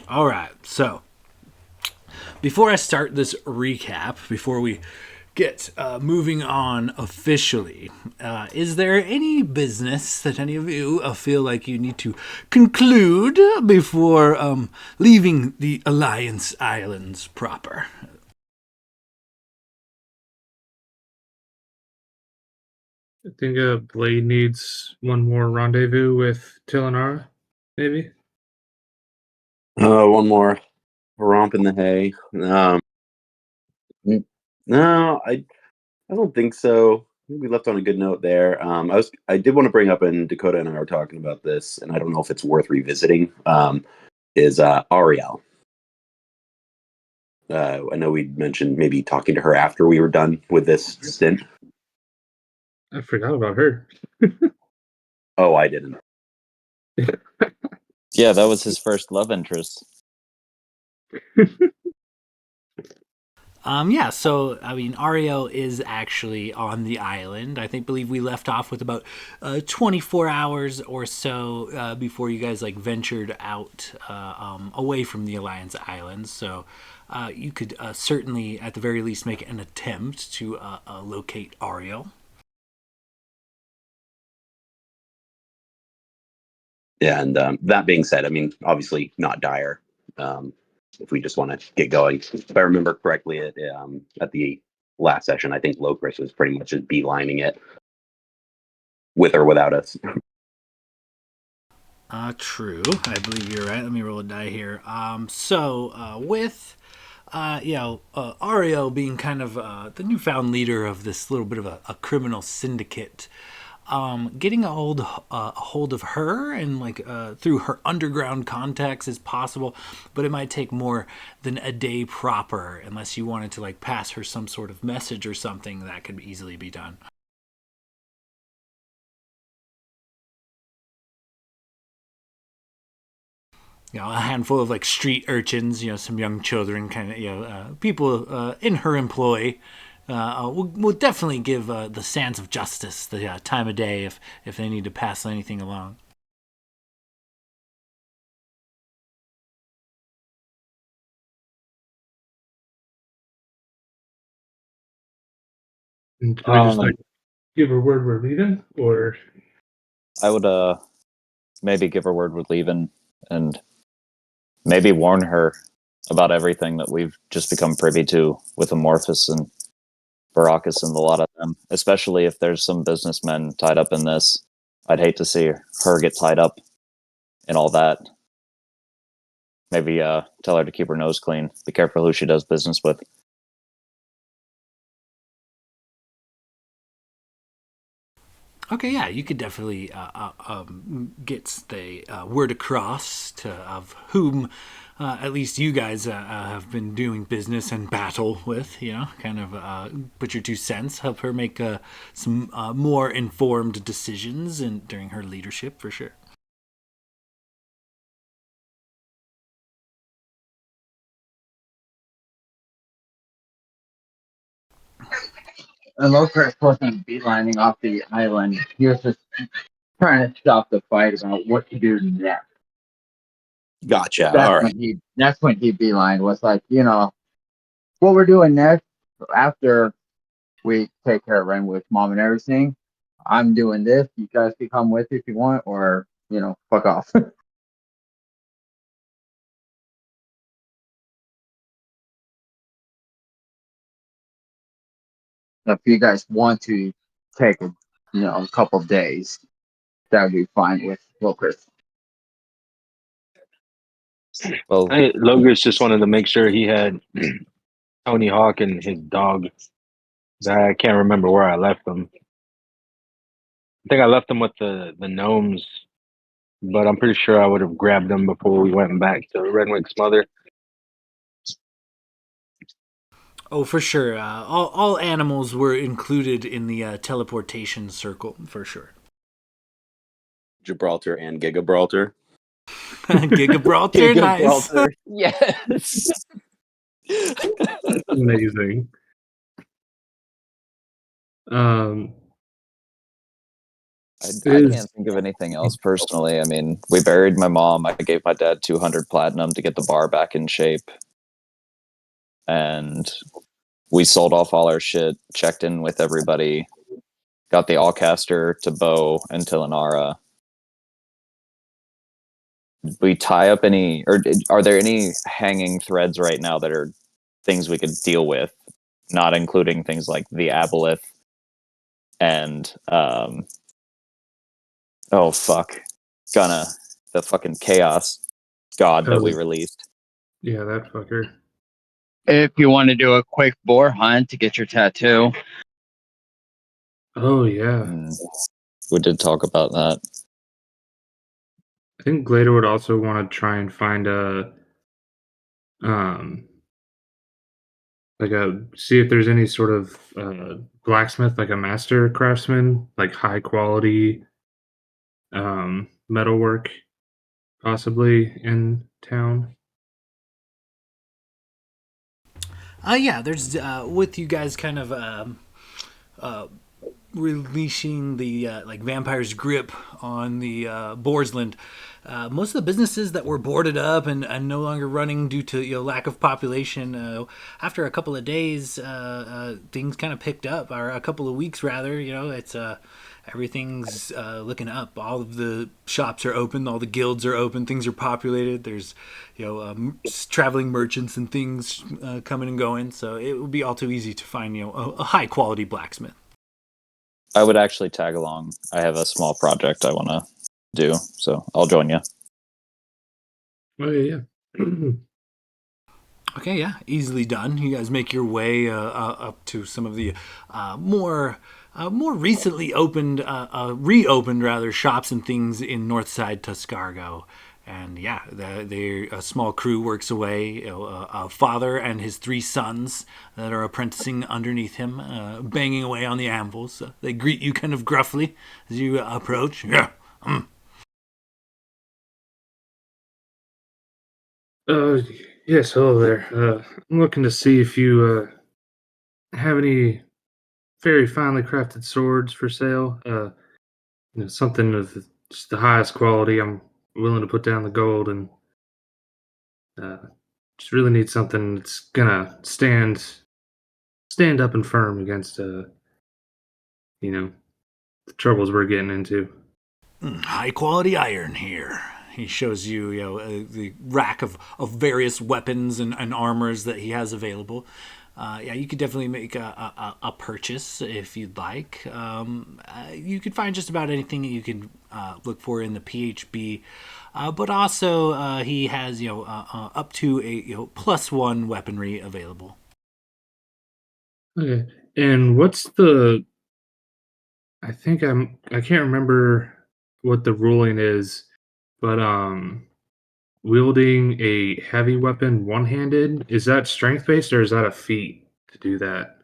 All right, so before I start this recap, before we get moving on officially, is there any business that any of you feel like you need to conclude before leaving the Alliance Islands proper? I think Blade needs one more rendezvous with Tilinara, maybe. One more romp in the hay. No, I don't think so. I think we left on a good note there. I did want to bring up, and Dakota and I were talking about this, and I don't know if it's worth revisiting. Is Ariel? I know we mentioned maybe talking to her after we were done with this stint. I forgot about her. Oh, I didn't. Yeah, that was his first love interest. Yeah, so I mean, Ariel is actually on the island. Believe we left off with about 24 hours or so before you guys like ventured out away from the Alliance Islands. So you could certainly, at the very least, make an attempt to locate Ariel. Yeah, and that being said, I mean, obviously not dire. If we just want to get going, if I remember correctly, at the last session, I think Locris was pretty much just beelining it, with or without us. True. I believe you're right. Let me roll a die here. With Ariel being kind of the newfound leader of this little bit of a criminal syndicate, getting a hold of her and like through her underground contacts is possible, but it might take more than a day proper unless you wanted to like pass her some sort of message or something that could easily be done. A handful of like street urchins, some young children, kind of, people in her employ. Will definitely give the Sands of Justice the time of day if they need to pass anything along. And can we just like give her word we're leaving, or I would maybe give her word with leaving and maybe warn her about everything that we've just become privy to with Amorphous and Baracus and a lot of them, especially if there's some businessmen tied up in this. I'd hate to see her get tied up in all that. Maybe tell her to keep her nose clean. Be careful who she does business with. Okay, yeah, you could definitely get the word across to of whom at least you guys have been doing business and battle with. Kind of put your 2 cents, help her make some more informed decisions and during her leadership for sure. And Locust wasn't beelining off the island. He was just trying to stop the fight about what to do next. Gotcha. That's All right. when he beeline was like, what we're doing next after we take care of Renwood's mom and everything. I'm doing this. You guys can come with if you want, or fuck off. If you guys want to take a couple of days, that would be fine with Wilkers. Well, Logos just wanted to make sure he had Tony Hawk and his dog. I can't remember where I left them. I think I left them with the gnomes, but I'm pretty sure I would have grabbed them before we went back to Renwick's mother. Oh, for sure. All animals were included in the teleportation circle, for sure. Gibraltar and Gigabraltar. Gigabraltar, nice. Yes. that's amazing. I can't think of anything else personally. I mean, we buried my mom. I gave my dad 200 platinum to get the bar back in shape. And we sold off all our shit, checked in with everybody, got the Allcaster to Bo and Tilanara. Did we tie up any, or are there any hanging threads right now that are things we could deal with, not including things like the Aboleth and, oh fuck, Gunna, the fucking Chaos God that we released. Yeah, that fucker. If you want to do a quick boar hunt to get your tattoo. Oh yeah. We did talk about that. I think Glader would also want to try and find see if there's any sort of blacksmith, like a master craftsman, like high quality metalwork, possibly in town. Yeah, there's with you guys kind of releasing the like vampire's grip on the Boarsland. Most of the businesses that were boarded up and no longer running due to lack of population, after a couple of days, things kind of picked up, or a couple of weeks rather. It's everything's looking up. All of the shops are open, all the guilds are open, things are populated. There's traveling merchants and things coming and going. So it would be all too easy to find a high quality blacksmith. I would actually tag along. I have a small project I want to do, so I'll join you. Oh yeah. Okay, yeah, easily done. You guys make your way up to some of the more recently reopened rather shops and things in Northside Tuscargo. And yeah, a small crew works away. A father and his 3 sons that are apprenticing underneath him, banging away on the anvils. They greet you kind of gruffly as you approach. Yeah. Yes, hello there. I'm looking to see if you have any very finely crafted swords for sale. Something of just the highest quality. I'm willing to put down the gold, and just really need something that's gonna stand up and firm against the troubles we're getting into. High quality iron here. He shows you, the rack of various weapons and armors that he has available. Yeah, you could definitely make a purchase if you'd like. You could find just about anything that you can look for in the PHB. But also, he has up to a +1 weaponry available. Okay, and what's the? I can't remember what the ruling is, but wielding a heavy weapon one-handed, is that strength based or is that a feat to do that?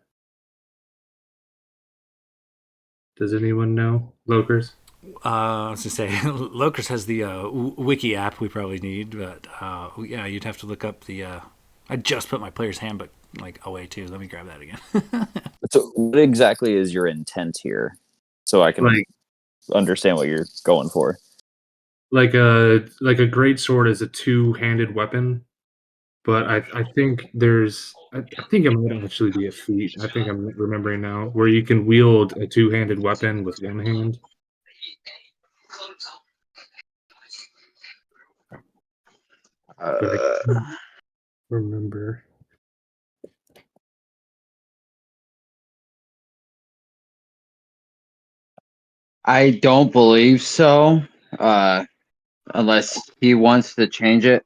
Does anyone know? Lokers? I was to say, Locris has the wiki app we probably need, but yeah, you'd have to look up the. I just put my player's handbook away too. Let me grab that again. So, what exactly is your intent here, so I can understand what you're going for? Like a great sword is a two-handed weapon, but I think I think it might actually be a feat. I think I'm remembering now where you can wield a two-handed weapon with one hand. But I can't remember. I don't believe so, unless he wants to change it.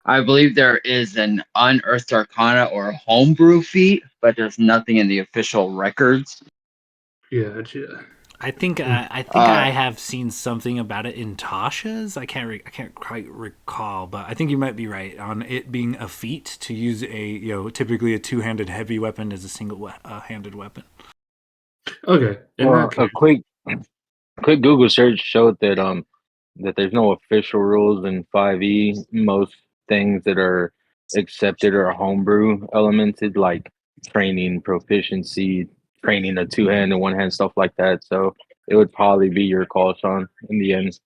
I believe there is an unearthed arcana or a homebrew feat, but there's nothing in the official records. Yeah. I think I have seen something about it in Tasha's. I can't quite recall, but I think you might be right on it being a feat to use typically a 2-handed heavy weapon as a single-handed weapon. Okay. Well, a quick Google search showed that that there's no official rules in 5e. Most things that are accepted are homebrew elemented, like training, proficiency, training a 2-hand and 1-hand, stuff like that. So it would probably be your call, Sean, in the end.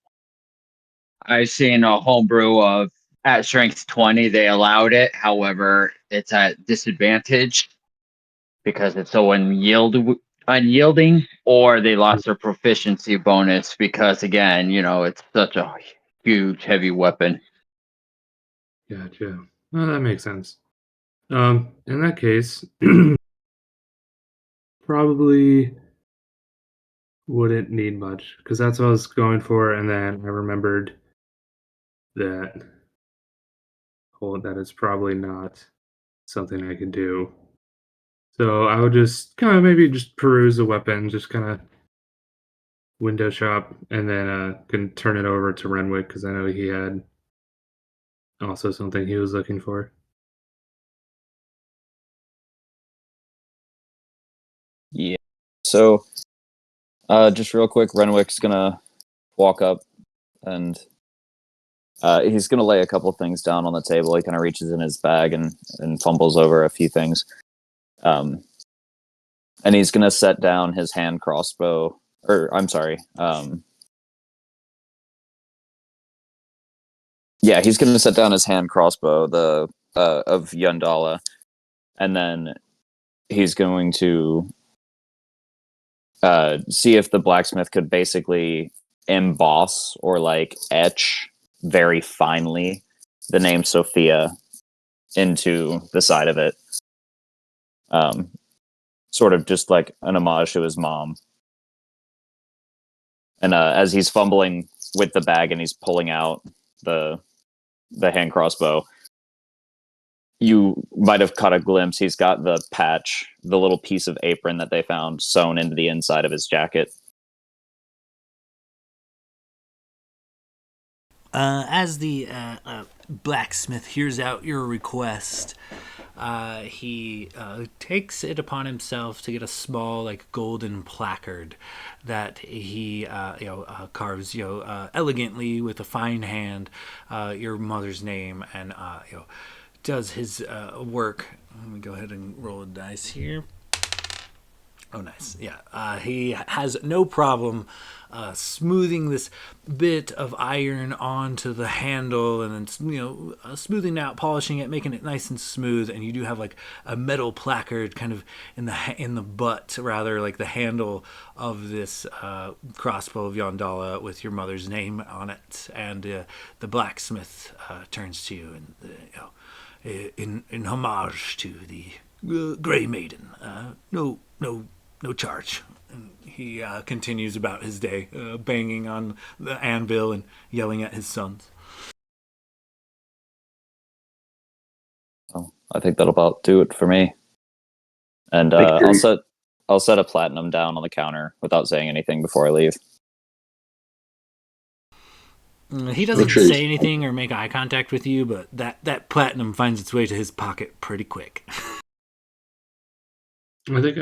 I've seen a homebrew of at strength 20, they allowed it. However, it's at disadvantage because it's so unyielding, or they lost their proficiency bonus because, again, it's such a huge, heavy weapon. Gotcha. Well, that makes sense. In that case, probably wouldn't need much because that's what I was going for, and then I remembered that that it's probably not something I can do. So I would just kind of maybe just peruse the weapon, just kind of window shop, and then can turn it over to Renwick because I know he had also something he was looking for. Yeah. So, just real quick, Renwick's gonna walk up and he's gonna lay a couple things down on the table. He kind of reaches in his bag and fumbles over a few things. And he's gonna set down his hand crossbow, or I'm sorry. Yeah, he's gonna set down his hand crossbow, the of Yundala, and then he's going to see if the blacksmith could basically emboss or like etch very finely the name Sophia into the side of it. Sort of just like an homage to his mom. And as he's fumbling with the bag and he's pulling out the hand crossbow, you might have caught a glimpse. He's got the patch, the little piece of apron that they found sewn into the inside of his jacket. As the blacksmith hears out your request, he takes it upon himself to get a small, like, golden placard that he, carves, elegantly with a fine hand, your mother's name, and does his work. Let me go ahead and roll a dice here. Oh, nice. Yeah. He has no problem smoothing this bit of iron onto the handle and then, smoothing out, polishing it, making it nice and smooth. And you do have like a metal placard kind of in the butt, rather, like the handle of this crossbow of Yondala with your mother's name on it. And the blacksmith turns to you and, in homage to the Grey Maiden, no charge. And he continues about his day, banging on the anvil and yelling at his sons. Oh, I think that'll about do it for me. And I'll set a platinum down on the counter without saying anything before I leave. He doesn't say anything or make eye contact with you, but that platinum finds its way to his pocket pretty quick. I think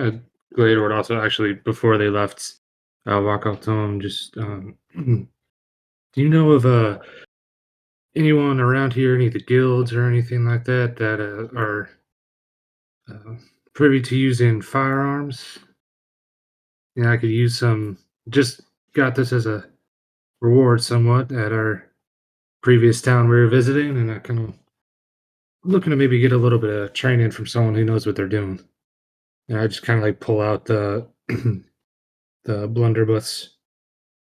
Glade would also actually, before they left, walk up to him. Just, do you know of anyone around here, any of the guilds or anything like that, that are privy to using firearms? I could use some. Just got this as a reward, somewhat, at our previous town we were visiting, and I kind of looking to maybe get a little bit of training from someone who knows what they're doing. And I just kind of like pull out the the blunderbuss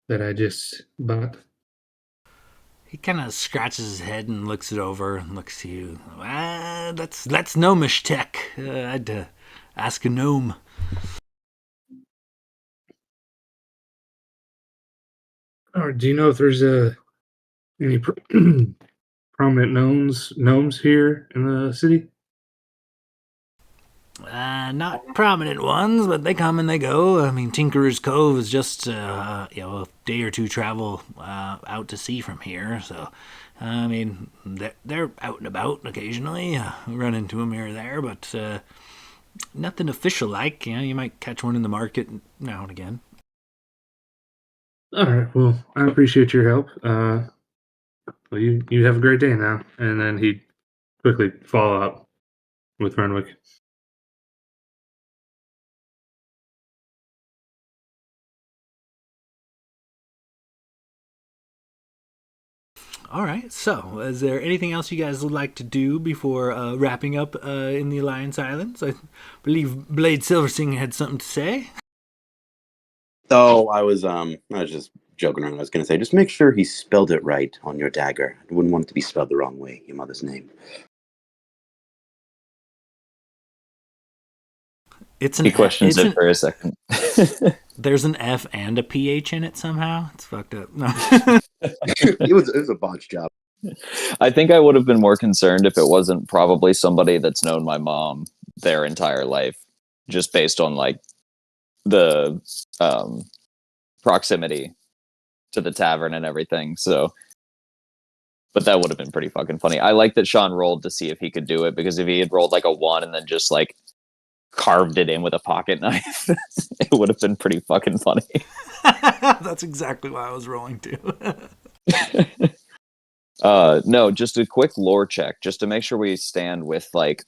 that I just bought. He kind of scratches his head and looks it over and looks at you. That's gnomish tech. I'd ask a gnome. Or do you know if there's any prominent gnomes here in the city? Not prominent ones, but they come and they go. I mean, Tinkerer's Cove is just a day or two travel out to sea from here. So, I mean, they're out and about occasionally. Run into them here or there, but nothing official like. You might catch one in the market now and again. All right. Well, I appreciate your help. Well, you have a great day now. And then he'd quickly follow up with Renwick. All right. So, is there anything else you guys would like to do before wrapping up in the Alliance Islands? I believe Blade Silversing had something to say. Oh, I was just joking around. I was going to say, just make sure he spelled it right on your dagger. I wouldn't want it to be spelled the wrong way. Your mother's name. It's an He questions it's it for a second. There's an F and a PH in it somehow. It's fucked up. No. It was a botch job. I think I would have been more concerned if it wasn't probably somebody that's known my mom their entire life, just based on like the proximity to the tavern and everything. So, but that would have been pretty fucking funny. I like that Sean rolled to see if he could do it, because if he had rolled like a 1 and then just like carved it in with a pocket knife, it would have been pretty fucking funny. That's exactly why I was rolling too. No, just a quick lore check, just to make sure we stand with like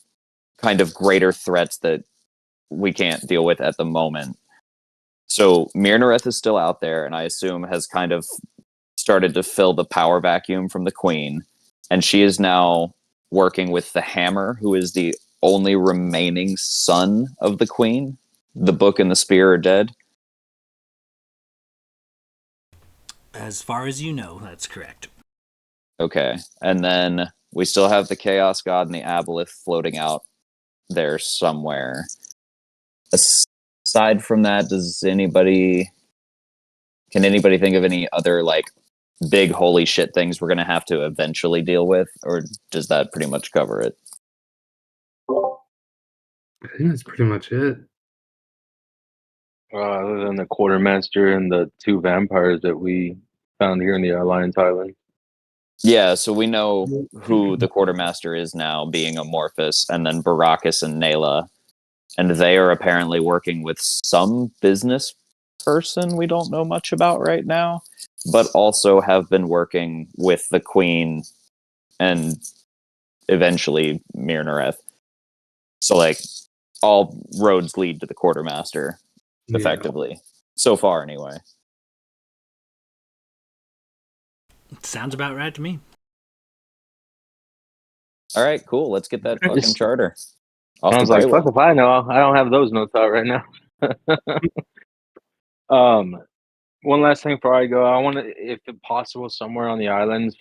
kind of greater threats that we can't deal with at the moment. So Mirnoreth is still out there, and I assume has kind of started to fill the power vacuum from the Queen, and she is now working with the Hammer, who is the only remaining son of the Queen. The Book and the Spear are dead. As far as you know, that's correct. Okay, and then we still have the Chaos God and the Aboleth floating out there somewhere. Aside from that, can anybody think of any other like big holy shit things we're gonna have to eventually deal with, or does that pretty much cover it? I think that's pretty much it. Other than the quartermaster and the 2 vampires that we found here in the Alliance Island. Yeah, so we know who the quartermaster is now, being Amorphous, and then Baracus and Nayla, and they are apparently working with some business person we don't know much about right now, but also have been working with the Queen and eventually Mirnoreth. So like all roads lead to the quartermaster, Yeah. effectively. So far anyway. Sounds about right to me. All right, cool. Let's get that fucking charter. I was like, fuck if I know. I don't have those notes out right now. One last thing before I go, I want to, if possible, somewhere on the islands,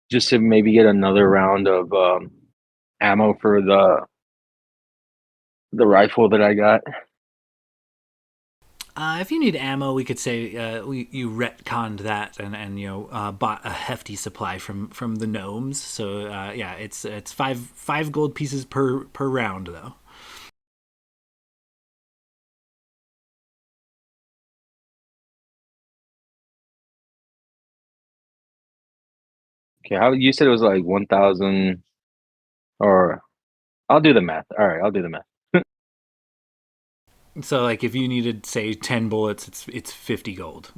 just to maybe get another round of ammo for the rifle that I got. If you need ammo, we could say you retconned that and bought a hefty supply from the gnomes. So yeah, it's five gold pieces per round though. Okay, how you said it was like 1,000, or I'll do the math. All right, I'll do the math. So like if you needed say 10 bullets, it's 50 gold.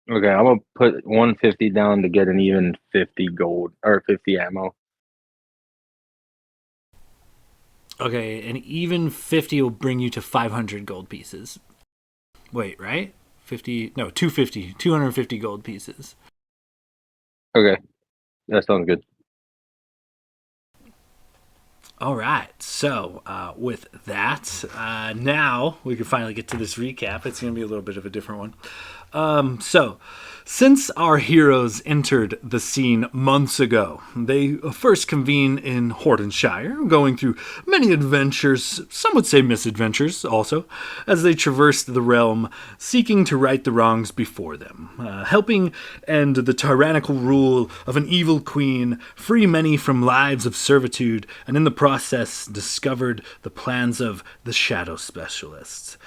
Okay, I'm gonna put 150 down to get an even 50 gold or 50 ammo. Okay, and even 50 will bring you to 500 gold pieces. Wait, right? 50? No, 250 gold pieces. Okay, that sounds good. All right, so with that, now we can finally get to this recap. It's going to be a little bit of a different one. So, since our heroes entered the scene months ago, they first convened in Hortonshire, going through many adventures, some would say misadventures also, as they traversed the realm, seeking to right the wrongs before them, helping end the tyrannical rule of an evil queen, free many from lives of servitude, and in the process discovered the plans of the Shadow Specialists.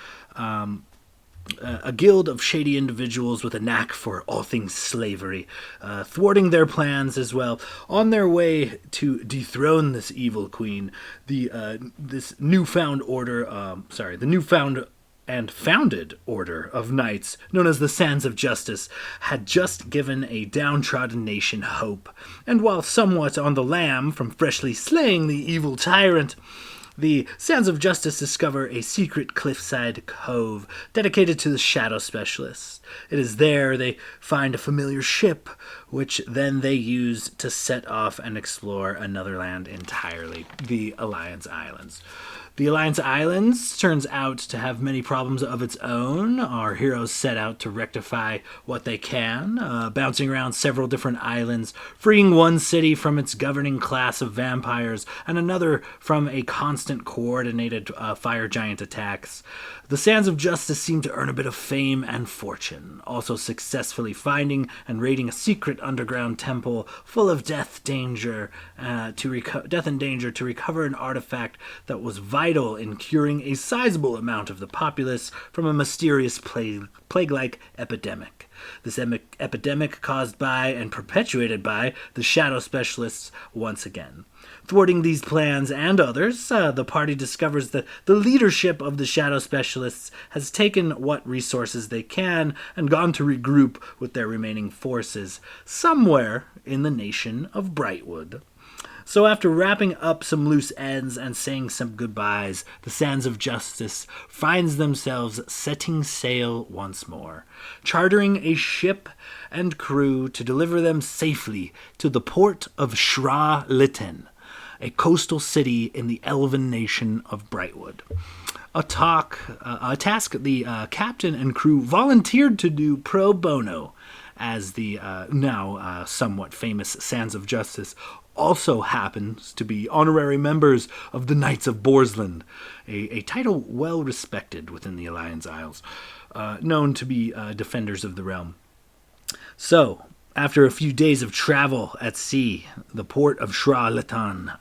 A guild of shady individuals with a knack for all things slavery, thwarting their plans as well, on their way to dethrone this evil queen. The newfound and founded order of knights, known as the Sands of Justice, had just given a downtrodden nation hope. And while somewhat on the lam from freshly slaying the evil tyrant, The Sands of Justice discover a secret cliffside cove dedicated to the shadow specialists. It is there they find a familiar ship, which then they use to set off and explore another land entirely, the Alliance Islands. The Alliance Islands turns out to have many problems of its own. Our heroes set out to rectify what they can, bouncing around several different islands, freeing one city from its governing class of vampires and another from a constant coordinated fire giant attacks. The Sands of Justice seem to earn a bit of fame and fortune, also successfully finding and raiding a secret underground temple full of death and danger to recover an artifact that was vital in curing a sizable amount of the populace from a mysterious plague-like epidemic. This epidemic caused by and perpetuated by the shadow specialists once again. Thwarting these plans and others, the party discovers that the leadership of the shadow specialists has taken what resources they can and gone to regroup with their remaining forces somewhere in the nation of Brightwood. So after wrapping up some loose ends and saying some goodbyes, the Sands of Justice finds themselves setting sail once more, chartering a ship and crew to deliver them safely to the port of Shra-Litten, a coastal city in the elven nation of Brightwood. A task the captain and crew volunteered to do pro bono, as the now somewhat famous Sands of Justice also happens to be honorary members of the Knights of Borsland, a title well respected within the Alliance Isles, known to be defenders of the realm. So, after a few days of travel at sea, the port of Shra-Litten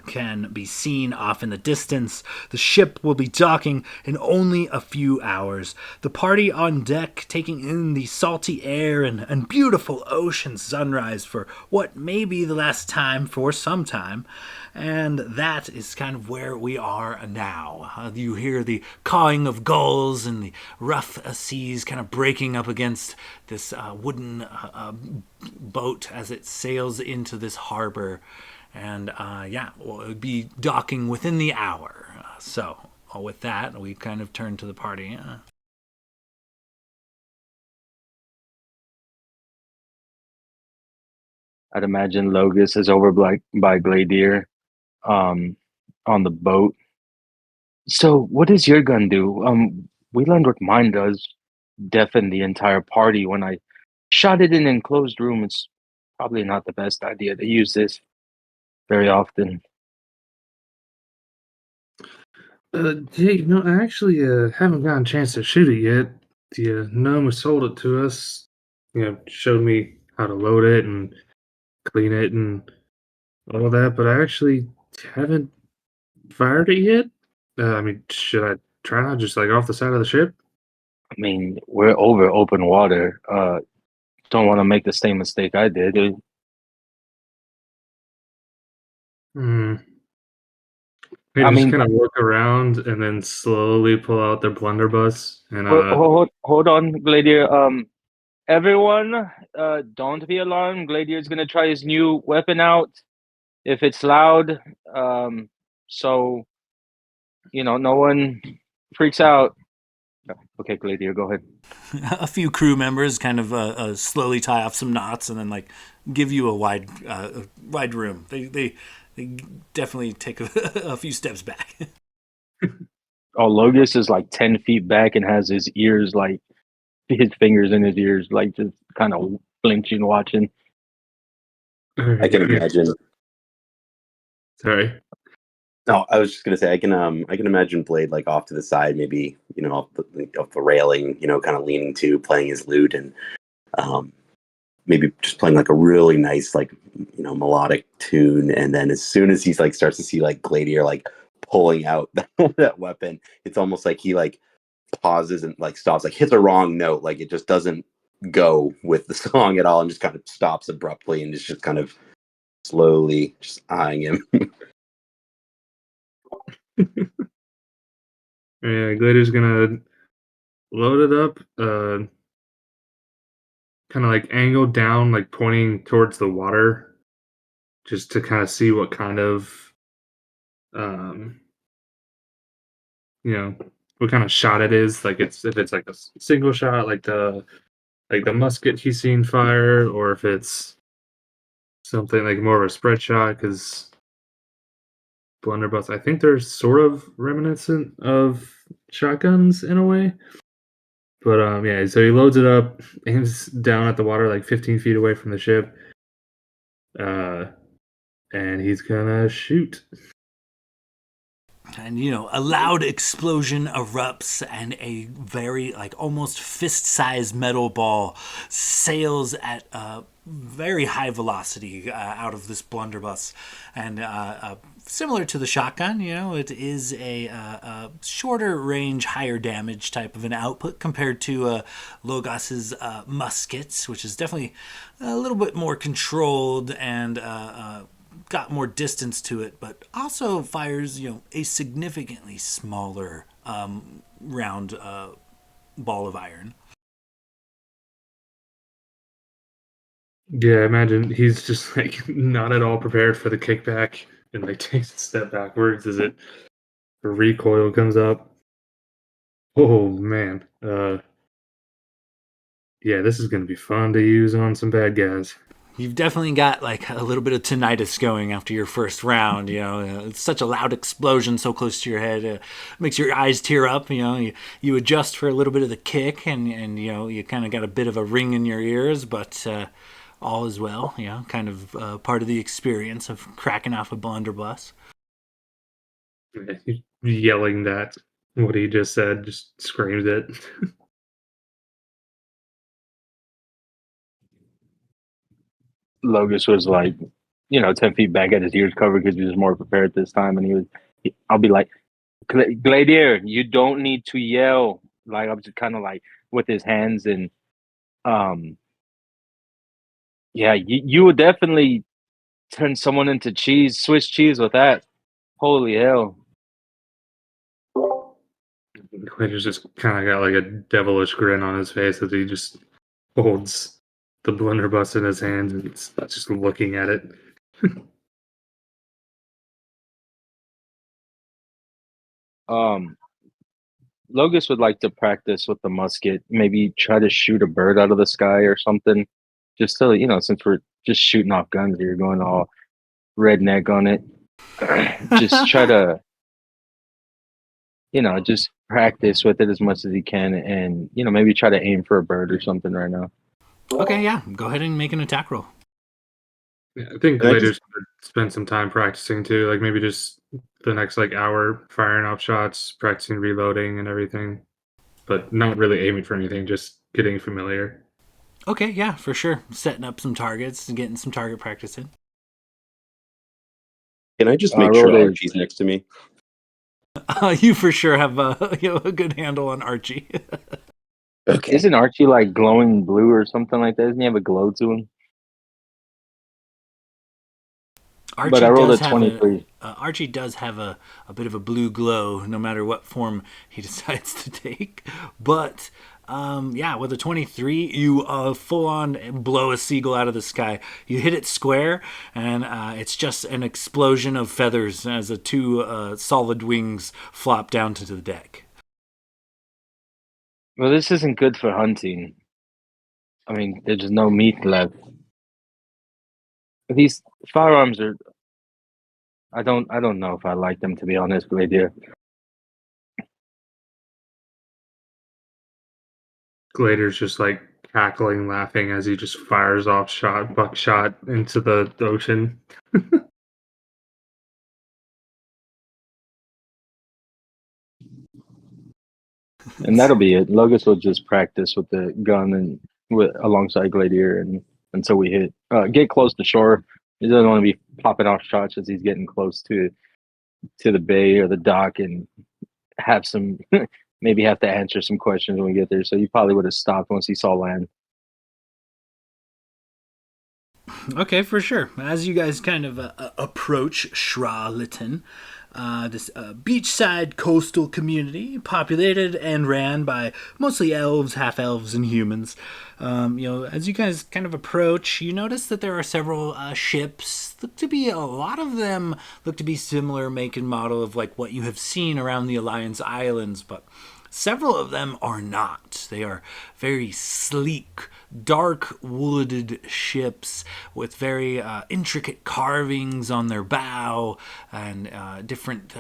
can be seen off in the distance. The ship will be docking in only a few hours. The party on deck taking in the salty air and beautiful ocean sunrise for what may be the last time for some time. And that is kind of where we are now. You hear the cawing of gulls and the rough seas kind of breaking up against this wooden boat as it sails into this harbor. And we'll be docking within the hour. So with that, we kind of turn to the party. I'd imagine Logus is over by Gladier, on the boat. So what does your gun do? We learned what mine does. Deafen the entire party. When I shot it in an enclosed room, it's probably not the best idea to use this very often. I actually haven't gotten a chance to shoot it yet. The gnome who sold it to us, showed me how to load it and clean it and all that, but I actually haven't fired it yet. Should I try just like off the side of the ship? I mean, we're over open water. Don't want to make the same mistake I did. Hmm. I Maybe just mean, kind of work around and then slowly pull out their blunderbuss and hold on, Gladier. Everyone, don't be alarmed. Gladier's gonna try his new weapon out. If it's loud, so no one freaks out. Okay, Gladier, go ahead. A few crew members kind of slowly tie off some knots and then give you a wide room. They definitely take a few steps back. Oh, Logus is like 10 feet back and has his ears his fingers in his ears, just kind of blinking, watching. I can imagine. Sorry. No, I was just gonna say I can imagine Blade off to the side, maybe off the railing, kind of leaning to playing his lute and maybe just playing a really nice melodic tune, and then as soon as he starts to see Gladier pulling out that weapon, it's almost like he pauses and stops, hits a wrong note, it just doesn't go with the song at all, and just kind of stops abruptly and is just kind of slowly just eyeing him. Yeah, Gladiator's gonna load it up, kind of angle down, pointing towards the water, just to kind of see what kind of um what kind of shot it is. Like if it's like a single shot, like the musket he's seen fire, or if it's something like more of a spread shot. Because blunderbuss, I think they're sort of reminiscent of shotguns in a way. But yeah. So he loads it up, aims down at the water like 15 feet away from the ship, uh, and he's gonna shoot. And a loud explosion erupts, and a very like almost fist-sized metal ball sails at very high velocity out of this blunderbuss, and similar to the shotgun, it is a shorter range, higher damage type of an output compared to Logos's muskets, which is definitely a little bit more controlled and got more distance to it, but also fires, a significantly smaller round ball of iron. Yeah, imagine he's just like not at all prepared for the kickback and like takes a step backwards as the recoil comes up. Oh man. Yeah, this is gonna be fun to use on some bad guys. You've definitely got like a little bit of tinnitus going after your first round. It's such a loud explosion so close to your head. Makes your eyes tear up. You adjust for a little bit of the kick, and you kind of got a bit of a ring in your ears, but all is well. Kind of part of the experience of cracking off a blunderbuss. Yelling that what he just said, just screams it. Logos was like, 10 feet back at his ears covered because he was more prepared this time. And I'll be like, Gladiator, you don't need to yell. Like, I'm just kind of like with his hands. And yeah, you would definitely turn someone into cheese, Swiss cheese with that. Holy hell. Gladiator's just kind of got like a devilish grin on his face as he just holds the blunderbuss in his hands and it's just looking at it. Um, Logos would like to practice with the musket, maybe try to shoot a bird out of the sky or something. Just so, since we're just shooting off guns, you're going all redneck on it. Just try to, just practice with it as much as you can and, maybe try to aim for a bird or something right now. Okay, yeah, go ahead and make an attack roll. Yeah, I think Can I later just- spend some time practicing too, like maybe just the next like hour firing off shots, practicing reloading and everything, but not really aiming for anything, just getting familiar. Okay, yeah, for sure. Setting up some targets and getting some target practice in. Can I just I make sure rolled a- Archie's next to me? You for sure have a good handle on Archie. Okay. Isn't Archie like glowing blue or something like that? Doesn't he have a glow to him? Archie But I rolled does a have 23. Archie does have a bit of a blue glow, no matter what form he decides to take. But yeah, with a 23, you full on blow a seagull out of the sky. You hit it square, and it's just an explosion of feathers as the two solid wings flop down to the deck. Well, this isn't good for hunting. I mean, there's no meat left. These firearms are. I don't know if I like them, to be honest with you. Gladiator's just like cackling, laughing as he just fires off buckshot into the ocean. And that'll be it. Logos will just practice with the gun and alongside Gladiator and until we get close to shore. He doesn't want to be popping off shots as he's getting close to the bay or the dock and have some maybe have to answer some questions when we get there. So he probably would have stopped once he saw land. Okay, for sure. As you guys kind of approach Shra Lytton, this beachside coastal community, populated and ran by mostly elves, half elves, and humans. As you guys kind of approach, you notice that there are several ships. A lot of them look to be similar make and model of like what you have seen around the Alliance Islands, but several of them are not. They are very sleek, dark wooded ships with very intricate carvings on their bow and different,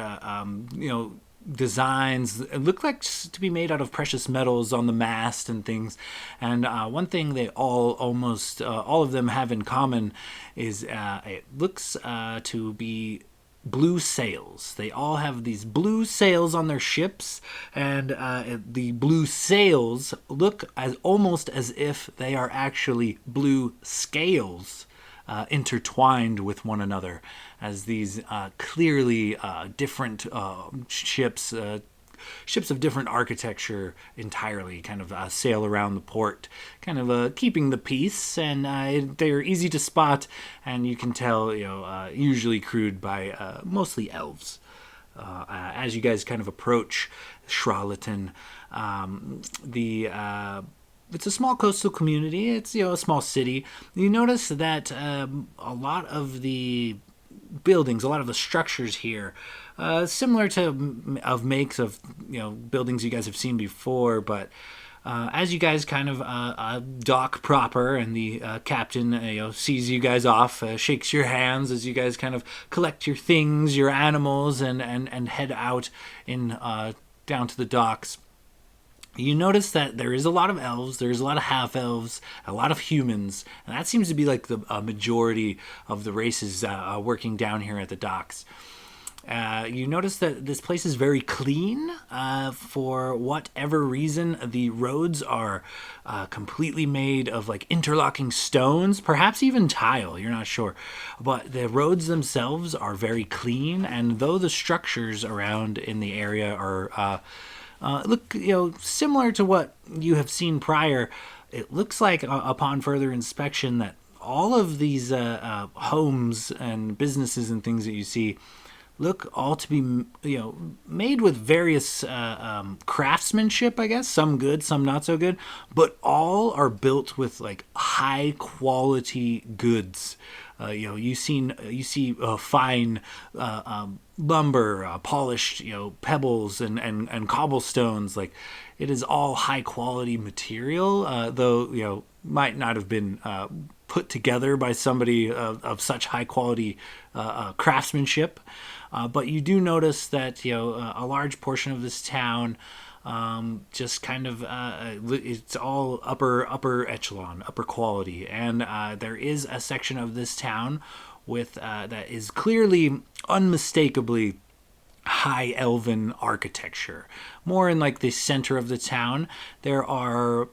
designs. It look like to be made out of precious metals on the mast and things. And one thing they almost all of them have in common is it looks to be blue sails. They all have these blue sails on their ships, and the blue sails look as almost as if they are actually blue scales intertwined with one another, as these clearly different ships of different architecture entirely kind of sail around the port, kind of keeping the peace, and they're easy to spot, and you can tell, usually crewed by mostly elves. As you guys kind of approach Charlatan, it's a small coastal community. It's a small city. You notice that a lot of the buildings, a lot of the structures here, similar to of makes of buildings you guys have seen before, but as you guys kind of dock proper, and the captain sees you guys off, shakes your hands as you guys kind of collect your things, your animals, and head out in down to the docks. You notice that there is a lot of elves, there's a lot of half elves, a lot of humans, and that seems to be like the majority of the races working down here at the docks. You notice that this place is very clean. For whatever reason, the roads are completely made of like interlocking stones, perhaps even tile, you're not sure. But the roads themselves are very clean, and though the structures around in the area are look similar to what you have seen prior, it looks like upon further inspection that all of these homes and businesses and things that you see look all to be made with various craftsmanship, I guess, some good, some not so good, but all are built with like high quality goods. You see fine lumber, polished pebbles and cobblestones. Like, it is all high quality material, though might not have been put together by somebody of such high quality craftsmanship. But you do notice that a large portion of this town just kind of it's all upper echelon, upper quality, and there is a section of this town with that is clearly, unmistakably high elven architecture. More in like the center of the town, there are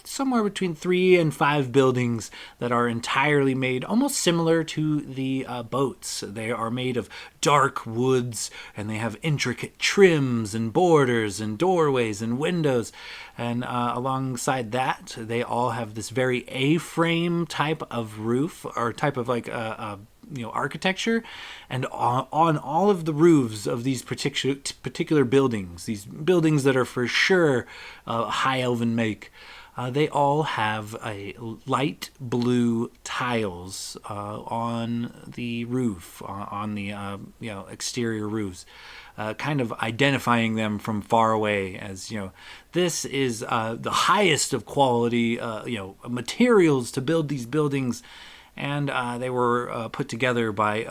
somewhere between 3 and 5 buildings that are entirely made almost similar to the boats. They are made of dark woods, and they have intricate trims and borders and doorways and windows. And alongside that, they all have this very A-frame type of roof, or type of like architecture, and on all of the roofs of these particular buildings, these buildings that are for sure high elven make, they all have a light blue tiles on the roof, on the exterior roofs, kind of identifying them from far away as this is the highest of quality materials to build these buildings. And they were put together by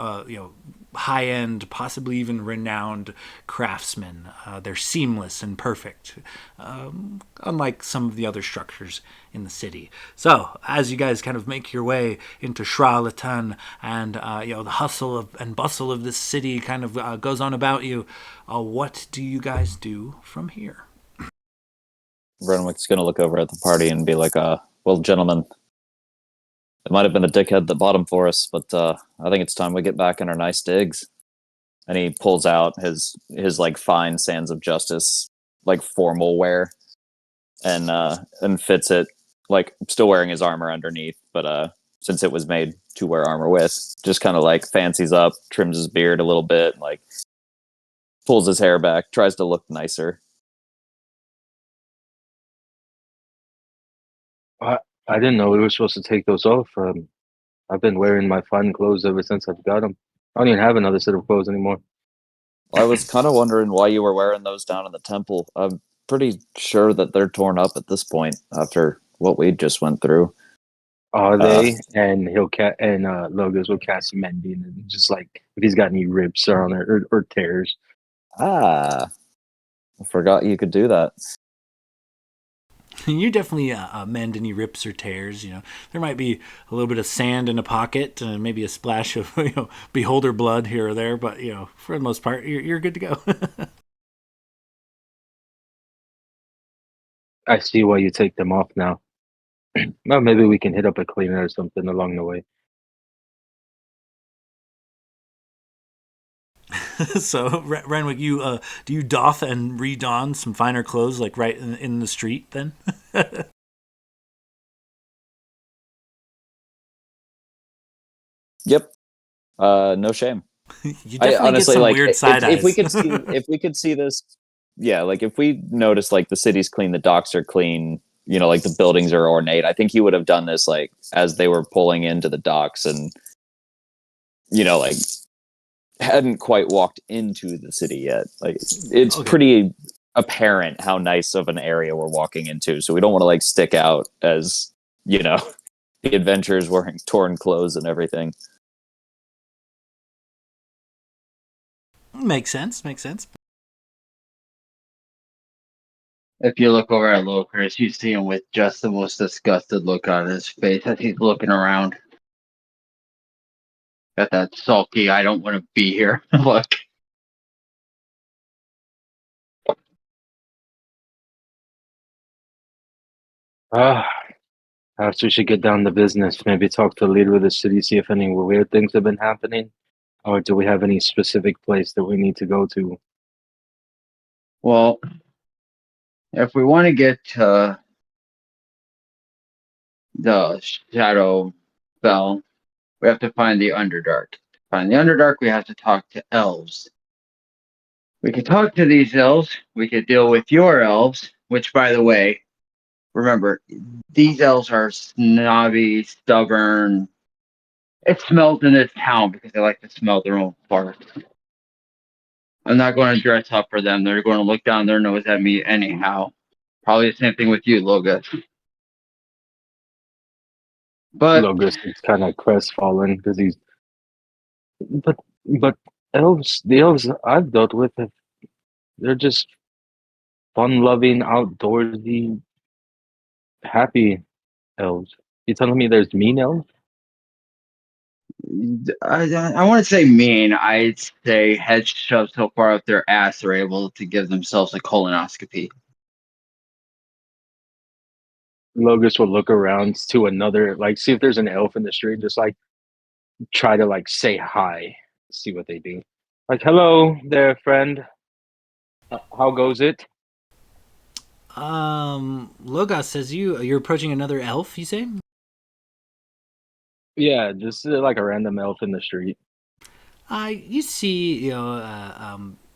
high-end, possibly even renowned craftsmen. They're seamless and perfect, unlike some of the other structures in the city. So, as you guys kind of make your way into Charlatan, and the hustle and bustle of this city kind of goes on about you, what do you guys do from here? Renwick's going to look over at the party and be like, well, gentlemen, it might have been a dickhead that bought him for us, but I think it's time we get back in our nice digs. And he pulls out his like fine sands of justice, like formal wear, and fits it, like still wearing his armor underneath, but since it was made to wear armor with, just kind of like fancies up, trims his beard a little bit, like pulls his hair back, tries to look nicer. I didn't know we were supposed to take those off. I've been wearing my fine clothes ever since I've got them. I don't even have another set of clothes anymore. I was kind of wondering why you were wearing those down in the temple. I'm pretty sure that they're torn up at this point after what we just went through. Are they? And Logos will cast mending, and just like if he's got any rips on it or tears. I forgot you could do that. You definitely mend any rips or tears. There might be a little bit of sand in a pocket, and maybe a splash of beholder blood here or there, but for the most part, you're good to go. I see why you take them off now. Well, maybe we can hit up a cleaner or something along the way. So, Renwick, do you doff and redon some finer clothes like right in the street then? Yep. No shame. You I definitely get honestly some like weird side eyes. if we could see this, yeah, like if we notice like the city's clean, the docks are clean, like the buildings are ornate. I think he would have done this like as they were pulling into the docks and like hadn't quite walked into the city yet. Like it's Okay. pretty apparent how nice of an area we're walking into, so we don't want to like stick out as the adventurers wearing torn clothes and everything. Makes sense. If you look over at Locris, you see him with just the most disgusted look on his face as he's looking around. Got that sulky, I don't want to be here look. Perhaps we should get down to business. Maybe talk to the leader of the city, see if any weird things have been happening, or do we have any specific place that we need to go to? Well, if we want to get to the Shadow Bell, we have to find the Underdark. To find the Underdark, we have to talk to elves. We could talk to these elves. We could deal with your elves, which, by the way, remember, these elves are snobby, stubborn. It smells in this town because they like to smell their own fart. I'm not going to dress up for them. They're going to look down their nose at me anyhow. Probably the same thing with you, Logos. But Logos is kind of crestfallen because he's. But elves, the elves I've dealt with, they're just fun-loving, outdoorsy, happy elves. You telling me there's mean elves? I want to say mean. I'd say heads shoved so far up their ass they're able to give themselves a colonoscopy. Logos will look around to another, like, see if there's an elf in the street, just like try to like say hi, see what they do. Like, hello there, friend. How goes it? Logos says you're approaching another elf. You say? Yeah, just like a random elf in the street. You see,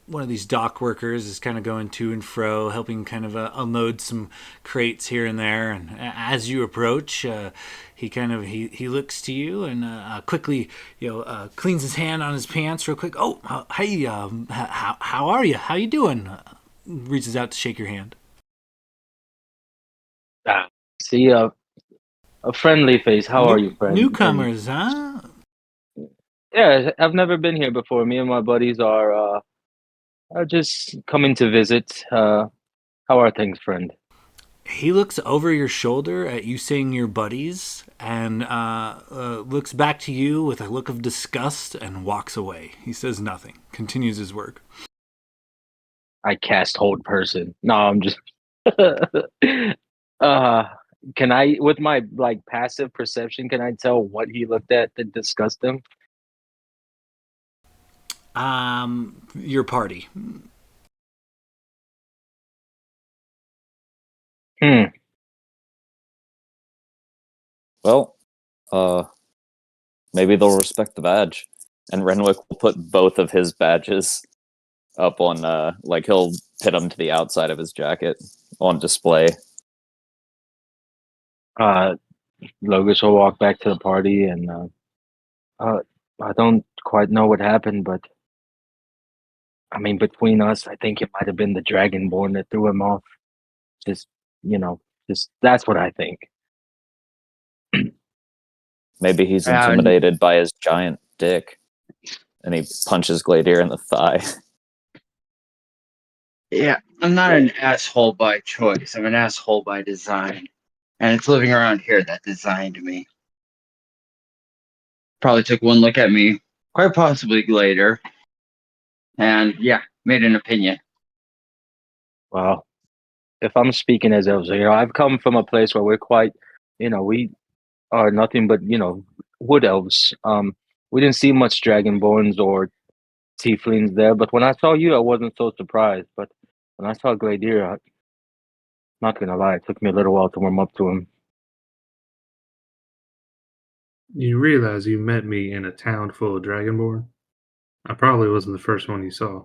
one of these dock workers is kind of going to and fro, helping kind of unload some crates here and there. And as you approach, he looks to you and quickly, cleans his hand on his pants real quick. Oh, hey, how are you? How you doing? Reaches out to shake your hand. See a friendly face. How are you, friend? Newcomers, huh? Yeah, I've never been here before. Me and my buddies are just coming to visit. How are things, friend? He looks over your shoulder at you saying your buddies and looks back to you with a look of disgust and walks away. He says nothing, continues his work. I cast hold person. No, I'm just can I, with my like passive perception, can I tell what he looked at that disgusted him? Your party. Well, maybe they'll respect the badge, and Renwick will put both of his badges up on like he'll pin them to the outside of his jacket on display. Logos will walk back to the party, and I don't quite know what happened, but I mean, between us, I think it might have been the Dragonborn that threw him off. Just, you know, just that's what I think. Maybe he's And intimidated by his giant dick, and he punches Gladier in the thigh. yeah, I'm not an asshole by choice. I'm an asshole by design. And it's living around here that designed me. Probably took one look at me, quite possibly later, and yeah, made an opinion. Well, if I'm speaking as elves here, I've come from a place where we're quite, we are nothing but, wood elves. We didn't see much dragonborns or tieflings there, but when I saw you, I wasn't so surprised. But when I saw Gladier, not gonna lie, it took me a little while to warm up to him. You realize you met me in a town full of Dragonborn? I probably wasn't the first one you saw.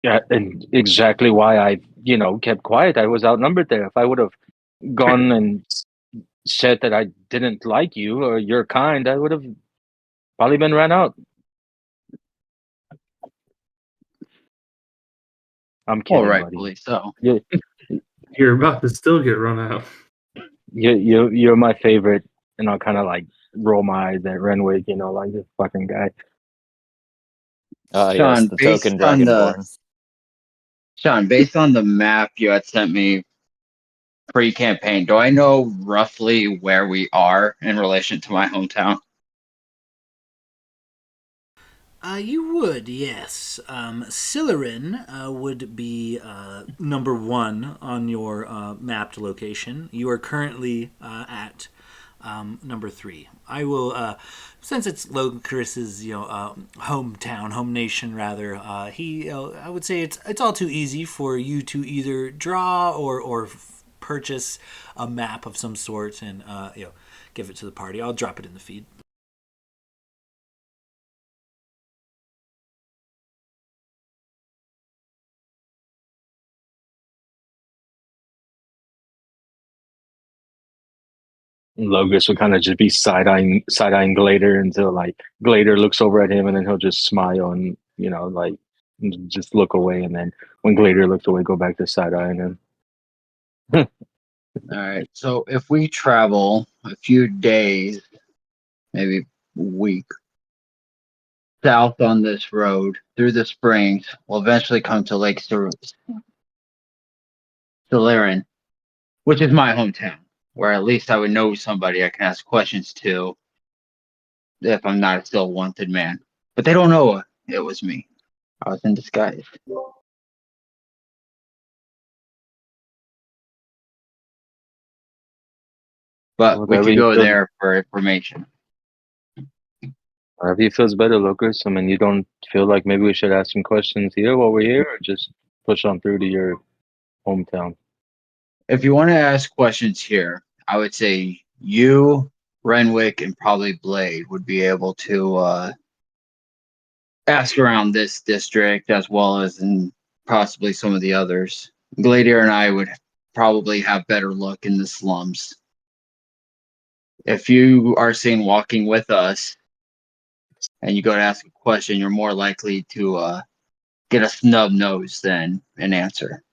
Yeah, and exactly why I, kept quiet. I was outnumbered there. If I would have gone and said that I didn't like you or your kind, I would have probably been ran out. I'm Well, kidding, buddy. rightfully so. You, You're about to still get run out. you're my favorite, and I'll kind of like roll my eyes at Renwick, like this fucking guy. Ah, yes, Sean, the token Dragonborn. Based on the map you had sent me pre-campaign, do I know roughly where we are in relation to my hometown? You would, yes. Sillerin would be number one on your mapped location. You are currently at number 3. I will, since it's Locris's, hometown, home nation rather. I would say it's all too easy for you to either draw or purchase a map of some sort and give it to the party. I'll drop it in the feed. Logos would kind of just be side eyeing Glader until like Glader looks over at him, and then he'll just smile and like just look away, and then when Glader looks away, go back to side eyeing him. All right. So if we travel a few days, maybe a week, south on this road through the springs, we'll eventually come to Lake Solarin, which is my hometown, where at least I would know somebody I can ask questions to if I'm not a still wanted man. But they don't know it was me. I was in disguise. But we Whatever could you go feel, there for information. whatever you feels better, Locus. I mean, you don't feel like maybe we should ask some questions here while we're here, or just push on through to your hometown? If you want to ask questions here, I would say you, Renwick, and probably Blade would be able to ask around this district as well as in possibly some of the others. Gladier and I would probably have better luck in the slums. If you are seen walking with us and you go to ask a question, you're more likely to get a snub nose than an answer.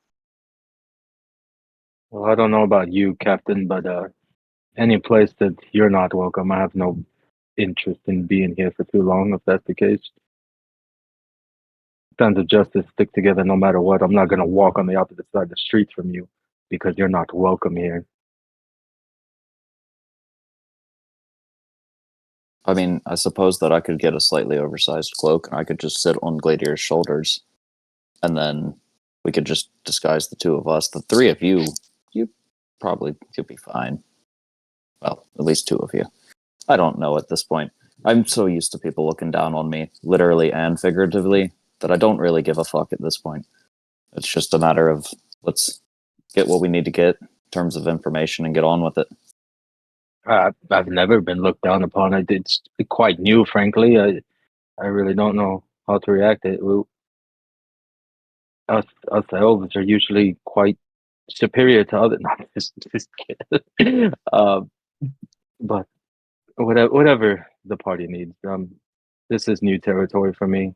Well, I don't know about you, Captain, but any place that you're not welcome, I have no interest in being here for too long, if that's the case. Sons of justice stick together no matter what. I'm not going to walk on the opposite side of the street from you because you're not welcome here. I mean, I suppose that I could get a slightly oversized cloak and I could just sit on Gladier's shoulders, and then we could just disguise the two of us. The three of you, you probably could be fine. Well, at least two of you. I don't know at this point. I'm so used to people looking down on me, literally and figuratively, that I don't really give a fuck at this point. It's just a matter of let's get what we need to get in terms of information and get on with it. I've never been looked down upon. It's quite new, frankly. I really don't know how to react to it. us elves are usually quite superior to other. Not just kidding. But whatever the party needs. This is new territory for me.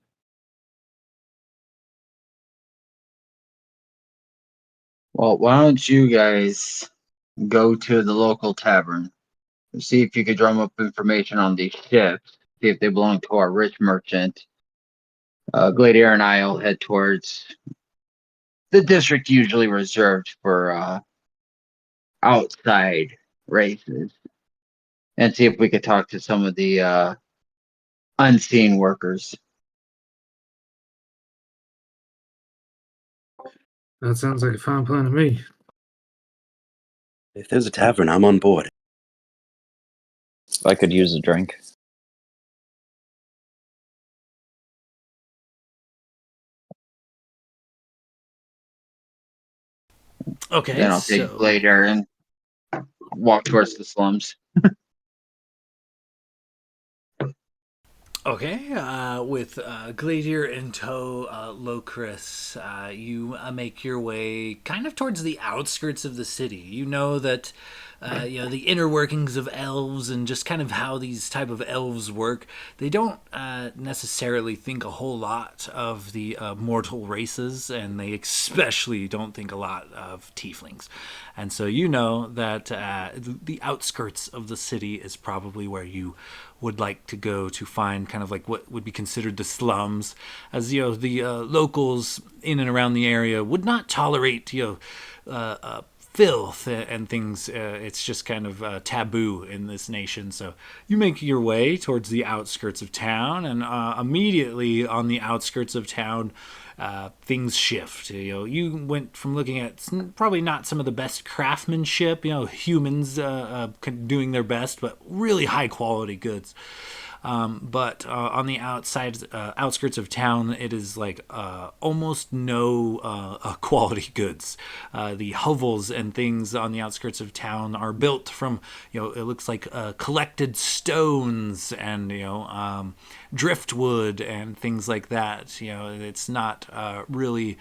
Well, why don't you guys go to the local tavern and see if you could drum up information on these ships, see if they belong to our rich merchant. Gladiator and I will head towards the district usually reserved for outside races and see if we could talk to some of the unseen workers. That sounds like a fine plan to me. If there's a tavern, I'm on board. I could use a drink. Okay, Then I'll take Gladiator and walk towards the slums. Okay, with Gladiator in tow, Locris, you make your way kind of towards the outskirts of the city. You know that, the inner workings of elves and just kind of how these type of elves work. They don't necessarily think a whole lot of the mortal races, and they especially don't think a lot of tieflings. And so you know that the outskirts of the city is probably where you would like to go to find kind of like what would be considered the slums, as the locals in and around the area would not tolerate filth and things. It's just kind of taboo in this nation. So you make your way towards the outskirts of town, and immediately on the outskirts of town, things shift. You went from looking at probably not some of the best craftsmanship, humans doing their best, but really high quality goods. But on the outskirts of town, it is like almost no quality goods. The hovels and things on the outskirts of town are built from, it looks like collected stones and, driftwood and things like that. It's not really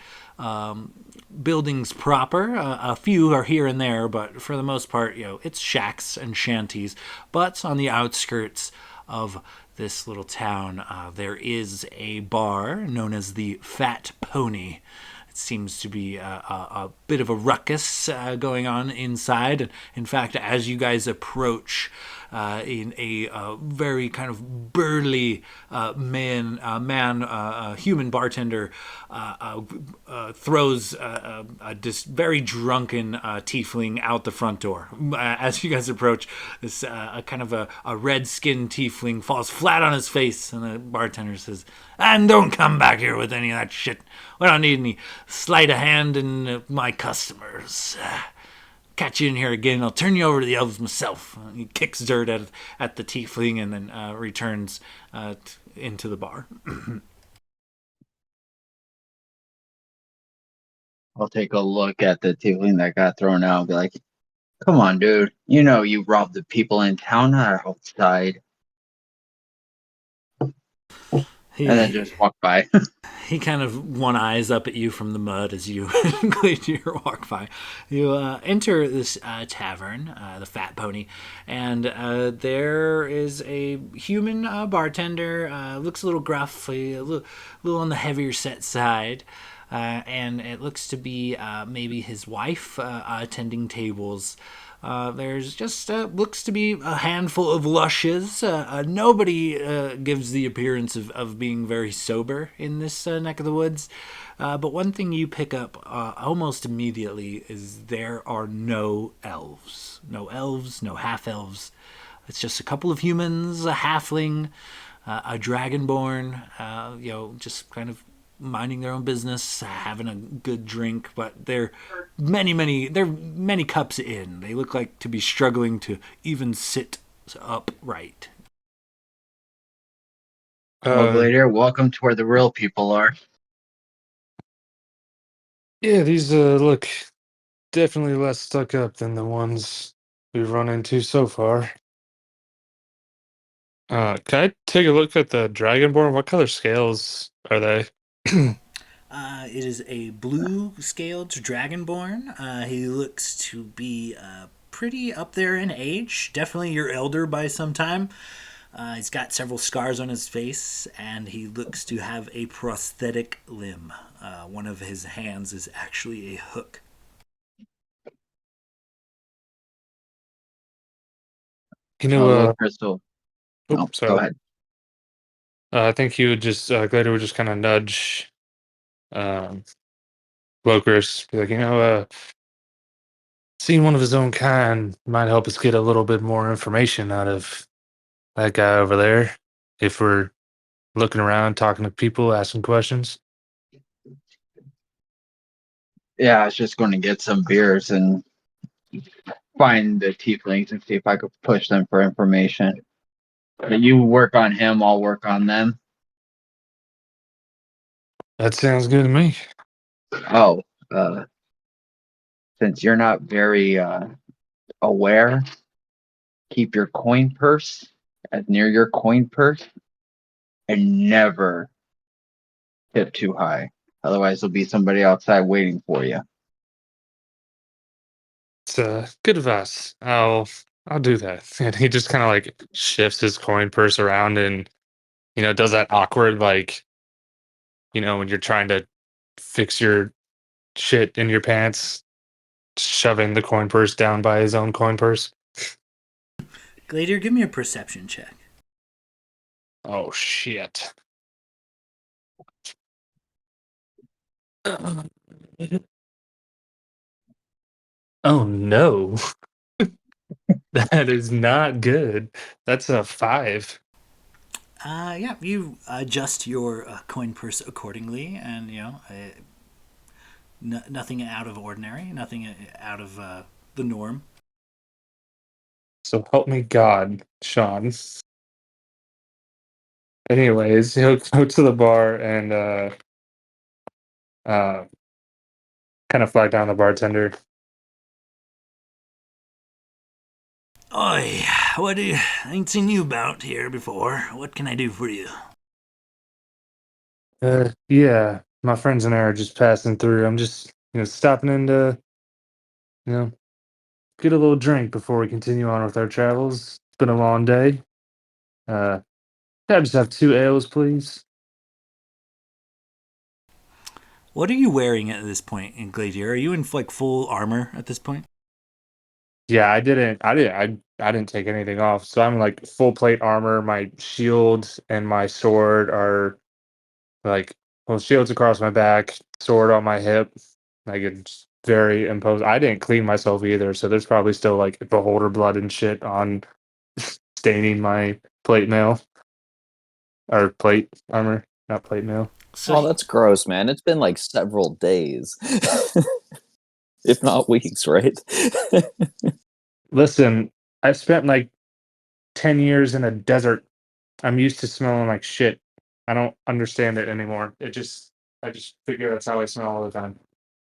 buildings proper. A few are here and there, but for the most part, it's shacks and shanties. But on the outskirts of this little town, there is a bar known as the Fat Pony. It seems to be a bit of a ruckus going on inside. In fact, as you guys approach, in a very kind of burly human bartender throws a very drunken tiefling out the front door. As you guys approach, this kind of a red-skinned tiefling falls flat on his face, and the bartender says, "And don't come back here with any of that shit. We don't need any sleight of hand in my customers. Catch you in here again, I'll turn you over to the elves myself." He kicks dirt at the tiefling and then returns into the bar. I'll take a look at the tiefling that got thrown out and be like, "Come on, dude. You know you robbed the people in town, not outside." And then just walk by. He kind of one eyes up at you from the mud as you Gladiator walk by. You enter this tavern, the Fat Pony, and there is a human bartender. Looks a little gruff, a little on the heavier set side. And it looks to be maybe his wife attending tables. There's just looks to be a handful of lushes. Nobody gives the appearance of being very sober in this neck of the woods. But one thing you pick up almost immediately is there are no elves. No elves, no half-elves. It's just a couple of humans, a halfling, a dragonborn, just kind of minding their own business, having a good drink, but they're many cups in. They look like to be struggling to even sit upright. Well, Gladiator, welcome to where the real people are. Yeah, these look definitely less stuck up than the ones we've run into so far. Can I take a look at the Dragonborn? What color scales are they? It is a blue scaled dragonborn. He looks to be pretty up there in age. Definitely your elder by some time. He's got several scars on his face, and he looks to have a prosthetic limb. One of his hands is actually a hook. You know, Low crystal. Oh, go sorry. ahead. I think he would just Glader would just kind of nudge um, Locris, be like, seeing one of his own kind might help us get a little bit more information out of that guy over there. If we're looking around, talking to people, asking questions. Yeah, I was just going to get some beers and find the tieflings and see if I could push them for information. But you work on him, I'll work on them. That sounds good to me. Oh, since you're not very aware, keep your coin purse as near your coin purse and never tip too high. Otherwise, there'll be somebody outside waiting for you. It's good advice. I'll do that. And he just kind of like shifts his coin purse around and does that awkward like when you're trying to fix your shit in your pants, shoving the coin purse down by his own coin purse. Gladiator, give me a perception check. Oh shit. Oh no. That is not good. That's a 5. Yeah, you adjust your coin purse accordingly, and nothing out of ordinary, nothing out of the norm. So help me God, Sean. Anyways, he'll go to the bar and uh kind of flag down the bartender. Oi, what do you? I ain't seen you about here before. What can I do for you? Yeah, my friends and I are just passing through. I'm just, stopping in to, you know, get a little drink before we continue on with our travels. It's been a long day. Uh, can I just have 2 ales, please? What are you wearing at this point in Gladiator? Are you in like full armor at this point? Yeah, I didn't take anything off. So I'm like full plate armor. My shield and my sword are like, well, shield's across my back, sword on my hip. Like it's very imposing. I didn't clean myself either, so there's probably still like beholder blood and shit on staining my plate mail or plate armor, not plate mail. So Oh, that's gross, man. It's been like several days, if not weeks, right? Listen, I've spent like 10 years in a desert. I'm used to smelling like shit. I don't understand it anymore. I just figure that's how I smell all the time.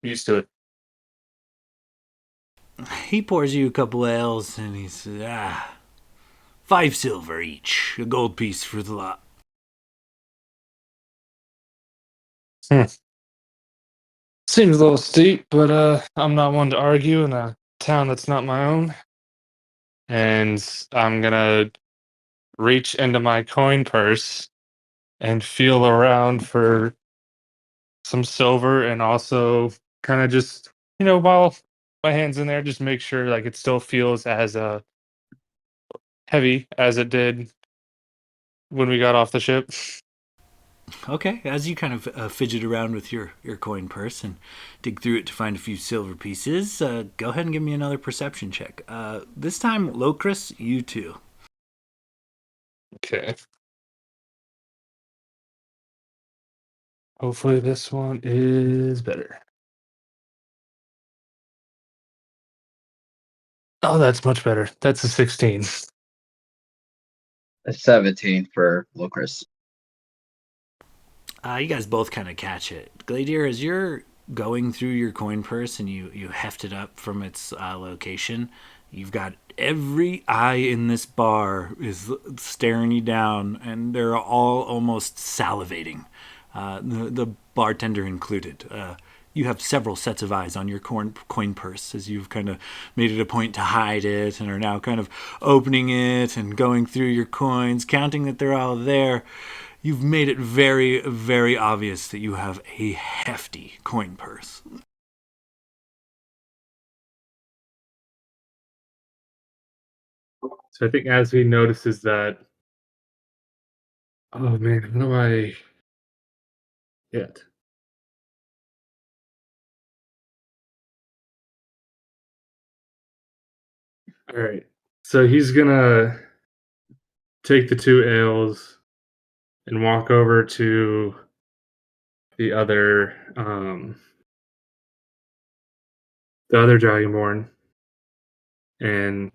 I'm used to it. he pours you a couple ales, and he says, 5 silver each, a gold piece for the lot. Hmm. Seems a little steep, but I'm not one to argue in a town that's not my own. And I'm gonna reach into my coin purse and feel around for some silver and also kind of just, while my hand's in there, just make sure like it still feels as heavy as it did when we got off the ship. Okay, as you kind of fidget around with your coin purse and dig through it to find a few silver pieces, go ahead and give me another perception check. This time, Locris, you too. Okay. Hopefully this one is better. Oh, that's much better. That's a 16. A 17 for Lucas. You guys both kind of catch it. Gladiator, as you're going through your coin purse and you heft it up from its location, you've got every eye in this bar is staring you down, and they're all almost salivating. The bartender included. You have several sets of eyes on your coin purse as you've kind of made it a point to hide it and are now kind of opening it and going through your coins, counting that they're all there. You've made it very, very obvious that you have a hefty coin purse. So I think as he notices that, oh man, how do I get? All right. So he's gonna take the two ales and walk over to the other dragonborn and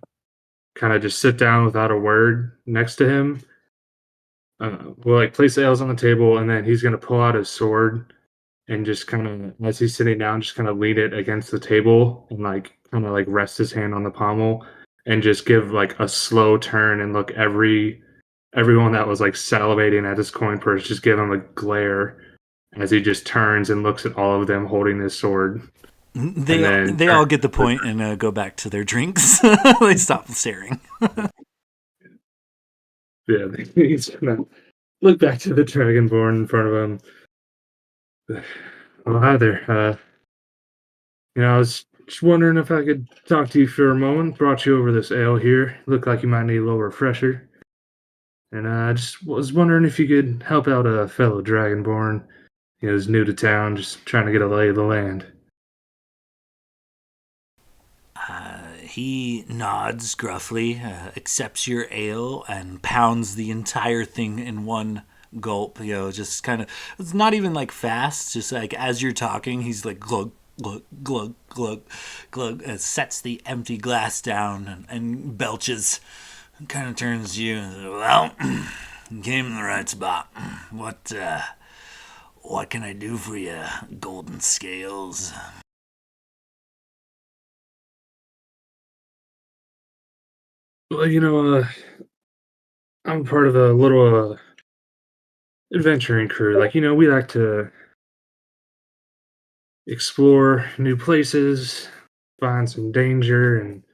kind of just sit down without a word next to him. We'll like place the ales on the table, and then he's gonna pull out his sword and just kind of, as he's sitting down, just kind of lean it against the table and like kind of like rest his hand on the pommel and just give like a slow turn and look everyone that was like salivating at his coin purse, just give him a glare as he just turns and looks at all of them holding his sword. They And then they all get the point and go back to their drinks. They stop staring. Yeah, he's gonna look back to the dragonborn in front of him. Oh, hi there. I was just wondering if I could talk to you for a moment. Brought you over this ale here. Looked like you might need a little refresher. And I just was wondering if you could help out a fellow dragonborn. He's new to town, just trying to get a lay of the land. He nods gruffly, accepts your ale, and pounds the entire thing in one gulp. Just kind of, it's not even like fast, just like as you're talking, he's like glug, glug, glug, glug, glug, sets the empty glass down and belches. Kind of turns to you and says, well, you came in the right spot. What can I do for you, Golden Scales? Well, I'm part of a little adventuring crew. Like, we like to explore new places, find some danger, and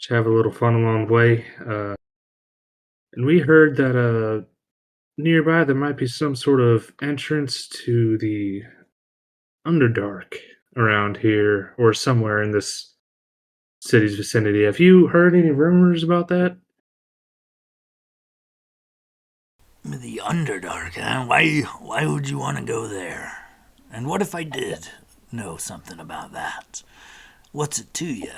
just have a little fun along the way. And we heard that nearby there might be some sort of entrance to the Underdark around here or somewhere in this city's vicinity. Have you heard any rumors about that? The Underdark, huh? Why would you want to go there? And what if I did know something about that? What's it to you?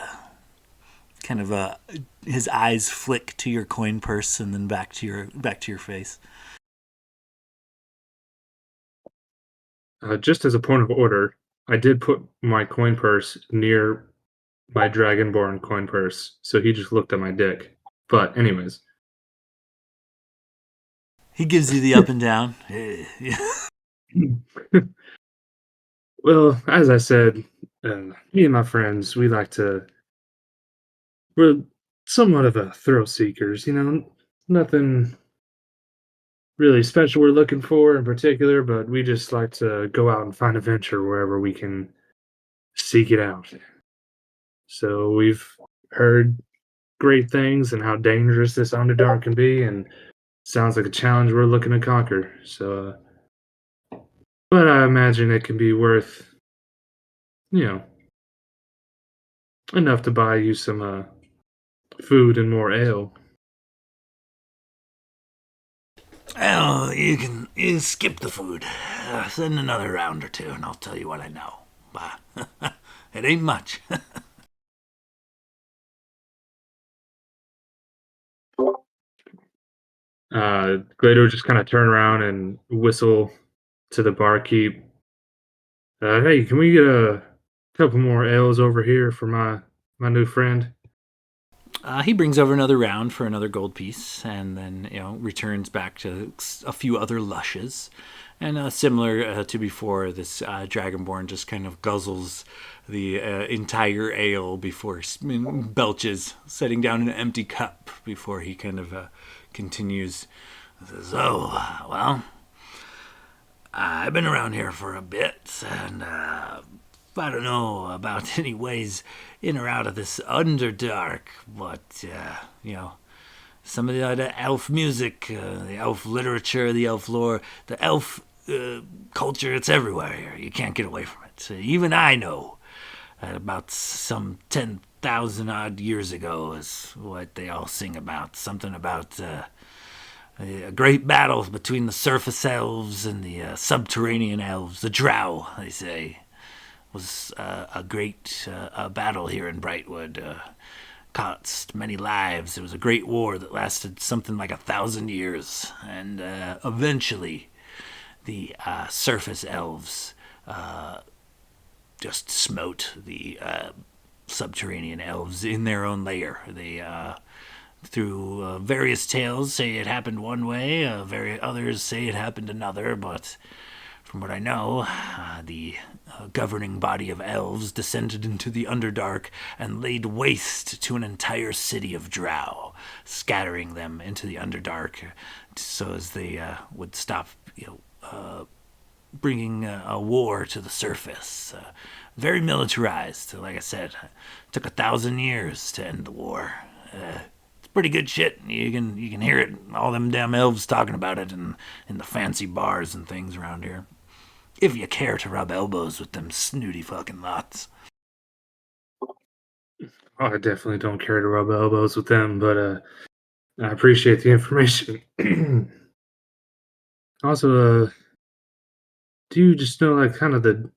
Kind of his eyes flick to your coin purse and then back to your face. Just as a point of order, I did put my coin purse near my Dragonborn coin purse, so he just looked at my dick. But anyways, He gives you the up and down. well, as I said, me and my friends, we're somewhat of a thrill seekers. Nothing really special we're looking for in particular, but we just like to go out and find adventure wherever we can seek it out. So we've heard great things and how dangerous this Underdark can be, and sounds like a challenge we're looking to conquer. So, but I imagine it can be worth, you know, enough to buy you some food and more ale. Well, you skip the food. Send another round or two, and I'll tell you what I know. But it ain't much. Glader would just kind of turn around and whistle to the barkeep. Hey, can we get a couple more ales over here for my new friend? He brings over another round for another gold piece, and then returns back to a few other lushes. And similar to before, this Dragonborn just kind of guzzles the entire ale before belches, setting down an empty cup before he kind of continues. Says, "Oh, well, I've been around here for a bit, and I don't know about any ways in or out of this Underdark, but some of the elf music, the elf literature, the elf lore, the elf culture, it's everywhere here. You can't get away from it. Even I know that about some 10,000 odd years ago is what they all sing about. Something about a great battle between the surface elves and the subterranean elves. The drow, they say, was a great battle here in Brightwood. Cost many lives. It was a great war that lasted something like 1,000 years, and eventually the surface elves just smote the subterranean elves in their own lair. They through various tales say it happened one way, others say it happened another, but from what I know, the governing body of elves descended into the Underdark and laid waste to an entire city of drow, scattering them into the Underdark so as they would stop, bringing a war to the surface. Very militarized, like I said. It took 1,000 years to end the war. It's pretty good shit. You can hear it, all them damn elves talking about it in the fancy bars and things around here. If you care to rub elbows with them snooty fucking lots. Oh, I definitely don't care to rub elbows with them, but I appreciate the information. Also, do you just know like kind of the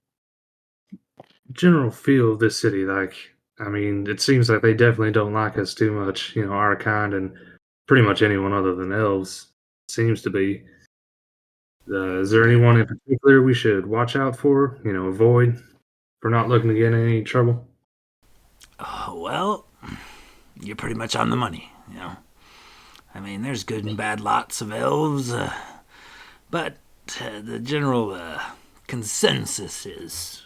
general feel of this city? Like, I mean, it seems like they definitely don't like us too much. Our kind and pretty much anyone other than elves seems to be. Is there anyone in particular we should watch out for? Avoid for not looking to get in any trouble. Well, you're pretty much on the money, I mean, there's good and bad lots of elves, but the general consensus is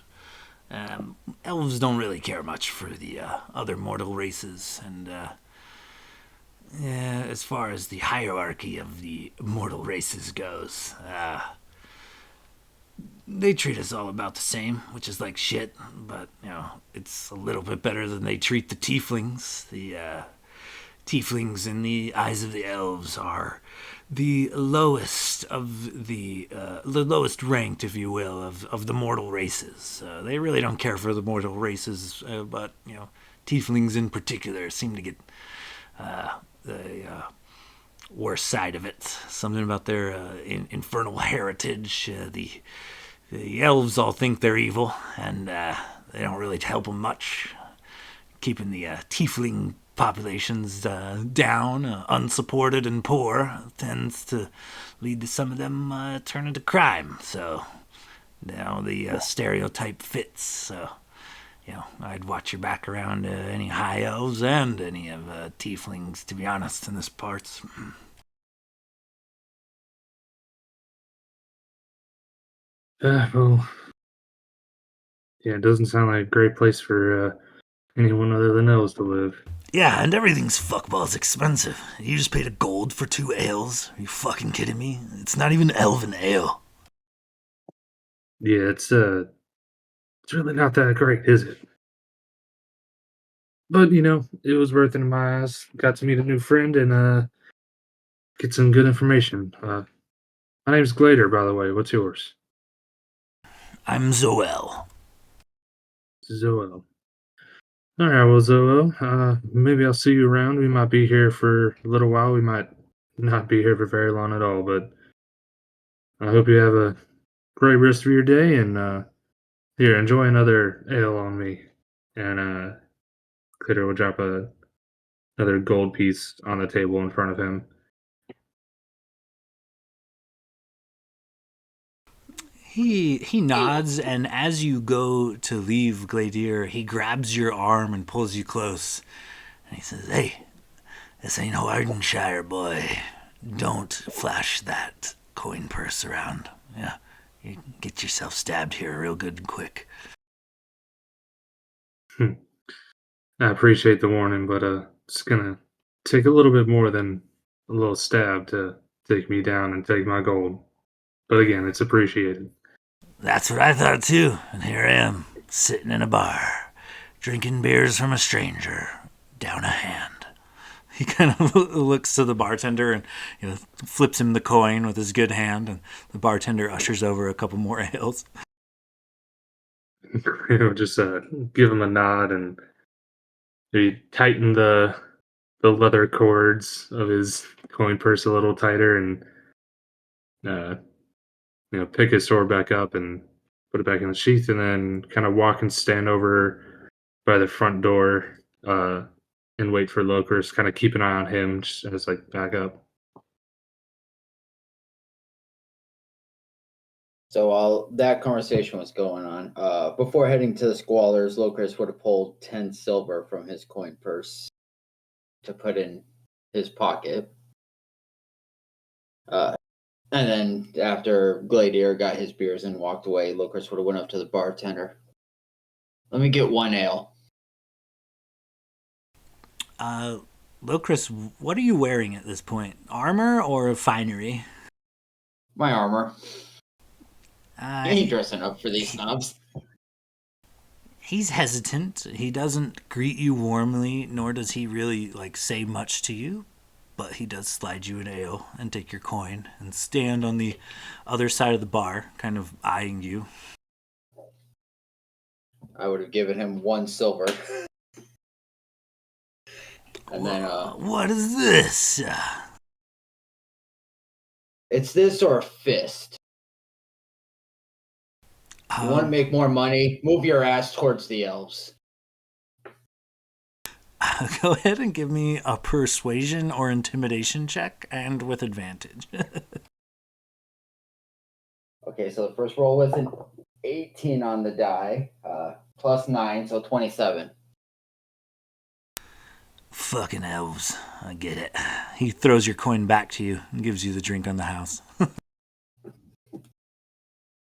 elves don't really care much for the other mortal races, and as far as the hierarchy of the mortal races goes, they treat us all about the same, which is like shit, but, it's a little bit better than they treat the tieflings. The tieflings in the eyes of the elves are the lowest of the lowest ranked, if you will, of the mortal races. They really don't care for the mortal races, but tieflings in particular seem to get the worst side of it. Something about their infernal heritage. The elves all think they're evil, and they don't really help them much. Keeping the tiefling populations down, unsupported and poor, tends to lead to some of them turning to crime. So, the stereotype fits. So, I'd watch your back around any high elves and any of tieflings, to be honest, in this parts. Well, yeah, it doesn't sound like a great place for anyone other than elves to live. Yeah, and everything's fuckballs expensive. You just paid a gold for 2 ales? Are you fucking kidding me? It's not even elven ale. Yeah, it's really not that great, is it? But it was worth it in my eyes. Got to meet a new friend and get some good information. My name's Glader, by the way. What's yours? I'm Zoel. Zoel. All right, well, Zoel, maybe I'll see you around. We might be here for a little while. We might not be here for very long at all, but I hope you have a great rest of your day. And here, enjoy another ale on me. And Critter will drop another gold piece on the table in front of him. He nods, and as you go to leave Gladier, he grabs your arm and pulls you close. And he says, "Hey, this ain't no Ardenshire, boy. Don't flash that coin purse around. Yeah, you can get yourself stabbed here real good and quick." I appreciate the warning, but it's gonna take a little bit more than a little stab to take me down and take my gold. but again, it's appreciated. That's what I thought too. And here I am, sitting in a bar, drinking beers from a stranger, down a hand. He kind of looks to the bartender and flips him the coin with his good hand, and the bartender ushers over a couple more ales. Just give him a nod, and he tighten the leather cords of his coin purse a little tighter, and uh, pick his sword back up and put it back in the sheath, and then kind of walk and stand over by the front door and wait for Locris, kind of keep an eye on him just as like backup. So while that conversation was going on, before heading to the squalors, Locris would have pulled 10 silver from his coin purse to put in his pocket. And then after Gladiator got his beers and walked away, Locris would have went up to the bartender. Let me get one ale. Locris, what are you wearing at this point? Armor or finery? My armor. He ain't dressing up for these snobs. He's hesitant. He doesn't greet you warmly, nor does he really say much to you. But he does slide you an ale and take your coin and stand on the other side of the bar, kind of eyeing you. I would have given him 1 silver. And then, what is this? It's this or a fist. You want to make more money? Move your ass towards the elves. Go ahead and give me a persuasion or intimidation check, and with advantage. Okay, so the first roll was an 18 on the die, plus 9, so 27. Fucking elves. I get it. He throws your coin back to you and gives you the drink on the house.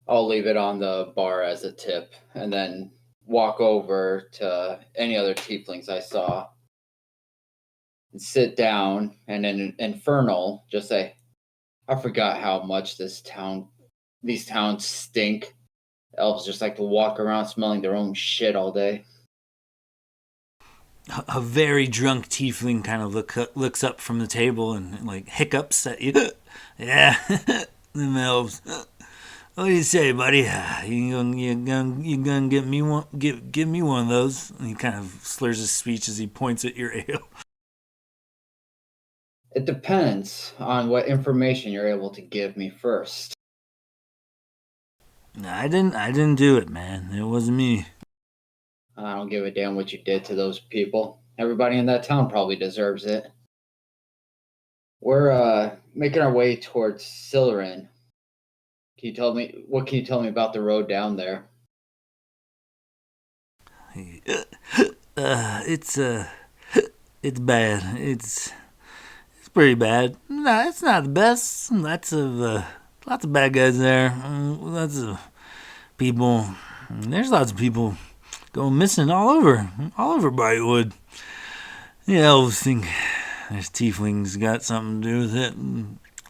I'll leave it on the bar as a tip, and then walk over to any other tieflings I saw and sit down, and in Infernal, just say, I forgot how much these towns stink. Elves just like to walk around smelling their own shit all day. A very drunk tiefling kind of looks up from the table and hiccups at you. Yeah, them elves. What do you say, buddy? You gonna get me one? Give me one of those. And he kind of slurs his speech as he points at your ale. It depends on what information you're able to give me first. I didn't do it, man. It wasn't me. I don't give a damn what you did to those people. Everybody in that town probably deserves it. We're making our way towards Sillerin. What can you tell me about the road down there? It's bad. It's pretty bad. No, it's not the best. Lots of bad guys there. Lots of people. There's lots of people going missing all over Brightwood. The elves think there's tieflings got something to do with it,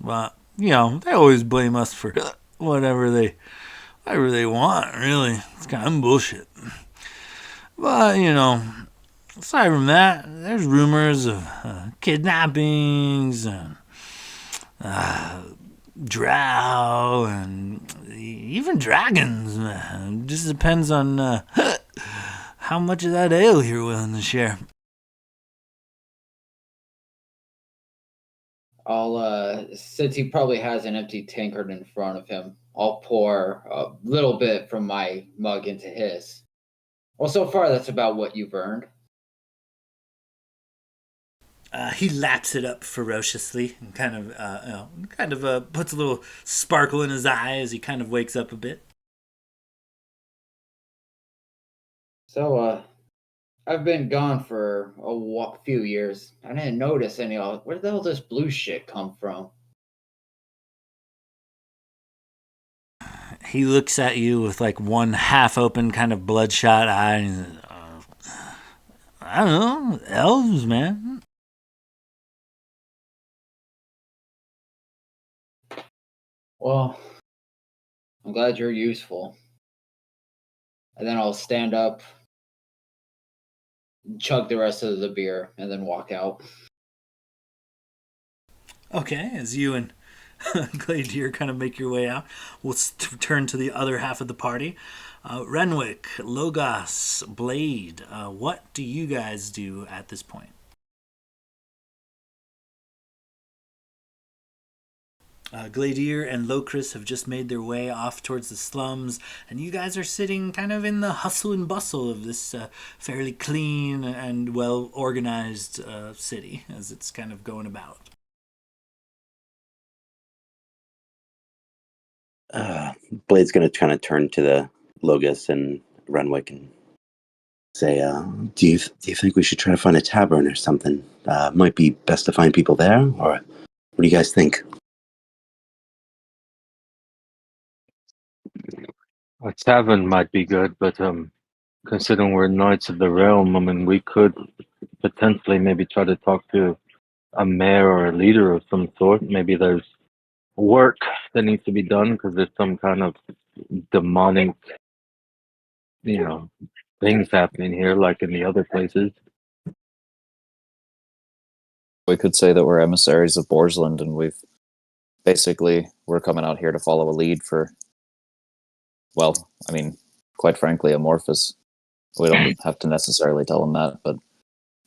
but they always blame us for whatever they want. Really, it's kind of bullshit. But aside from that, there's rumors of kidnappings and drow and even dragons. It just depends on how much of that ale you're willing to share. Since he probably has an empty tankard in front of him, I'll pour a little bit from my mug into his. Well, so far that's about what you've earned. He laps it up ferociously and kind of puts a little sparkle in his eye as he kind of wakes up a bit. So, I've been gone for a few years. I didn't notice any. Where the hell does this blue shit come from? He looks at you with one half open, kind of bloodshot eye. And he says, I don't know, elves, man. Well, I'm glad you're useful. And then I'll stand up, chug the rest of the beer, and then walk out. Okay, as you and Gladier kind of make your way out, we'll turn to the other half of the party. Renwick, Logos, Blade, what do you guys do at this point? Gladier and Locris have just made their way off towards the slums, and you guys are sitting kind of in the hustle and bustle of this fairly clean and well organized city as it's kind of going about. Blade's going to kind of turn to the Logos and Renwick and say, do you think we should try to find a tavern or something? Might be best to find people there, or what do you guys think? A tavern might be good, but considering we're Knights of the Realm, I mean, we could potentially maybe try to talk to a mayor or a leader of some sort. Maybe there's work that needs to be done because there's some kind of demonic, you know, things happening here, like in the other places. We could say that we're emissaries of Borsland, and we're coming out here to follow a lead for, well, I mean, quite frankly, Amorphous. We don't have to necessarily tell him that, but,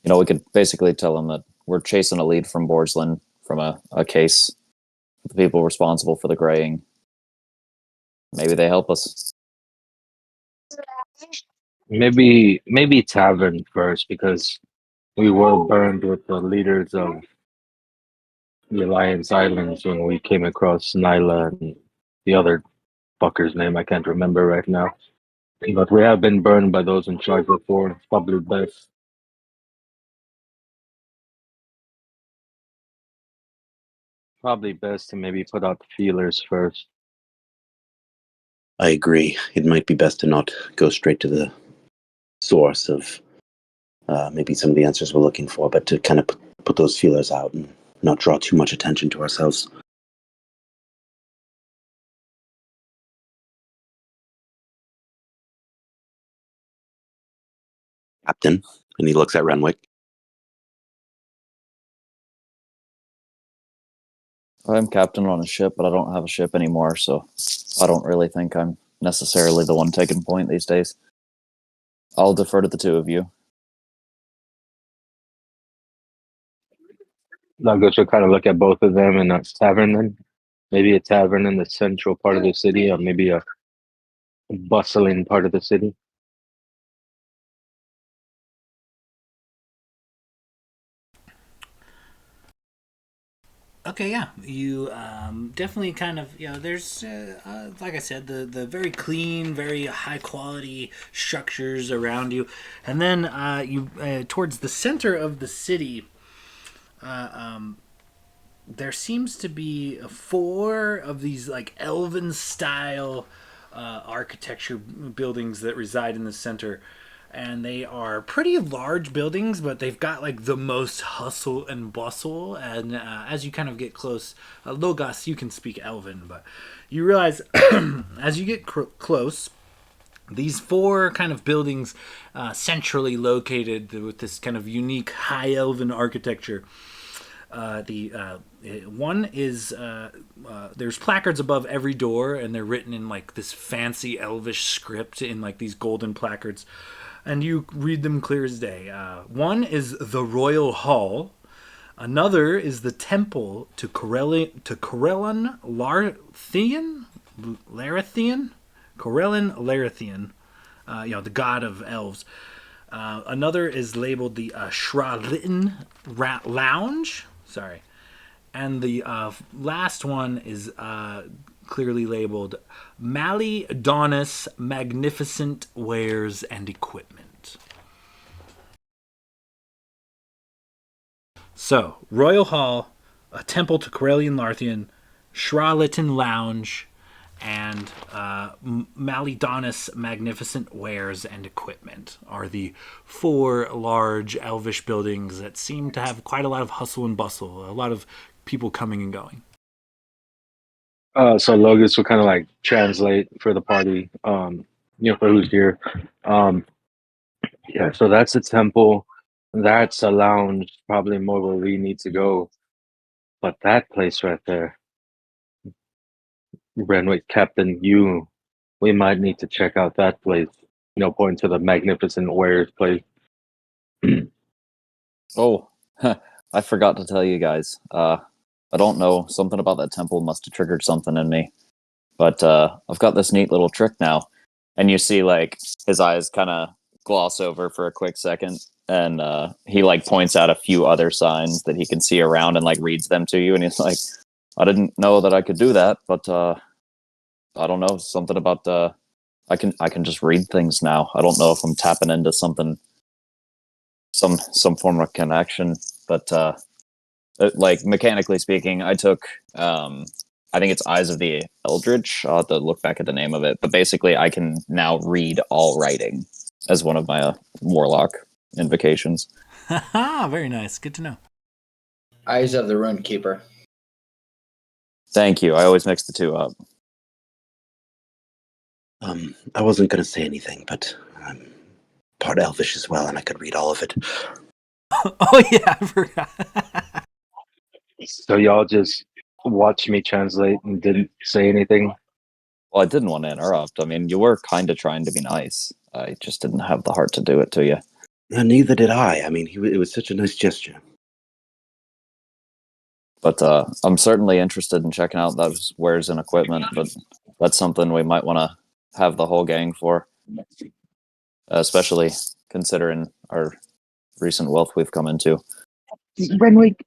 we could basically tell him that we're chasing a lead from Borsland from a case, the people responsible for the graying. Maybe they help us. Maybe tavern first, because we were burned with the leaders of the Alliance Islands when we came across Nyla and the other fucker's name I can't remember right now. But we have been burned by those in charge before. It's probably best. Probably best to maybe put out the feelers first. I agree. It might be best to not go straight to the source of maybe some of the answers we're looking for, but to kind of put those feelers out and not draw too much attention to ourselves. Captain, and he looks at Renwick. I'm captain on a ship, but I don't have a ship anymore, so I don't really think I'm necessarily the one taking point these days. I'll defer to the two of you. I'll go to kind of look at both of them in a tavern then. Maybe a tavern in the central part of the city, or maybe a bustling part of the city. Okay, yeah, you definitely kind of there's like I said, the very clean, very high quality structures around you, and then you towards the center of the city. There seems to be four of these like elven style architecture buildings that reside in the center, and they are pretty large buildings, but they've got like the most hustle and bustle. And as you kind of get close, Logos, you can speak Elven, but you realize as you get close, these four kind of buildings, centrally located with this kind of unique high elven architecture. The one is there's placards above every door, and they're written in like this fancy elvish script in like these golden placards, and you read them clear as day. One is the Royal Hall. Another is the Temple to Corellon Larethian, Corellon Larethian, the god of elves. Another is labeled the Shralitin Lounge. Sorry. And the last one is clearly labeled Malidonis Magnificent Wares and Equipment. So, Royal Hall, a Temple to Corellian Larthian, Shralitin Lounge, and Malidonis Magnificent Wares and Equipment are the four large elvish buildings that seem to have quite a lot of hustle and bustle, a lot of people coming and going. So Logos will kind of like translate for the party, for who's here. Um, yeah, so that's the temple. That's a lounge, probably more where we need to go. But that place right there, Renwick Captain, we might need to check out that place. Pointing to the magnificent wares place. Oh, I forgot to tell you guys. I don't know. Something about that temple must have triggered something in me. But I've got this neat little trick now. And you see, like, his eyes kind of gloss over for a quick second. And he, like, points out a few other signs that he can see around and, like, reads them to you. And he's like, I didn't know that I could do that, but I don't know. Something about I can just read things now. I don't know if I'm tapping into something, some form of connection, but like mechanically speaking, I took I think it's Eyes of the Eldritch. I'll have to look back at the name of it, but basically, I can now read all writing as one of my warlock invocations. Haha, very nice. Good to know. Eyes of the Rune Keeper. Thank you. I always mix the two up. I wasn't going to say anything, but I'm part Elvish as well, and I could read all of it. Oh yeah, I forgot. So y'all just watched me translate and didn't say anything. Well, I didn't want to interrupt. I mean, you were kind of trying to be nice. I just didn't have the heart to do it to you. Neither did I. I mean, it was such a nice gesture. But I'm certainly interested in checking out those wares and equipment. But that's something we might want to have the whole gang for, especially considering our recent wealth we've come into. Renwick,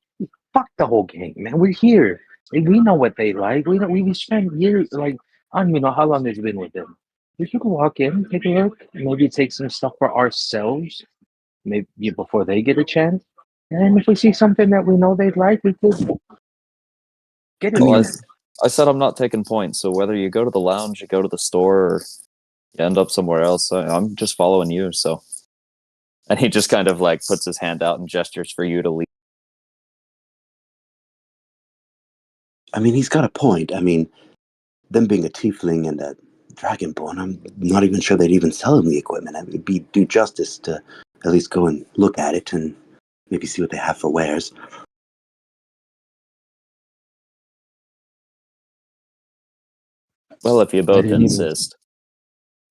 fuck the whole gang, man. We're here. Like, we know what they like. We spent years, like, I don't even know how long it's been with them. We could walk in, take a look, maybe take some stuff for ourselves, maybe before they get a chance. And if we see something that we know they'd like, we could get it. Well, I said I'm not taking points, so whether you go to the lounge, you go to the store, or you end up somewhere else, I'm just following you. So, and he just kind of like puts his hand out and gestures for you to leave. I mean, he's got a point. I mean, them being a tiefling and a dragonborn, I'm not even sure they'd even sell him the equipment. I mean, it'd be do justice to at least go and look at it and maybe see what they have for wares. Well, if you both insist.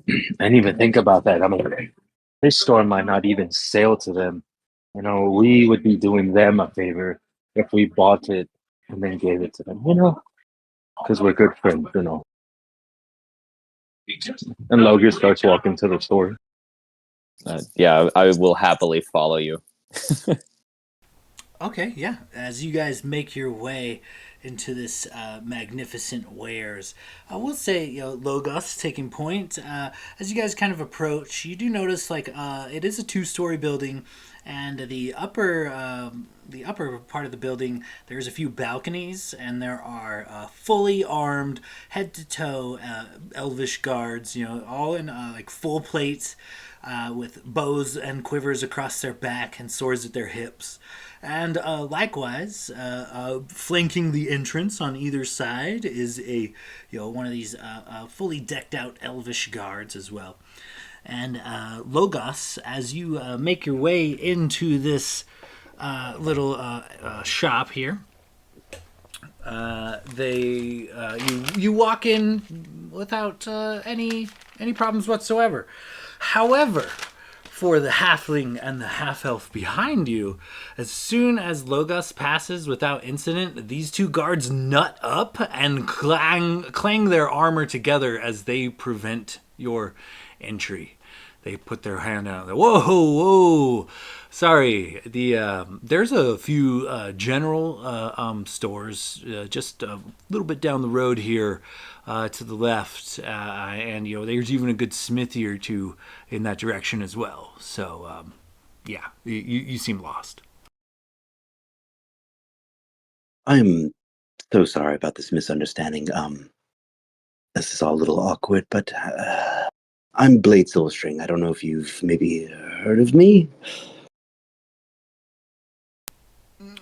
I didn't even think about that. I mean, this store might not even sell to them. We would be doing them a favor if we bought it and then gave it to them, because we're good friends. And Logan starts walking to the store. Yeah, I will happily follow you. Okay, yeah. As you guys make your way into this magnificent wares, I will say, Logos taking point. As you guys kind of approach, you do notice like it is a two-story building, and the upper part of the building, there's a few balconies, and there are fully armed, head to toe, elvish guards. All in like full plates, with bows and quivers across their back and swords at their hips. And likewise, flanking the entrance on either side is one of these fully decked out elvish guards as well. And Logos, as you make your way into this little shop here, you walk in without any problems whatsoever. However, for the halfling and the half-elf behind you, as soon as Logos passes without incident, these two guards nut up and clang their armor together as they prevent your entry. They put their hand out. Whoa, whoa! Sorry. There's a few general stores just a little bit down the road here to the left, and there's even a good smithy or two in that direction as well. So, yeah, you seem lost. I'm so sorry about this misunderstanding. This is all a little awkward, but I'm Blade Silverstring. I don't know if you've maybe heard of me.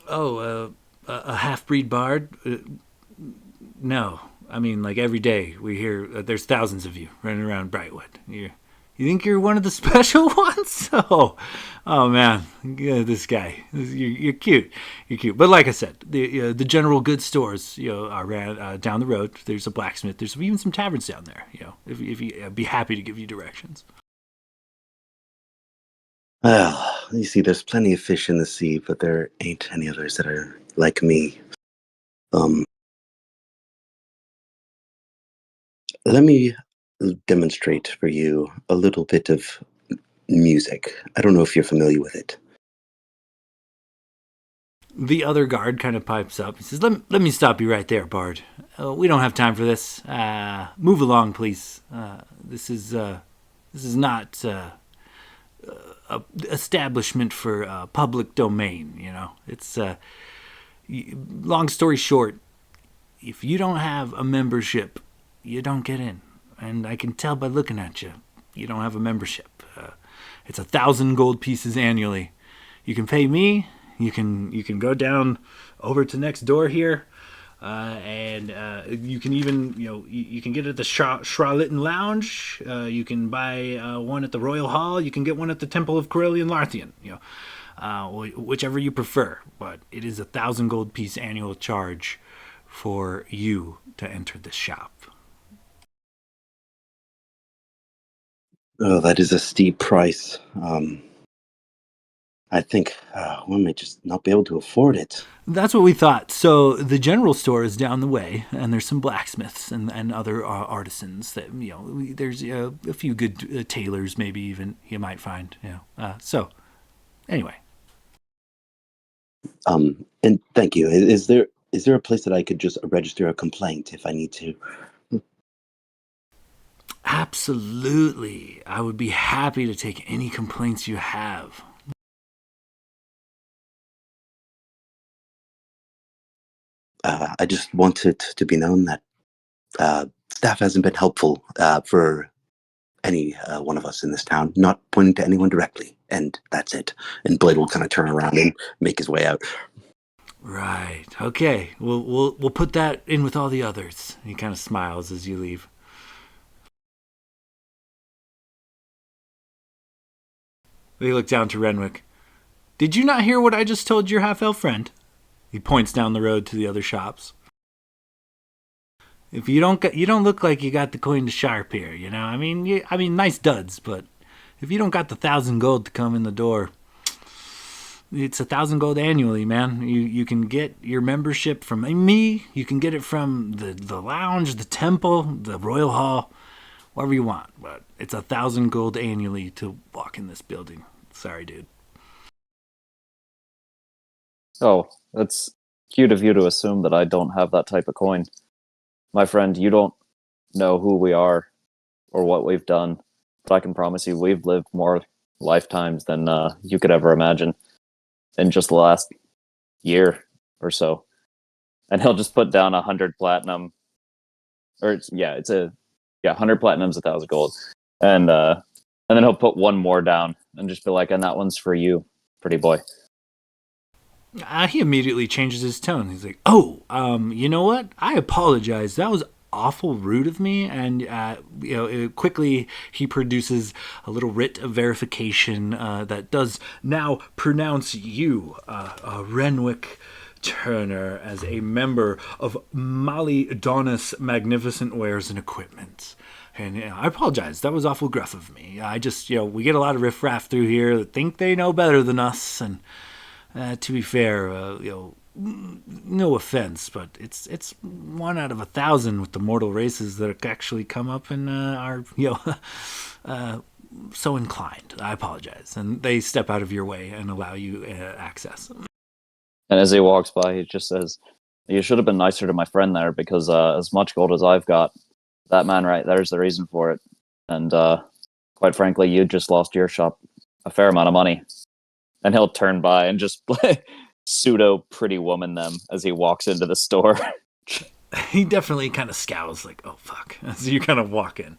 Oh, a half-breed bard? No, I mean, like every day we hear there's thousands of you running around Brightwood. You think you're one of the special ones? Oh man, yeah, this guy, you're cute. You're cute. But like I said, the general goods stores, are ran down the road. There's a blacksmith. There's even some taverns down there. If you, I'd be happy to give you directions. Well, you see, there's plenty of fish in the sea, but there ain't any others that are like me. Um, Let me demonstrate for you a little bit of music. I don't know if you're familiar with it. The other guard kind of pipes up. He says, let me stop you right there, Bard. We don't have time for this. Move along, please. This is not a establishment for public domain. It's long story short. If you don't have a membership, you don't get in, and I can tell by looking at you, you don't have a membership. It's 1,000 gold pieces annually. You can pay me. You can go down over to next door here, and you can even you can get it at the Charlatan Lounge. You can buy one at the Royal Hall. You can get one at the Temple of Corellian Larthian. Whichever you prefer. But it is 1,000 gold piece annual charge for you to enter the shop. Oh, that is a steep price. I think one may just not be able to afford it. That's what we thought. So the general store is down the way, and there's some blacksmiths and other artisans that there's a few good tailors, maybe even you might find. So anyway, And thank you. Is there a place that I could just register a complaint if I need to? absolutely, I would be happy to take any complaints you have. I just want it to be known that staff hasn't been helpful for any one of us in this town, not pointing to anyone directly, and that's it. And Blade will kind of turn around and make his way out. Right. Okay. We'll put that in with all the others. He kind of smiles as you leave. They look down to Renwick. Did you not hear what I just told your half-elf friend? He points down the road to the other shops. If you don't look like you got the coin to sharp here. I mean, nice duds, but if you don't got the 1,000 gold to come in the door, it's 1,000 gold annually, man. You can get your membership from me. You can get it from the lounge, the temple, the royal hall, wherever you want. But it's 1,000 gold annually to walk in this building. Sorry, dude. Oh, that's cute of you to assume that I don't have that type of coin. My friend, you don't know who we are or what we've done, but I can promise you we've lived more lifetimes than you could ever imagine in just the last year or so. And he'll just put down 100 platinum, or it's 100 platinum's 1,000 gold, and then he'll put one more down and just be like, and that one's for you, pretty boy. He immediately changes his tone. He's like, "Oh, you know what? I apologize. That was awful rude of me." And quickly he produces a little writ of verification that does now pronounce you, Renwick Turner, as a member of Molly Donis Magnificent Wares and Equipment. And I apologize. That was awful gruff of me. I just, we get a lot of riffraff through here that think they know better than us, and. To be fair, no offense, but it's 1 out of 1,000 with the mortal races that actually come up and are so inclined. I apologize, and they step out of your way and allow you access. And as he walks by, he just says, "You should have been nicer to my friend there, because as much gold as I've got, that man right there's the reason for it. And quite frankly, you just lost your shop a fair amount of money." And he'll turn by and just pseudo pretty woman them as he walks into the store. He definitely kind of scowls like, "Oh, fuck," as you kind of walk in.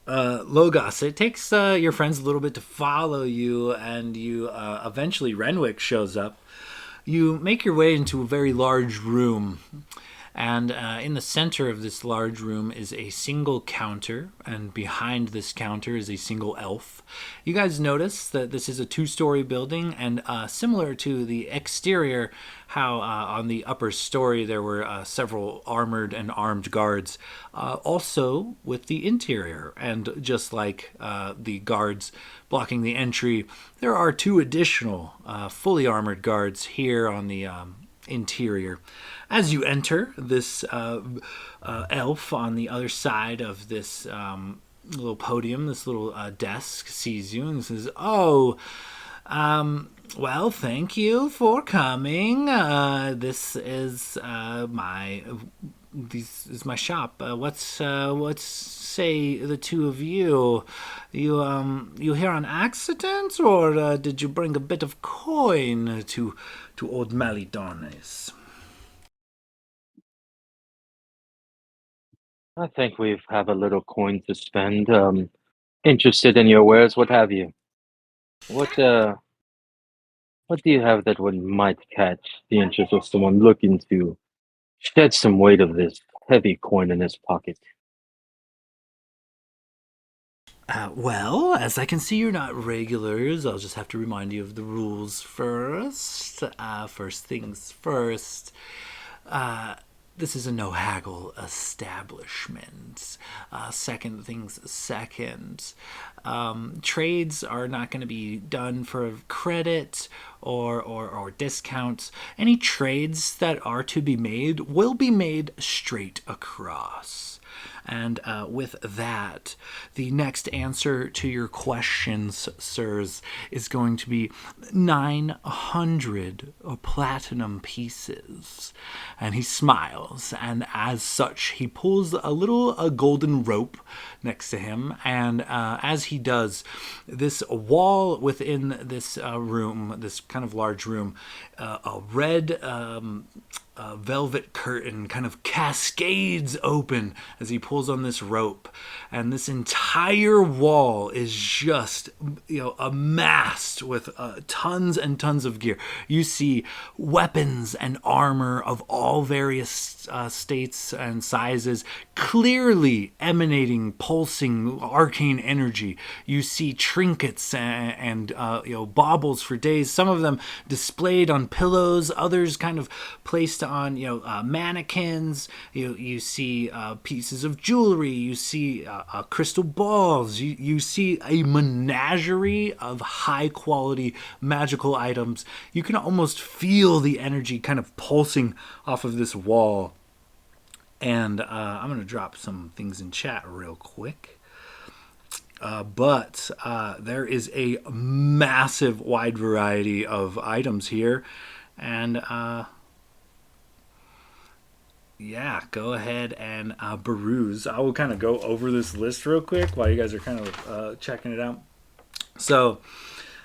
Logos, it takes your friends a little bit to follow you, and you eventually Renwick shows up. You make your way into a very large room, And in the center of this large room is a single counter, and behind this counter is a single elf. You guys notice that this is a 2-story building, and similar to the exterior, how on the upper story there were several armored and armed guards, also with the interior. And just like the guards blocking the entry, there are 2 additional fully armored guards here on the interior. As you enter, this elf on the other side of this little podium, this little desk, sees you and says, "Oh, well, thank you for coming. This is my shop. What's say the 2 of you? You here on accident, or did you bring a bit of coin to old Malidones?" I think we have a little coin to spend. Interested in your wares, what have you? What do you have that might catch the interest of someone looking to shed some weight of this heavy coin in his pocket? Well, as I can see you're not regulars, I'll just have to remind you of the rules first. First things first. This is a no haggle establishment. Second things second. Trades are not going to be done for credit or discounts. Any trades that are to be made will be made straight across. And with that, the next answer to your questions, sirs, is going to be 900 platinum pieces. And he smiles, and as such, he pulls a golden rope next to him. And as he does, this wall within this room, this kind of large room, a red velvet curtain kind of cascades open as he pulls on this rope, and this entire wall is just amassed with tons and tons of gear. You see weapons and armor of all various states and sizes, clearly emanating pulsing arcane energy. You see trinkets and baubles for days, some of them displayed on pillows, others kind of placed on mannequins. You see pieces of jewelry, you see crystal balls, you see a menagerie of high quality magical items. You can almost feel the energy kind of pulsing off of this wall. And I'm going to drop some things in chat real quick. But there is a massive wide variety of items here. And go ahead and peruse. I will kind of go over this list real quick while you guys are kind of checking it out. So,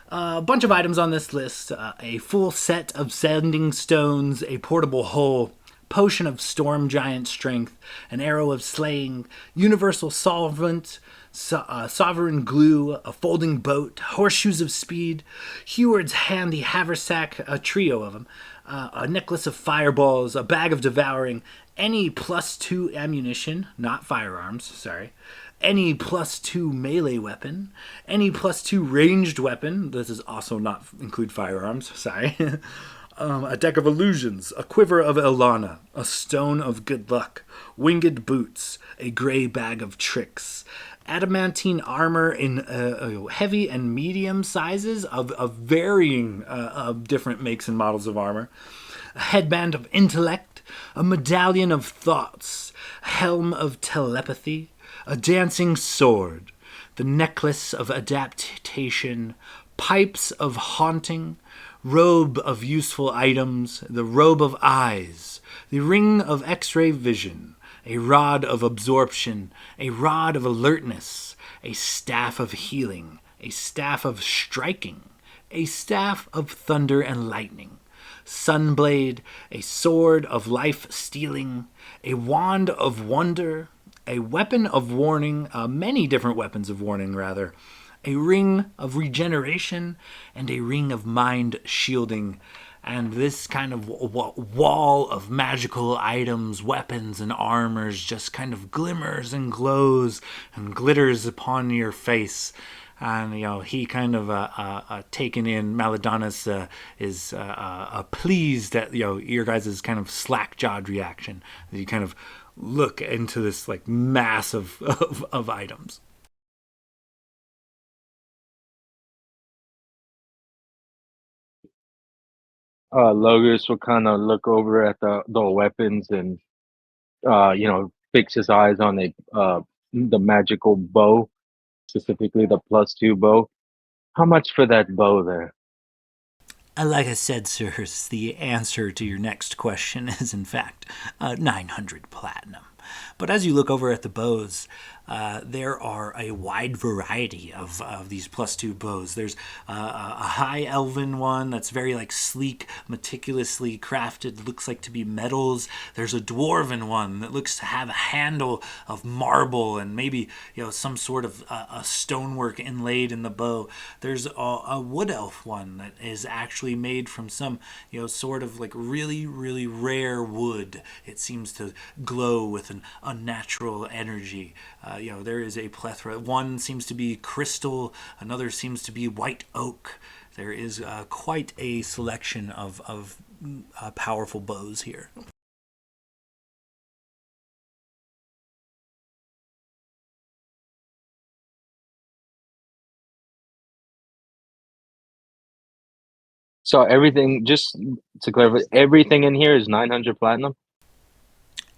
a bunch of items on this list. A full set of sending stones, a portable hoe, potion of storm giant strength, an arrow of slaying, universal solvent, sovereign glue, a folding boat, horseshoes of speed, Heward's handy haversack, a trio of them, a necklace of fireballs, a bag of devouring, any +2 ammunition, not firearms, sorry, any +2 melee weapon, any +2 ranged weapon, this does also not include firearms, sorry, a deck of illusions, a quiver of Elana, a stone of good luck, winged boots, a gray bag of tricks, adamantine armor in heavy and medium sizes of varying different makes and models of armor, a headband of intellect, a medallion of thoughts, a helm of telepathy, a dancing sword, the necklace of adaptation, pipes of haunting, robe of useful items, the robe of eyes, the ring of X-ray vision, a rod of absorption, a rod of alertness, a staff of healing, a staff of striking, a staff of thunder and lightning, sunblade, a sword of life stealing, a wand of wonder, a weapon of warning, many different weapons of warning rather, a ring of regeneration, and a ring of mind shielding. and this kind of wall of magical items, weapons, and armors just kind of glimmers and glows and glitters upon your face. And he kind of taken in Maladonna's is pleased at your guys' kind of slack jawed reaction as you kind of look into this like mass of items. Logos will kind of look over at the weapons and fix his eyes on the magical bow, specifically the +2 bow. How much for that bow there? Like I said, sirs, the answer to your next question is, in fact, 900 platinum. But as you look over at the bows, there are a wide variety of these +2 bows. There's a high elven one that's very like sleek, meticulously crafted, looks like to be metals. There's a dwarven one that looks to have a handle of marble and maybe some sort of a stonework inlaid in the bow. There's a wood elf one that is actually made from some sort of like really really rare wood. It seems to glow with an unnatural energy. There is a plethora. One seems to be crystal, another seems to be white oak. There is quite a selection of powerful bows here. So everything, just to clarify, everything in here is 900 platinum?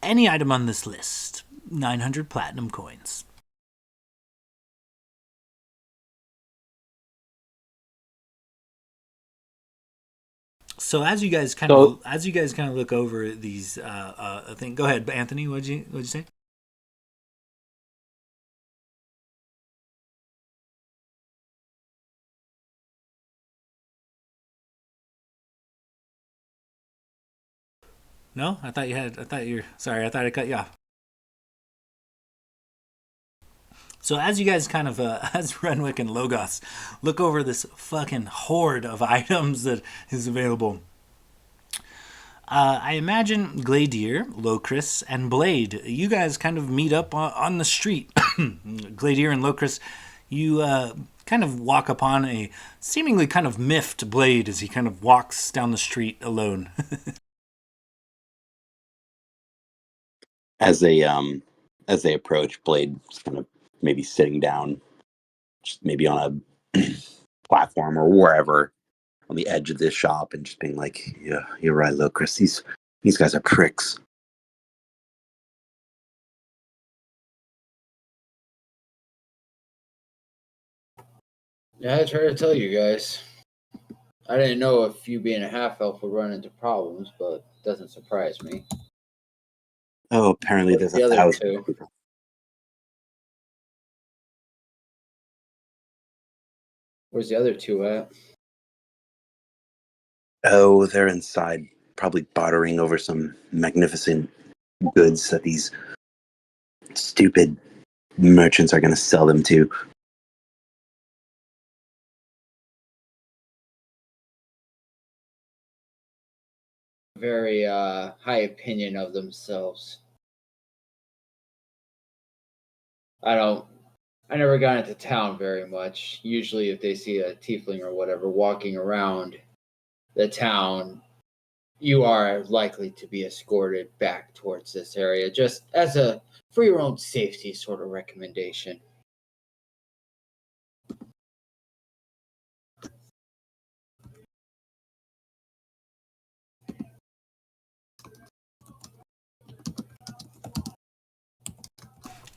Any item on this list, 900 platinum coins. So as you guys kind of look over these things, go ahead, Anthony. What'd you say? No, I thought you had. I thought you're. Sorry, I thought I cut you off. So as you guys kind of, as Renwick and Logos look over this fucking horde of items that is available, I imagine Gladier, Locris, and Blade, you guys kind of meet up on the street. Gladier and Locris, you kind of walk upon a seemingly kind of miffed Blade as he kind of walks down the street alone. As they approach, Blade's kind of maybe sitting down, just maybe on a platform or wherever on the edge of this shop, and just being like, "Yeah, you're right, Locris. These guys are pricks." Yeah, I tried to tell you guys. I didn't know if you being a half elf would run into problems, but it doesn't surprise me. Oh, apparently What's there's the a other thousand two? people. Where's the other two at? Oh, they're inside, probably bartering over some magnificent goods that these stupid merchants are going to sell them to. Very high opinion of themselves. I never got into town very much. Usually if they see a tiefling or whatever walking around the town, you are likely to be escorted back towards this area just as a for your own safety sort of recommendation.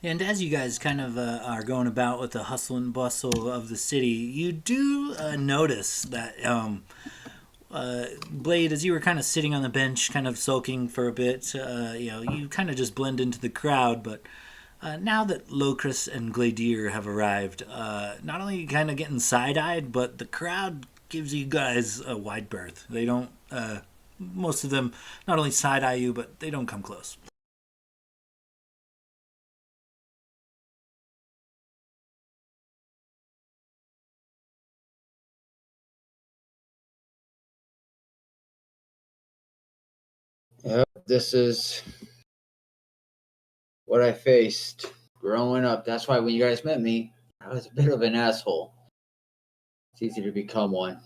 And as you guys kind of are going about with the hustle and bustle of the city, you do notice that Blade, as you were kind of sitting on the bench, kind of sulking for a bit, you kind of just blend into the crowd. But now that Locris and Gladier have arrived, not only are you kind of getting side-eyed, but the crowd gives you guys a wide berth. They don't. Most of them not only side-eye you, but they don't come close. Yep, this is what I faced growing up. That's why when you guys met me, I was a bit of an asshole. It's easy to become one.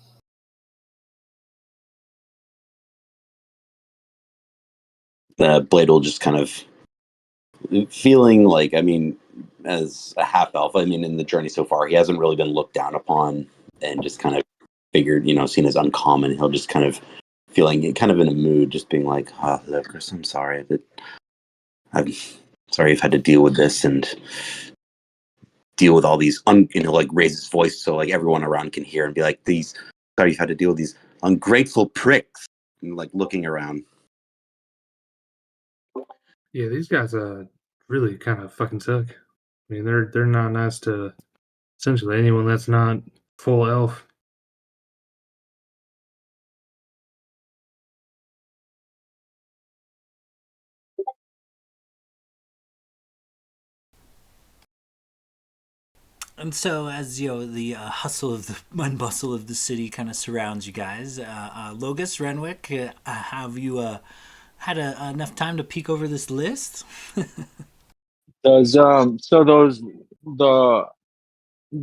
Blade will just kind of feeling like, I mean, as a half elf, I mean, in the journey so far, he hasn't really been looked down upon, and just kind of figured, seen as uncommon. He'll just kind of feeling kind of in a mood, just being like, look, Chris, I'm sorry that I'm sorry you've had to deal with this and deal with all these, like raise his voice so like everyone around can hear and be like, sorry you've had to deal with these ungrateful pricks, and like looking around. Yeah, these guys really kind of fucking suck. I mean, they're not nice to essentially anyone that's not full elf. And so, as the hustle of the and bustle of the city kind of surrounds you guys, Logus, Renwick, have you had enough time to peek over this list? Does so those the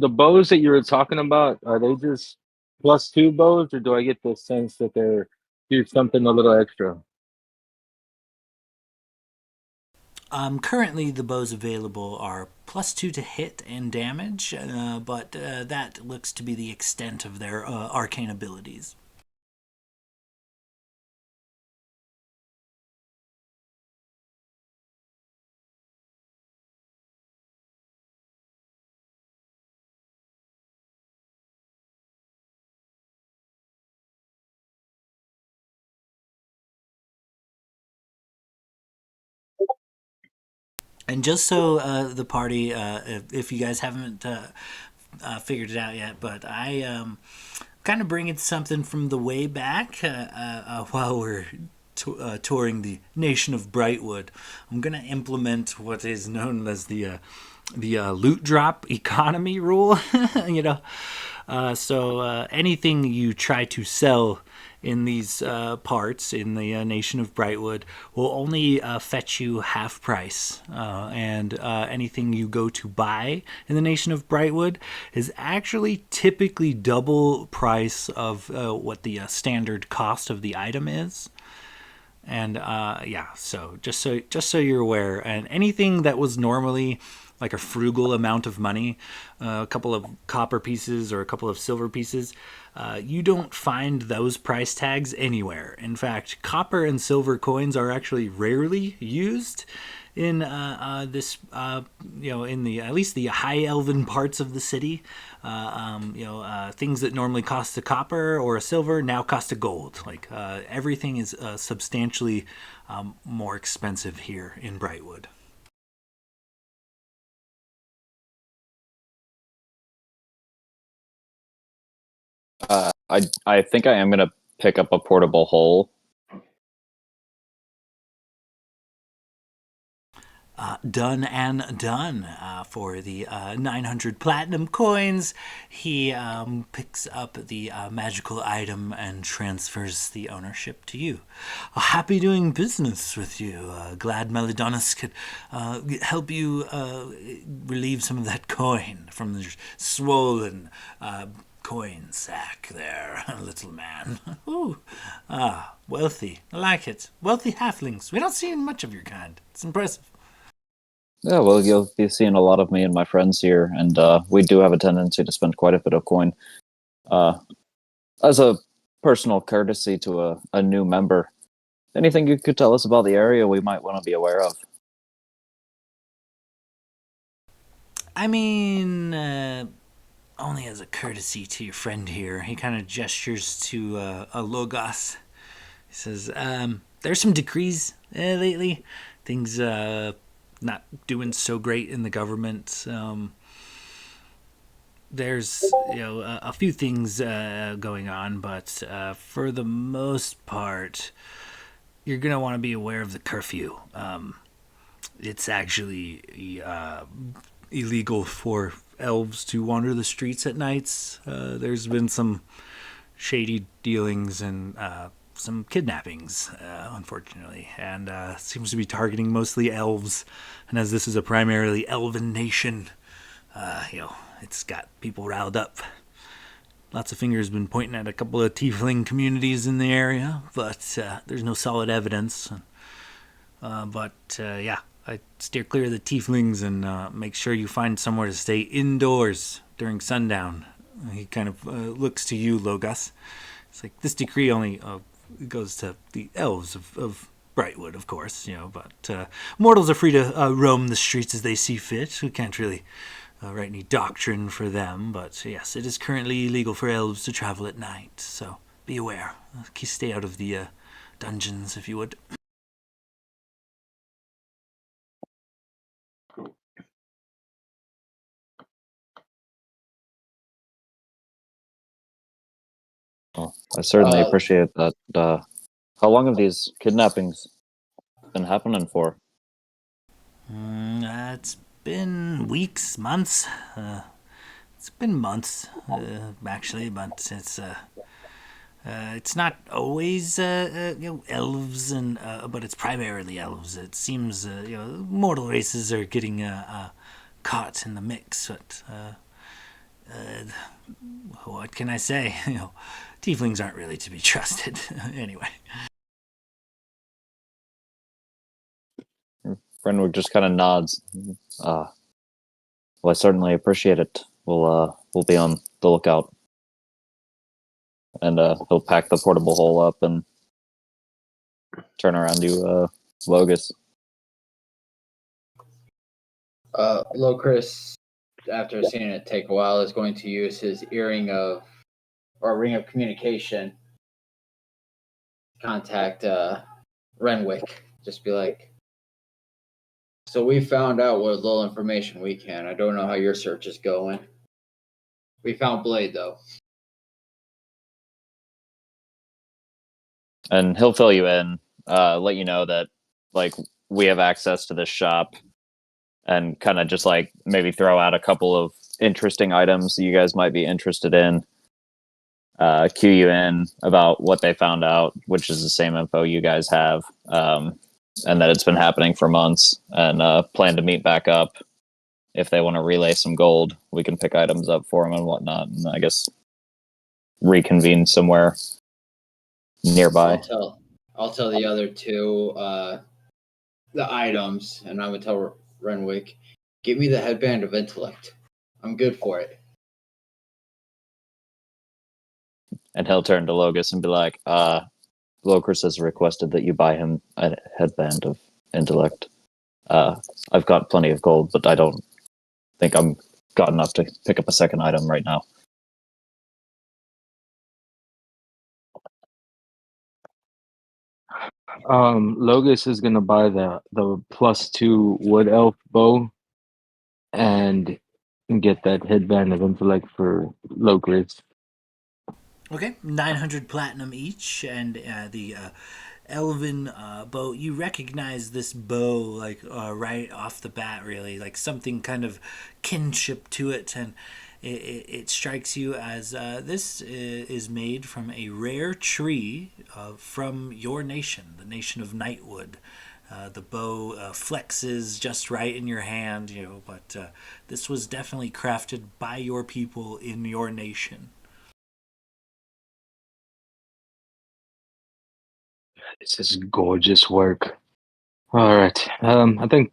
bows that you were talking about, are they just +2 bows, or do I get the sense that they're do something a little extra? Currently, the bows available are +2 to hit and damage, but that looks to be the extent of their arcane abilities. And just so the party, if you guys haven't figured it out yet, but I kind of bringing something from the way back while we're touring the nation of Brightwood. I'm going to implement what is known as the loot drop economy rule. So anything you try to sell in these parts in the nation of Brightwood will only fetch you half price, and anything you go to buy in the nation of Brightwood is actually typically double price of what the standard cost of the item is. And so just so you're aware, and anything that was normally like a frugal amount of money, a couple of copper pieces or a couple of silver pieces, you don't find those price tags anywhere. In fact, copper and silver coins are actually rarely used in this, in the at least the high elven parts of the city. Things that normally cost a copper or a silver now cost a gold. Like everything is substantially more expensive here in Brightwood. I think I am gonna pick up a portable hole. Done and done for the 900 platinum coins. He picks up the magical item and transfers the ownership to you. Happy doing business with you. Glad Melidonis could help you relieve some of that coin from the swollen coin sack there, little man. Ooh, wealthy. I like it. Wealthy halflings. We don't see much of your kind. It's impressive. Yeah, well, you'll be seeing a lot of me and my friends here, and we do have a tendency to spend quite a bit of coin. Uh, as a personal courtesy to a new member, anything you could tell us about the area we might want to be aware of? I mean, only as a courtesy to your friend here. He kind of gestures to a Logos. He says, there's some decrees lately. Things not doing so great in the government. There's a few things going on, but for the most part, you're gonna want to be aware of the curfew. It's actually illegal for elves to wander the streets at nights. There's been some shady dealings and some kidnappings, unfortunately, and seems to be targeting mostly elves. And as this is a primarily elven nation, it's got people riled up. Lots of fingers been pointing at a couple of tiefling communities in the area, but there's no solid evidence. But I steer clear of the tieflings and make sure you find somewhere to stay indoors during sundown. He kind of looks to you, Logos. It's like this decree only goes to the elves of Brightwood, of course, but mortals are free to roam the streets as they see fit. We can't really write any doctrine for them, but yes, it is currently illegal for elves to travel at night, so be aware. Stay out of the dungeons, if you would. Well, I certainly appreciate that. How long have these kidnappings been happening for? It's been weeks, months. It's been months, actually, but it's not always elves, but it's primarily elves. It seems mortal races are getting caught in the mix. But what can I say? Tieflings aren't really to be trusted. Anyway. Renwick just kind of nods. Well, I certainly appreciate it. We'll be on the lookout, and he'll pack the portable hole up and turn around to Logus. Locris, after seeing it take a while, is going to use his ring of communication. Contact Renwick. Just be like, so we found out what little information we can. I don't know how your search is going. We found Blade, though. And he'll fill you in, let you know that, like, we have access to this shop, and kind of just, like, maybe throw out a couple of interesting items that you guys might be interested in. Cue you in about what they found out, which is the same info you guys have, and that it's been happening for months, and plan to meet back up. If they want to relay some gold, we can pick items up for them and whatnot, and I guess reconvene somewhere nearby. I'll tell the other two the items, and I'm gonna tell Renwick, give me the headband of intellect. I'm good for it. And he'll turn to Logus and be like, Locris has requested that you buy him a headband of intellect. I've got plenty of gold, but I don't think I'm got enough to pick up a second item right now. Logus is gonna buy the +2 wood elf bow and get that headband of intellect for Locris. Okay, 900 platinum each, and the elven bow. You recognize this bow like right off the bat, really, like something kind of kinship to it, and it strikes you as this is made from a rare tree from your nation, the nation of Nightwood. The bow flexes just right in your hand, but this was definitely crafted by your people in your nation. This is gorgeous work. All right. I think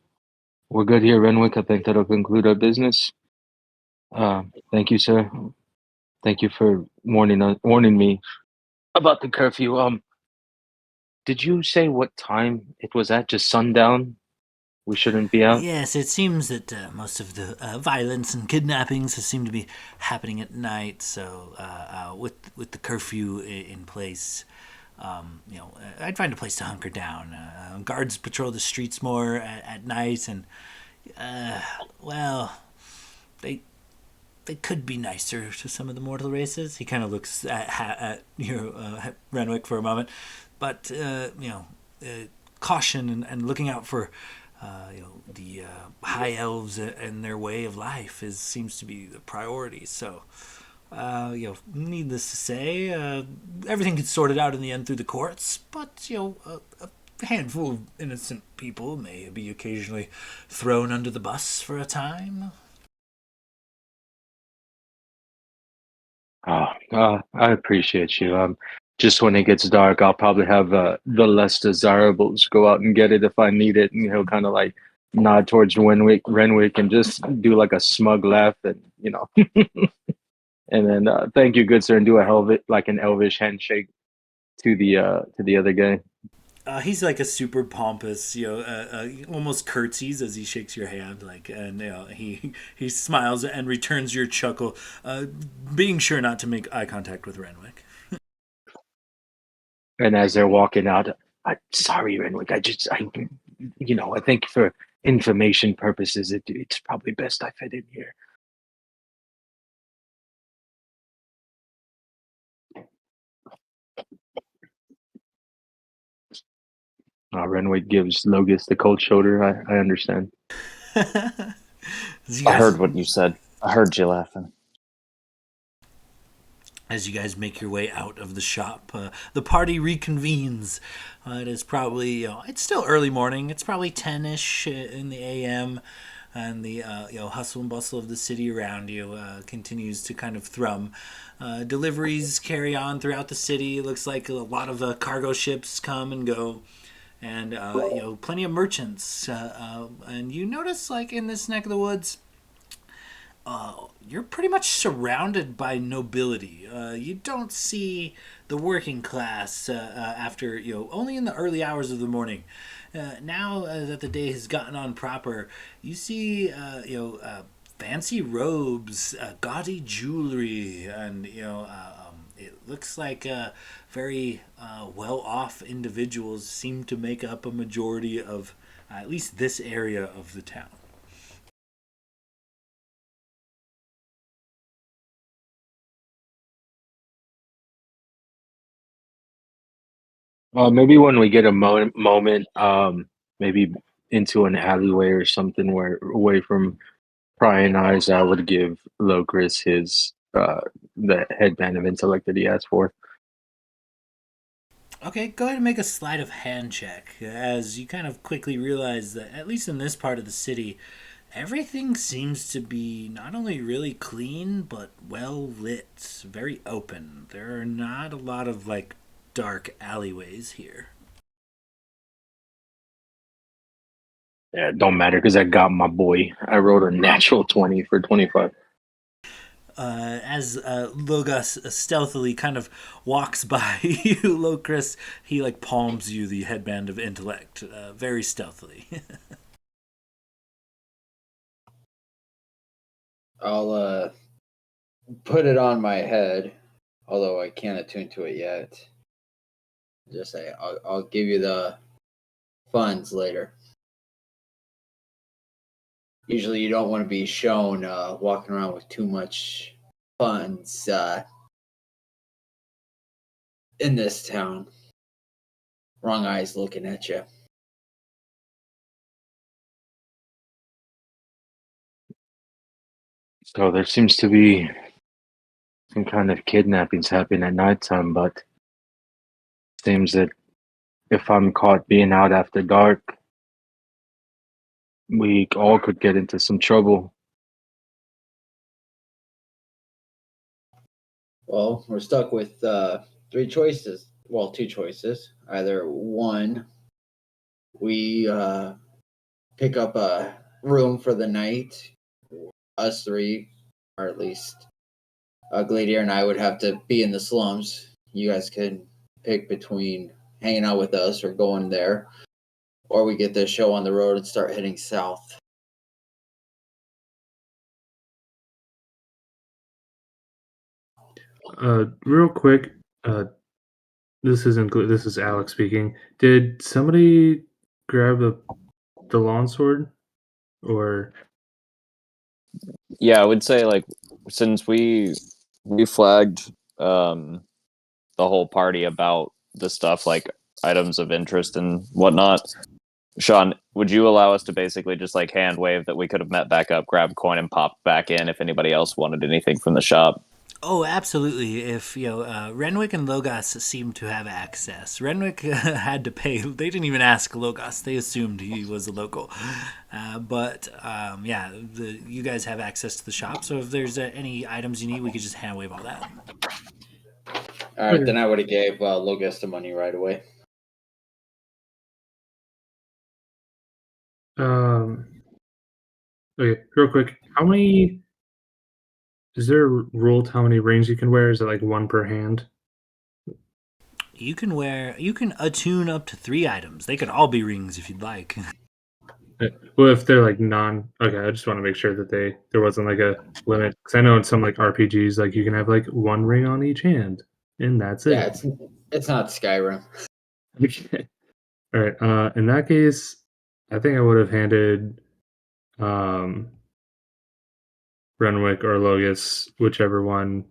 we're good here, Renwick. I think that'll conclude our business. Thank you, sir. Thank you for warning me about the curfew. Did you say what time it was at? Just sundown? We shouldn't be out? Yes, it seems that most of the violence and kidnappings seem to be happening at night. So, with the curfew in place, I'd find a place to hunker down. Guards patrol the streets more at night, and they could be nicer to some of the mortal races. He kind of looks at Renwick for a moment, but caution and looking out for the high elves and their way of life seems to be the priority. So Needless to say, everything gets sorted out in the end through the courts. But a handful of innocent people may be occasionally thrown under the bus for a time. I appreciate you. Just when it gets dark, I'll probably have the less desirables go out and get it if I need it, and he'll kind of like nod towards Renwick, and just do like a smug laugh, and and then thank you, good sir, and do a like an elvish handshake to the other guy. He's like a super pompous, almost curtsies as he shakes your hand, and he smiles and returns your chuckle, being sure not to make eye contact with Renwick. And as they're walking out, sorry, Renwick, I think for information purposes, it's probably best I fit in here. Renwick gives Logus the cold shoulder. I understand. I heard what you said. I heard you laughing. As you guys make your way out of the shop, the party reconvenes. It is probably, it's still early morning. It's probably 10-ish in the a.m., and the hustle and bustle of the city around you continues to kind of thrum. Deliveries carry on throughout the city. It looks like a lot of cargo ships come and go, and plenty of merchants. And you notice, like in this neck of the woods, you're pretty much surrounded by nobility. You don't see the working class after only in the early hours of the morning. Now that the day has gotten on proper, you see fancy robes, gaudy jewelry, and it looks like very well-off individuals seem to make up a majority of at least this area of the town. Maybe when we get a moment, maybe into an alleyway or something where away from prying eyes, I would give Locris his the headband of intellect that he asked for. Okay, go ahead and make a sleight of hand check as you kind of quickly realize that, at least in this part of the city, everything seems to be not only really clean, but well lit, very open. There are not a lot of, dark alleyways here. Yeah, it don't matter because I got my boy. I rolled a natural 20 for 25. As Logos stealthily kind of walks by you, Locris, he palms you the headband of intellect, very stealthily. I'll put it on my head, although I can't attune to it yet. Just say I'll give you the funds later. Usually, you don't want to be shown walking around with too much funds in this town. Wrong eyes looking at you. So there seems to be some kind of kidnappings happening at nighttime, but it seems that if I'm caught being out after dark, we all could get into some trouble. Well, we're stuck with three choices. Well, two choices. Either one, we pick up a room for the night. Us three, or at least Gladiator and I, would have to be in the slums. You guys can pick between hanging out with us or going there, or we get this show on the road and start heading south. Real quick, this is Alex speaking. Did somebody grab the lawn sword, or? Yeah, I would say since we flagged the whole party about the stuff like items of interest and whatnot. Sean, would you allow us to basically just hand wave that we could have met back up, grab coin, and pop back in if anybody else wanted anything from the shop? Oh, absolutely. If Renwick and Logos seemed to have access. Renwick had to pay. They didn't even ask Logos. They assumed he was a local. But yeah, you guys have access to the shop. So if there's any items you need, we could just hand wave all that. All right, then I would have gave Logos the money right away. Okay, real quick. How many? Is there a rule to how many rings you can wear? Is it like one per hand? You can attune up to 3 items. They could all be rings if you'd like. Well, if they're like non, okay, I just want to make sure that there wasn't like a limit because I know in some like RPGs like you can have like one ring on each hand and that's Yeah, it. it's not Skyrim. Okay. All right. In that case, I think I would have handed um Renwick or Logus, whichever one,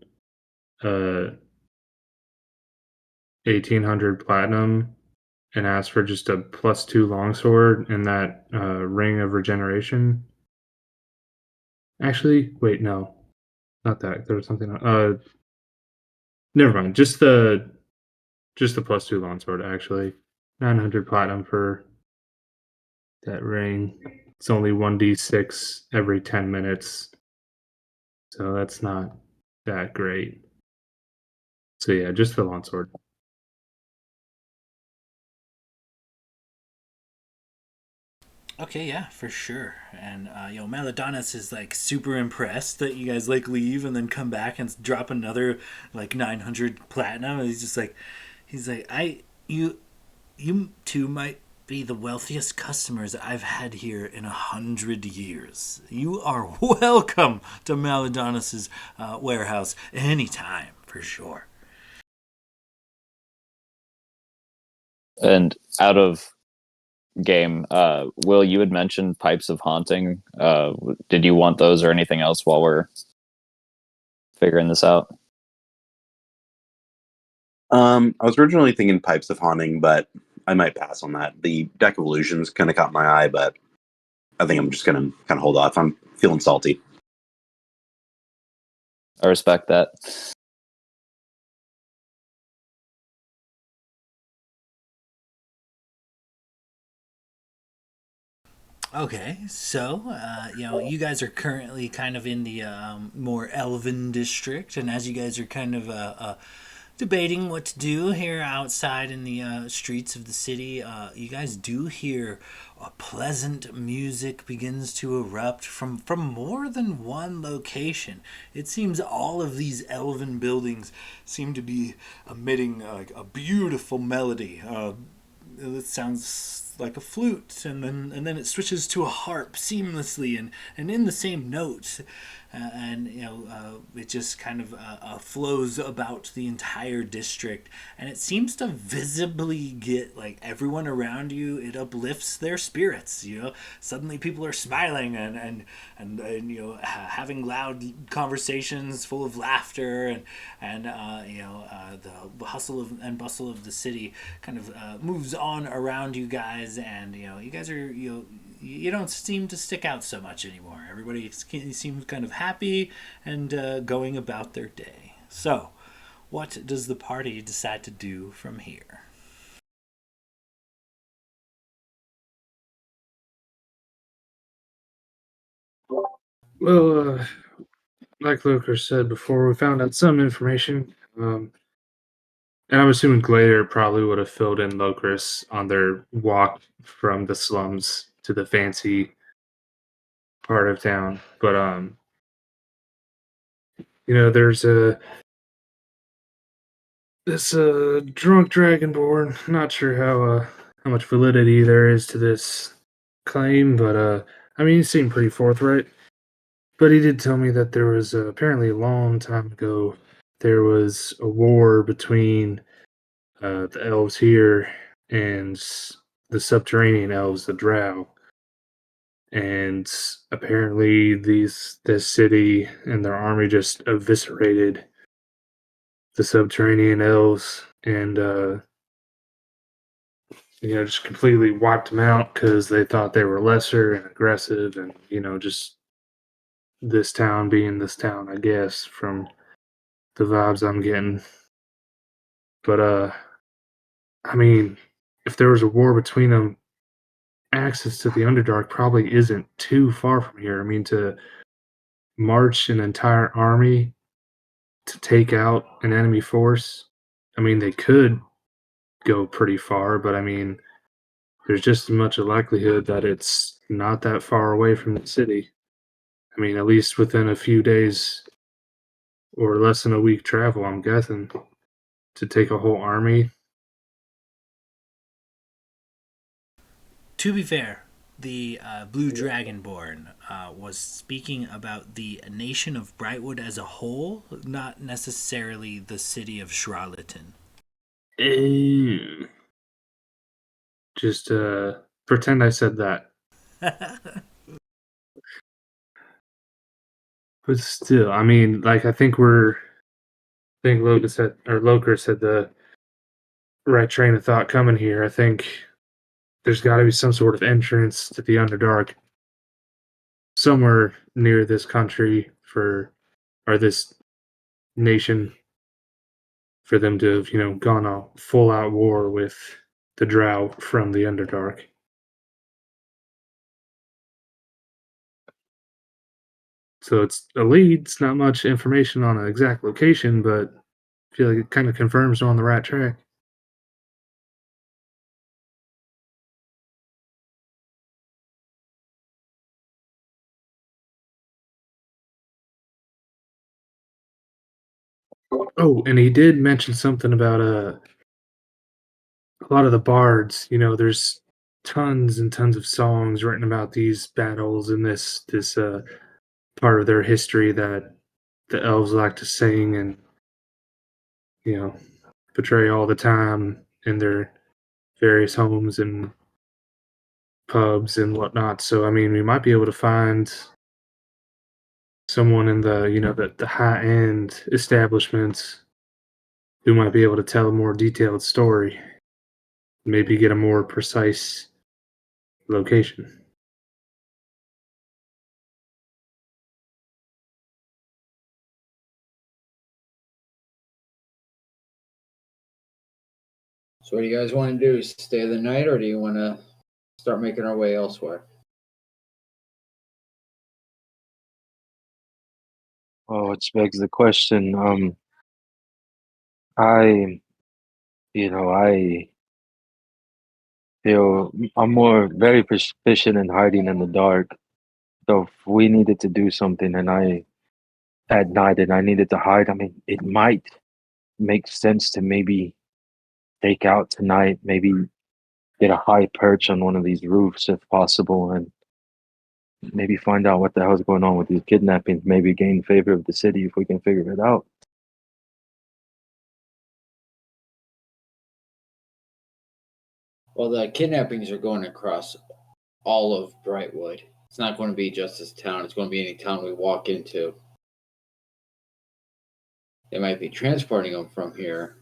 1800 platinum, and asked for just a +2 longsword and that ring of regeneration. Actually, wait, no, not that. There was something. Never mind. Just the +2 longsword. Actually, 900 platinum for that ring. It's only 1d6 every 10 minutes, so that's not that great. So yeah, just the longsword. Okay, yeah, for sure. And Maladonis is like super impressed that you guys like leave and then come back and drop another like 900 platinum. And he's like, you two might be the wealthiest customers I've had here in 100 years. You are welcome to Maladonis's warehouse anytime, for sure. And out of game, Will, you had mentioned pipes of haunting. Did you want those or anything else while we're figuring this out? I was originally thinking Pipes of Haunting, but I might pass on that. The Deck of Illusions kind of caught my eye, but I think I'm just going to kind of hold off. I'm feeling salty. I respect that. Okay, so you guys are currently kind of in the more elven district, and as you guys are kind of debating what to do here outside in the streets of the city, you guys do hear a pleasant music begins to erupt from more than one location. It seems all of these elven buildings seem to be emitting like a beautiful melody. It sounds like a flute, and then it switches to a harp seamlessly and in the same note, and it just kind of flows about the entire district, and it seems to visibly get like everyone around you. It uplifts their spirits. Suddenly people are smiling and having loud conversations full of laughter, and the hustle and bustle of the city kind of moves on around you guys, and you guys are you don't seem to stick out so much anymore. Everybody seems kind of happy and going about their day. So, what does the party decide to do from here? Well, like Lucas said before, we found out some information. And I'm assuming Glader probably would have filled in Locris on their walk from the slums to the fancy part of town. But there's this drunk dragonborn. Not sure how much validity there is to this claim, but I mean, he seemed pretty forthright. But he did tell me that there was apparently a long time ago there was a war between the elves here and the subterranean elves, the Drow. And apparently this city and their army just eviscerated the subterranean elves and just completely wiped them out because they thought they were lesser and aggressive and just this town being this town, I guess, from the vibes I'm getting. But I mean, if there was a war between them, access to the Underdark probably isn't too far from here. I mean, to march an entire army to take out an enemy force, I mean, they could go pretty far, but I mean, there's just as much a likelihood that it's not that far away from the city. I mean, at least within a few days or less than a week travel, I'm guessing, to take a whole army. To be fair, the Blue Dragonborn was speaking about the nation of Brightwood as a whole, not necessarily the city of Charlatan. Just pretend I said that. But still, I mean, like I think Loker said the right train of thought coming here. I think there's got to be some sort of entrance to the Underdark somewhere near this country or this nation for them to have, gone a full out war with the Drow from the Underdark. So it's a lead. It's not much information on an exact location, but I feel like it kind of confirms we're on the right track. Oh, and he did mention something about a lot of the bards. There's tons and tons of songs written about these battles and this part of their history that the elves like to sing and you know portray all the time in their various homes and pubs and whatnot. So I mean, we might be able to find someone in the high end establishments who might be able to tell a more detailed story, maybe get a more precise location. So, what do you guys want to do? Stay the night, or do you want to start making our way elsewhere? Oh, it begs the question. I, I feel I'm more very proficient in hiding in the dark. So if we needed to do something and I at night and I needed to hide, I mean, it might make sense to maybe take out tonight, maybe get a high perch on one of these roofs if possible, and maybe find out what the hell's going on with these kidnappings, maybe gain favor of the city if we can figure it out. Well, the kidnappings are going across all of Brightwood. It's not going to be just this town. It's going to be any town we walk into. They might be transporting them from here,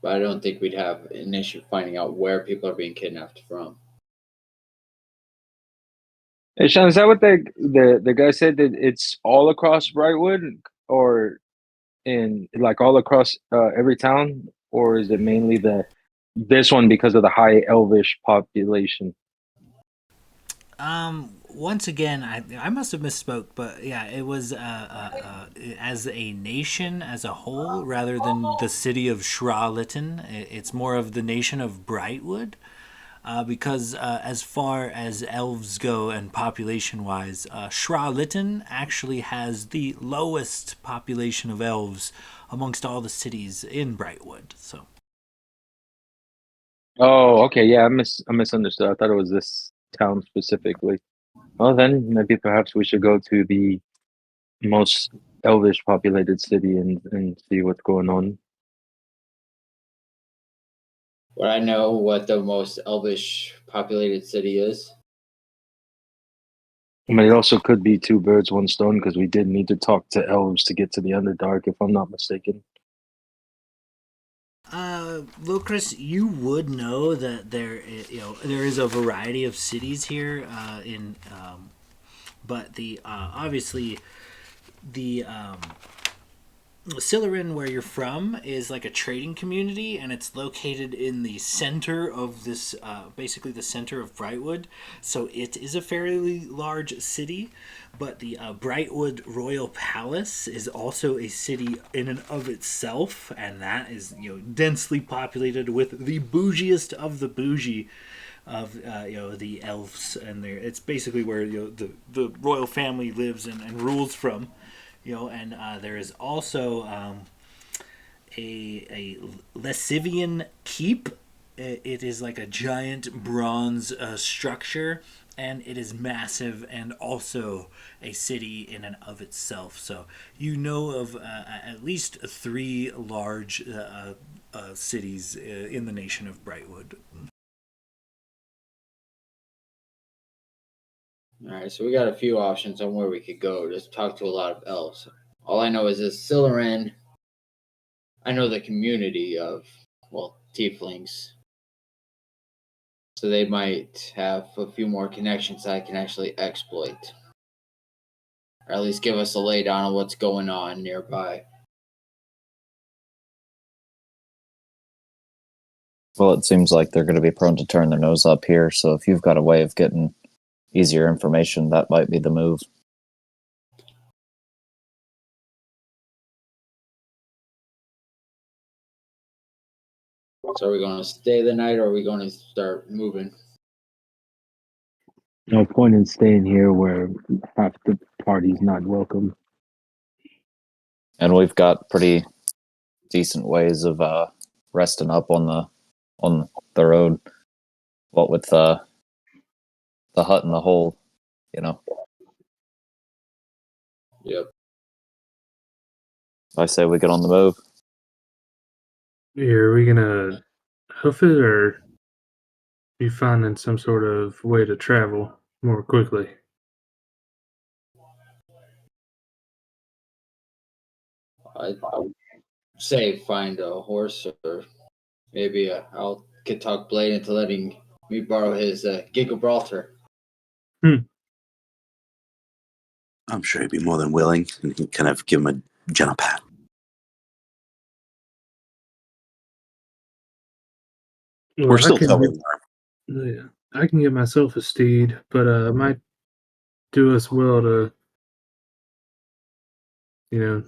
but I don't think we'd have an issue finding out where people are being kidnapped from. Hey, Sean, is that what the guy said, that it's all across Brightwood, or in like all across every town, or is it mainly this one because of the high Elvish population? Once again, I must have misspoke, but yeah, it was as a nation as a whole rather than the city of Charlatan. It's more of the nation of Brightwood. Because as far as elves go and population wise, Charlatan actually has the lowest population of elves amongst all the cities in Brightwood. So, Oh, okay, yeah, I misunderstood. I thought it was this town specifically. Well, then maybe perhaps we should go to the most Elvish populated city and see what's going on. Would I know what the most elvish populated city is? I mean, it also could be two birds, one stone, because we did need to talk to elves to get to the Underdark, if I'm not mistaken. Lucas, you would know that there is a variety of cities here but the obviously the Sillarin, where you're from, is like a trading community, and it's located in the center of this, basically the center of Brightwood. So it is a fairly large city, but the Brightwood Royal Palace is also a city in and of itself, and that is densely populated with the bougiest of the bougie of the elves, and it's basically where the royal family lives and rules from. And there is also a Lesivian keep. It is like a giant bronze structure, and it is massive and also a city in and of itself. So you know of at least three large cities in the nation of Brightwood. All right, so we got a few options on where we could go. Just talk to a lot of elves. All I know is this Sillaran. I know the community of, well, tieflings. So they might have a few more connections I can actually exploit. Or at least give us a laydown on what's going on nearby. Well, it seems like they're going to be prone to turn their nose up here, so if you've got a way of getting easier information, that might be the move. So are we going to stay the night, or are we going to start moving? No point in staying here where half the party's not welcome. And we've got pretty decent ways of resting up on the road. What with the hut and the hole, Yep. I say we get on the move. Are we gonna hoof it or be finding some sort of way to travel more quickly? I'd say find a horse, or maybe I'll get talk Blade into letting me borrow his Gigabraltar. I'm sure he'd be more than willing, and you can kind of give him a gentle pat. Well, We're still towing yeah, I can get myself a steed, but it might do us well to, you know,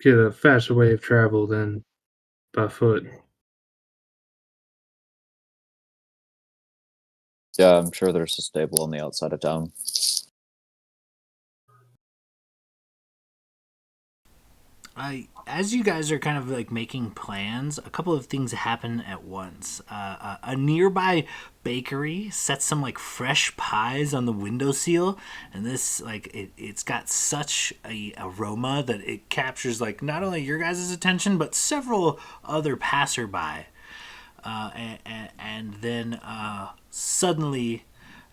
get a faster way of travel than by foot. Yeah, I'm sure there's a stable on the outside of town. As you guys are kind of like making plans, a couple of things happen at once. A nearby bakery sets some like fresh pies on the windowsill, and this it's got such a aroma that it captures like not only your guys' attention but several other passerby. And then suddenly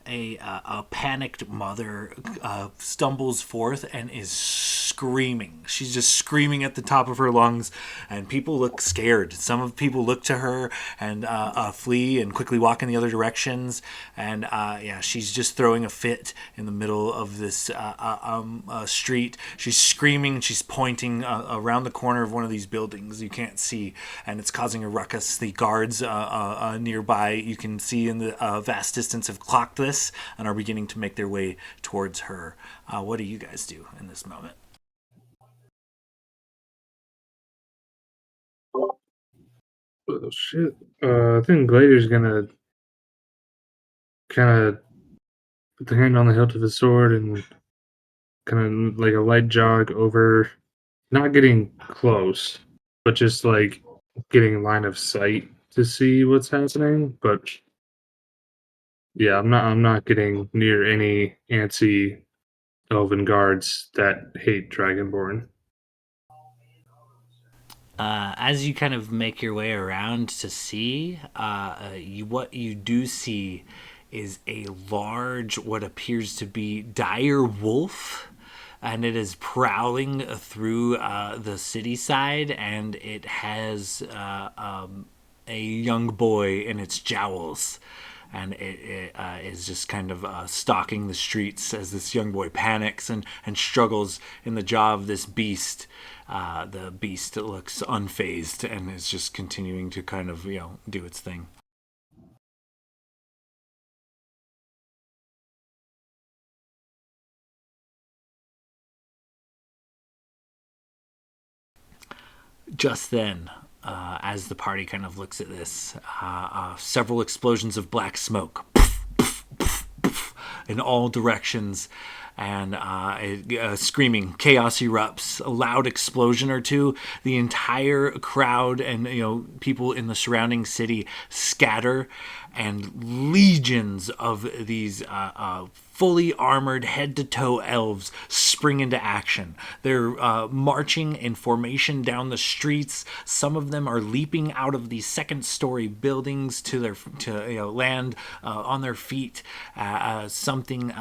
a panicked mother stumbles forth and is screaming. She's just screaming at the top of her lungs, and people look scared. Some of people look to her and flee and quickly walk in the other directions. And she's just throwing a fit in the middle of this street. She's screaming. She's pointing around the corner of one of these buildings you can't see, and it's causing a ruckus. The guards nearby, you can see in the vast distance, have clocked this and are beginning to make their way towards her. What do you guys do in this moment? Oh shit! I think Glader's gonna kind of put the hand on the hilt of his sword and kind of like a light jog over, not getting close, but just like getting line of sight to see what's happening. But yeah, I'm not getting near any antsy elven guards that hate Dragonborn. As you kind of make your way around to see, what you do see is a large, what appears to be dire wolf, and it is prowling through the city side, and it has a young boy in its jowls. and it is just kind of stalking the streets as this young boy panics and struggles in the jaw of this beast. The beast looks unfazed and is just continuing to kind of do its thing. Just then, as the party kind of looks at this, several explosions of black smoke in all directions, and screaming. Chaos erupts. A loud explosion or two. The entire crowd and people in the surrounding city scatter, and legions of these fully armored head-to-toe elves spring into action. They're marching in formation down the streets. Some of them are leaping out of these second-story buildings to land on their feet. Something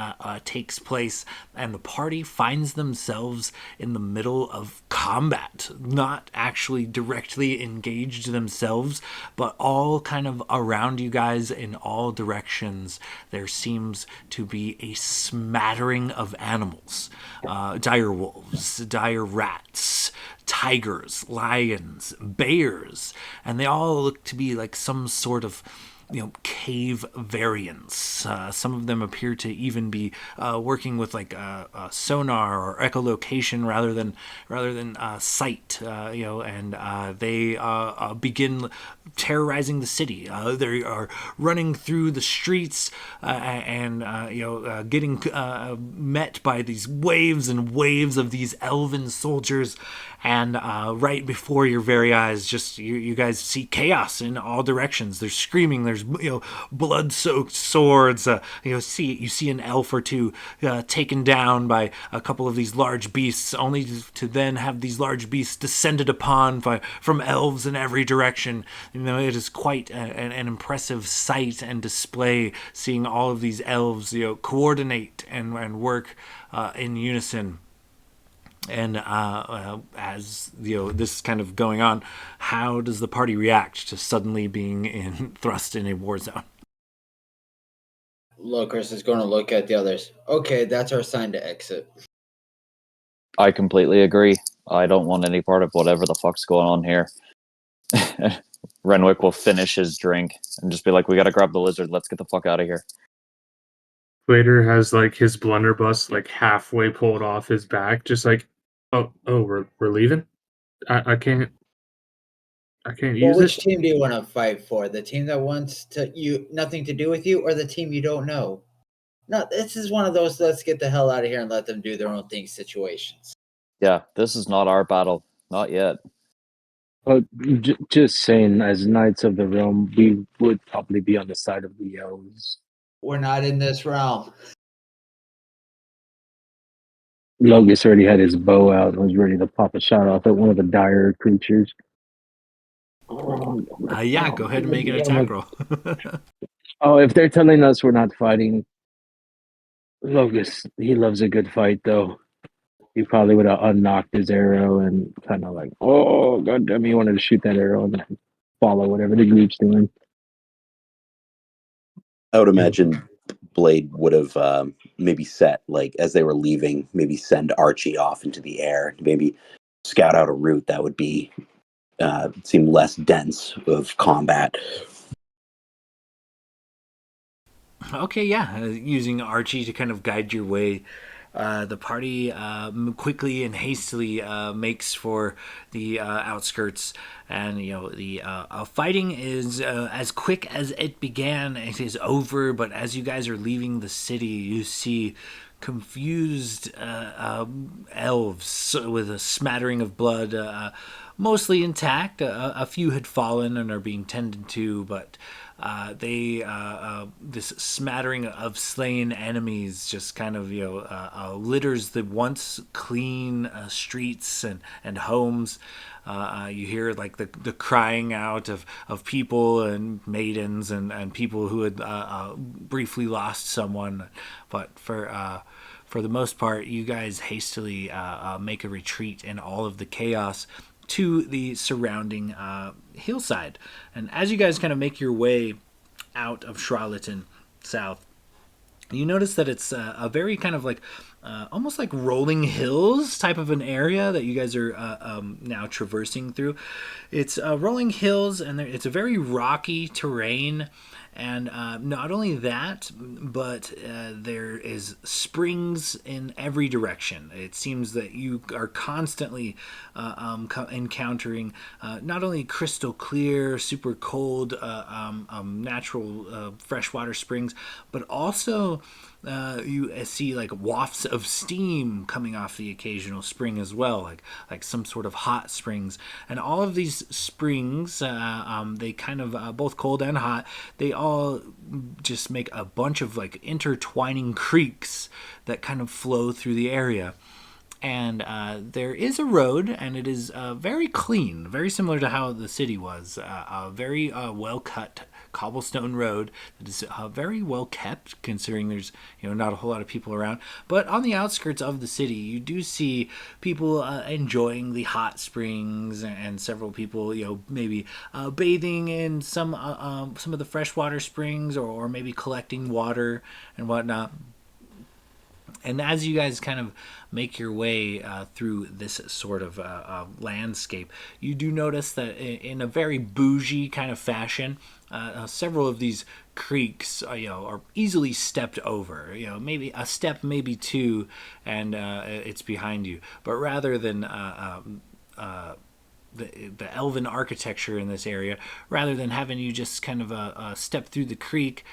takes place, and the party finds themselves in the middle of combat. Not actually directly engaged themselves, but all kind of around you guys in all directions. There seems to be a smattering of animals. Dire wolves, dire rats, tigers, lions, bears, and they all look to be like some sort of cave variants. Some of them appear to even be working with like sonar or echolocation rather than sight. And they begin terrorizing the city. They are running through the streets and getting met by these waves and waves of these elven soldiers. And right before your very eyes, just you guys see chaos in all directions. There's screaming. There's blood-soaked swords. You see an elf or two taken down by a couple of these large beasts, only to then have these large beasts descended upon from elves in every direction. It is quite an impressive sight and display, seeing all of these elves coordinate and work in unison. And as this is kind of going on, how does the party react to suddenly being thrust in a war zone? Locris is going to look at the others. Okay, that's our sign to exit. I completely agree. I don't want any part of whatever the fuck's going on here. Renwick will finish his drink and just be like, "We gotta grab the lizard. Let's get the fuck out of here." Vader has like his blunderbuss like halfway pulled off his back, just like, oh, we're leaving. I can't use Which it. team do you want to fight for? The team that wants nothing to do with you, or the team you don't know? No, this is one of those let's get the hell out of here and let them do their own thing situations. Yeah, this is not our battle. Not yet. But just saying, as Knights of the Realm, we would probably be on the side of the elves. We're not in this realm. Logus already had his bow out and was ready to pop a shot off at one of the dire creatures. Yeah, go ahead and make an attack roll. Oh, if they're telling us we're not fighting, Logus, he loves a good fight, though. He probably would have unknocked his arrow and kind of like, oh, goddamn, he wanted to shoot that arrow and then follow whatever the group's doing. I would imagine Blade would have maybe set, like, as they were leaving, maybe send Archie off into the air, maybe scout out a route that would be seem less dense of combat. Okay, yeah. Using Archie to kind of guide your way, the party quickly and hastily makes for the outskirts, and the fighting is as quick as it began. It is over, but as you guys are leaving the city, you see confused elves with a smattering of blood, mostly intact. A few had fallen and are being tended to, but this smattering of slain enemies just kind of litters the once clean streets and homes. You hear like the crying out of people and maidens and people who had briefly lost someone, but for the most part, you guys hastily make a retreat in all of the chaos to the surrounding hillside. And as you guys kind of make your way out of Charlotten south, you notice that it's a very kind of like almost like rolling hills type of an area that you guys are now traversing through. It's rolling hills, and it's a very rocky terrain. And not only that, but there is springs in every direction. It seems that you are constantly encountering not only crystal clear, super cold, natural freshwater springs, but also you see like wafts of steam coming off the occasional spring as well, like some sort of hot springs. And all of these springs, they kind of both cold and hot. They all just make a bunch of like intertwining creeks that kind of flow through the area. And there is a road, and it is very clean, very similar to how the city was. A very well cut cobblestone road that is very well kept, considering there's not a whole lot of people around. But on the outskirts of the city, you do see people enjoying the hot springs, and several people maybe bathing in some of the freshwater springs, or maybe collecting water and whatnot. And as you guys kind of make your way through this sort of landscape, you do notice that in a very bougie kind of fashion, several of these creeks are easily stepped over. Maybe a step, maybe two, and it's behind you. But rather than the elven architecture in this area, rather than having you just kind of step through the creek,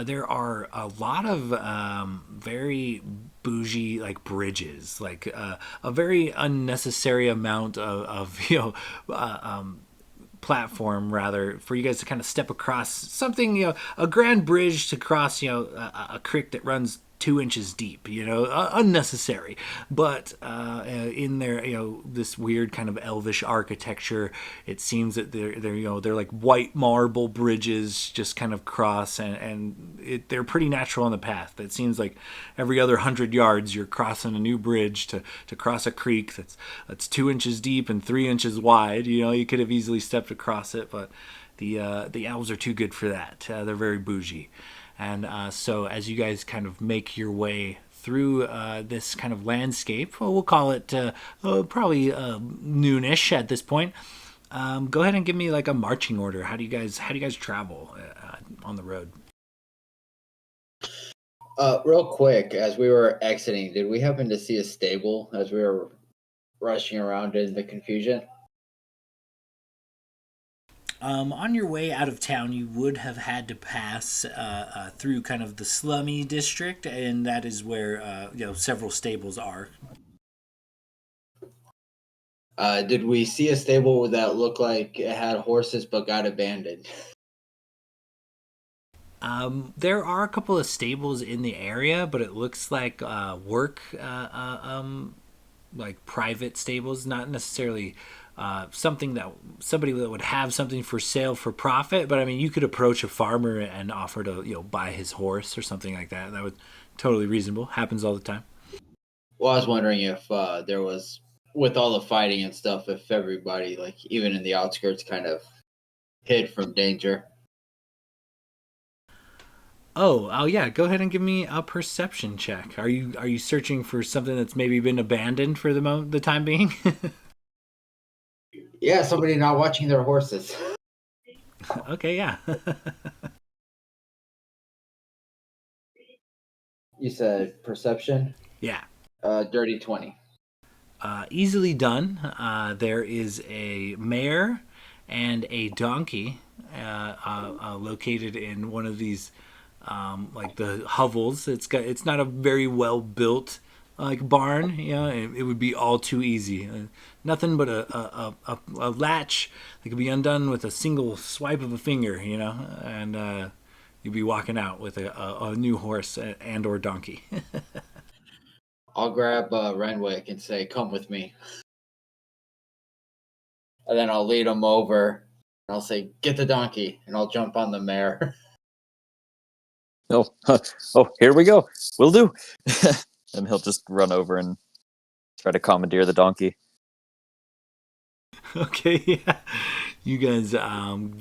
there are a lot of very bougie like bridges, like a very unnecessary amount of platform, rather, for you guys to kind of step across something, a grand bridge to cross a creek that runs 2 inches deep, unnecessary. But in their, this weird kind of elvish architecture, it seems that they're like white marble bridges just kind of cross, and they're pretty natural on the path. It seems like every other 100 yards you're crossing a new bridge to cross a creek that's 2 inches deep and 3 inches wide. You could have easily stepped across it, but the elves are too good for that. They're very bougie. And so as you guys kind of make your way through this kind of landscape, well, we'll call it probably noonish at this point. Go ahead and give me like a marching order. How do you guys travel on the road? Real quick, as we were exiting, did we happen to see a stable as we were rushing around in the confusion? On your way out of town, you would have had to pass through kind of the slummy district, and that is where several stables are. Did we see a stable that looked like it had horses but got abandoned? There are a couple of stables in the area, but it looks like work, like private stables, not necessarily something that somebody that would have something for sale for profit. But I mean, you could approach a farmer and offer to buy his horse or something like that. That would totally reasonable. Happens all the time. Well, I was wondering if there was, with all the fighting and stuff, if everybody, like even in the outskirts, kind of hid from danger. Oh yeah. Go ahead and give me a perception check. Are you searching for something that's maybe been abandoned for the time being? Yeah, somebody not watching their horses. Okay, yeah. You said perception? Yeah. Dirty 20. Easily done. There is a mare and a donkey located in one of these like the hovels. It's not a very well built like barn. It would be all too easy. Nothing but a latch that could be undone with a single swipe of a finger. And you'd be walking out with a new horse and or donkey. I'll grab Renwick and say, "Come with me," and then I'll lead him over. And I'll say, "Get the donkey," and I'll jump on the mare. Oh, here we go. Will do. And he'll just run over and try to commandeer the donkey. Okay, yeah. You guys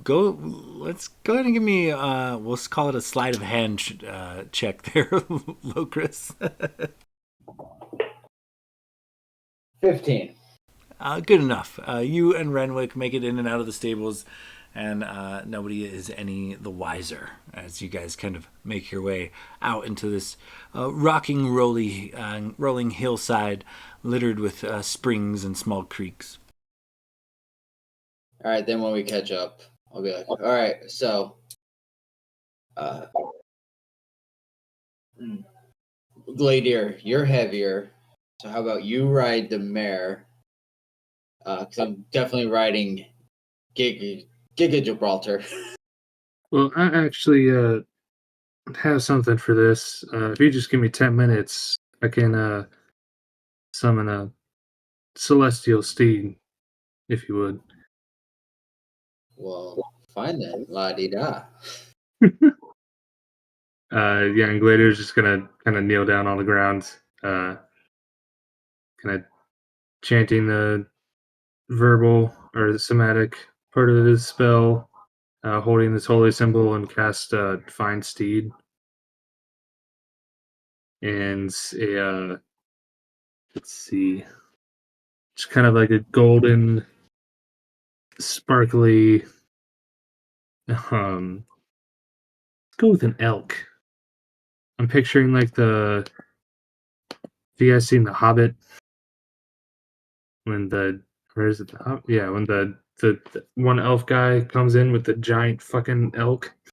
go. Let's go ahead and give me. We'll call it a sleight of hand check there, Locris. 15. Good enough. You and Renwick make it in and out of the stables, and nobody is any the wiser as you guys kind of make your way out into this rocking, rolling hillside littered with springs and small creeks. All right, then when we catch up, I'll be like, all right, so Gladier, you're heavier. So how about you ride the mare? Because I'm definitely riding Giga Gibraltar. Well, I actually have something for this. If you just give me 10 minutes, I can summon a celestial steed, if you would. Well, fine then, la di da. Yeah, and Gladiator's just gonna kind of kneel down on the ground, kind of chanting the verbal or the somatic part of his spell, holding this holy symbol, and cast Find Steed. And let's see, it's kind of like a golden, sparkly. Let's go with an elk. I'm picturing like the. Have you guys seen The Hobbit? When the where is it? Yeah, when the one elf guy comes in with the giant fucking elk. I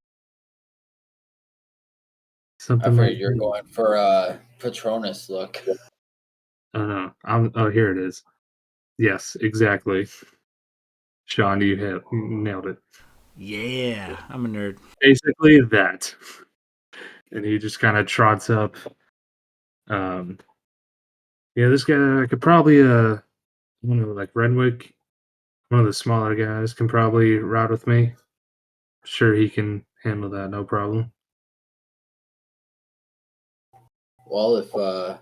Something figured like you're that. going for a Patronus look. Oh no! Oh, here it is. Yes, exactly. Sean, you nailed it. Yeah, I'm a nerd. Basically that. And he just kind of trots up. Um, yeah, this guy I could probably I don't know, like Renwick, one of the smaller guys, can probably ride with me. Sure, he can handle that, no problem. Well, if the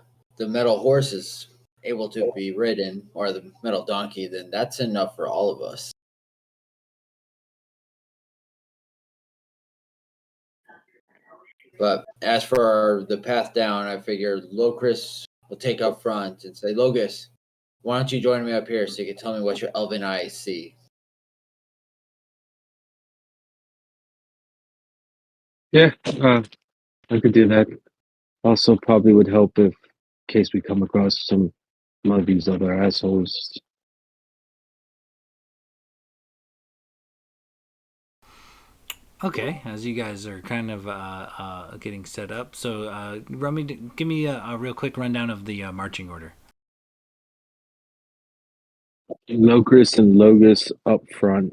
metal horse is able to be ridden, or the metal donkey, then that's enough for all of us. But as for the path down, I figure Locris will take up front and say, Locus, why don't you join me up here so you can tell me what your elven eyes see? Yeah, I could do that. Also, probably would help if, in case we come across some of these other assholes. Okay, as you guys are kind of getting set up, so Rummy, give me a real quick rundown of the marching order. Locris and Logus up front,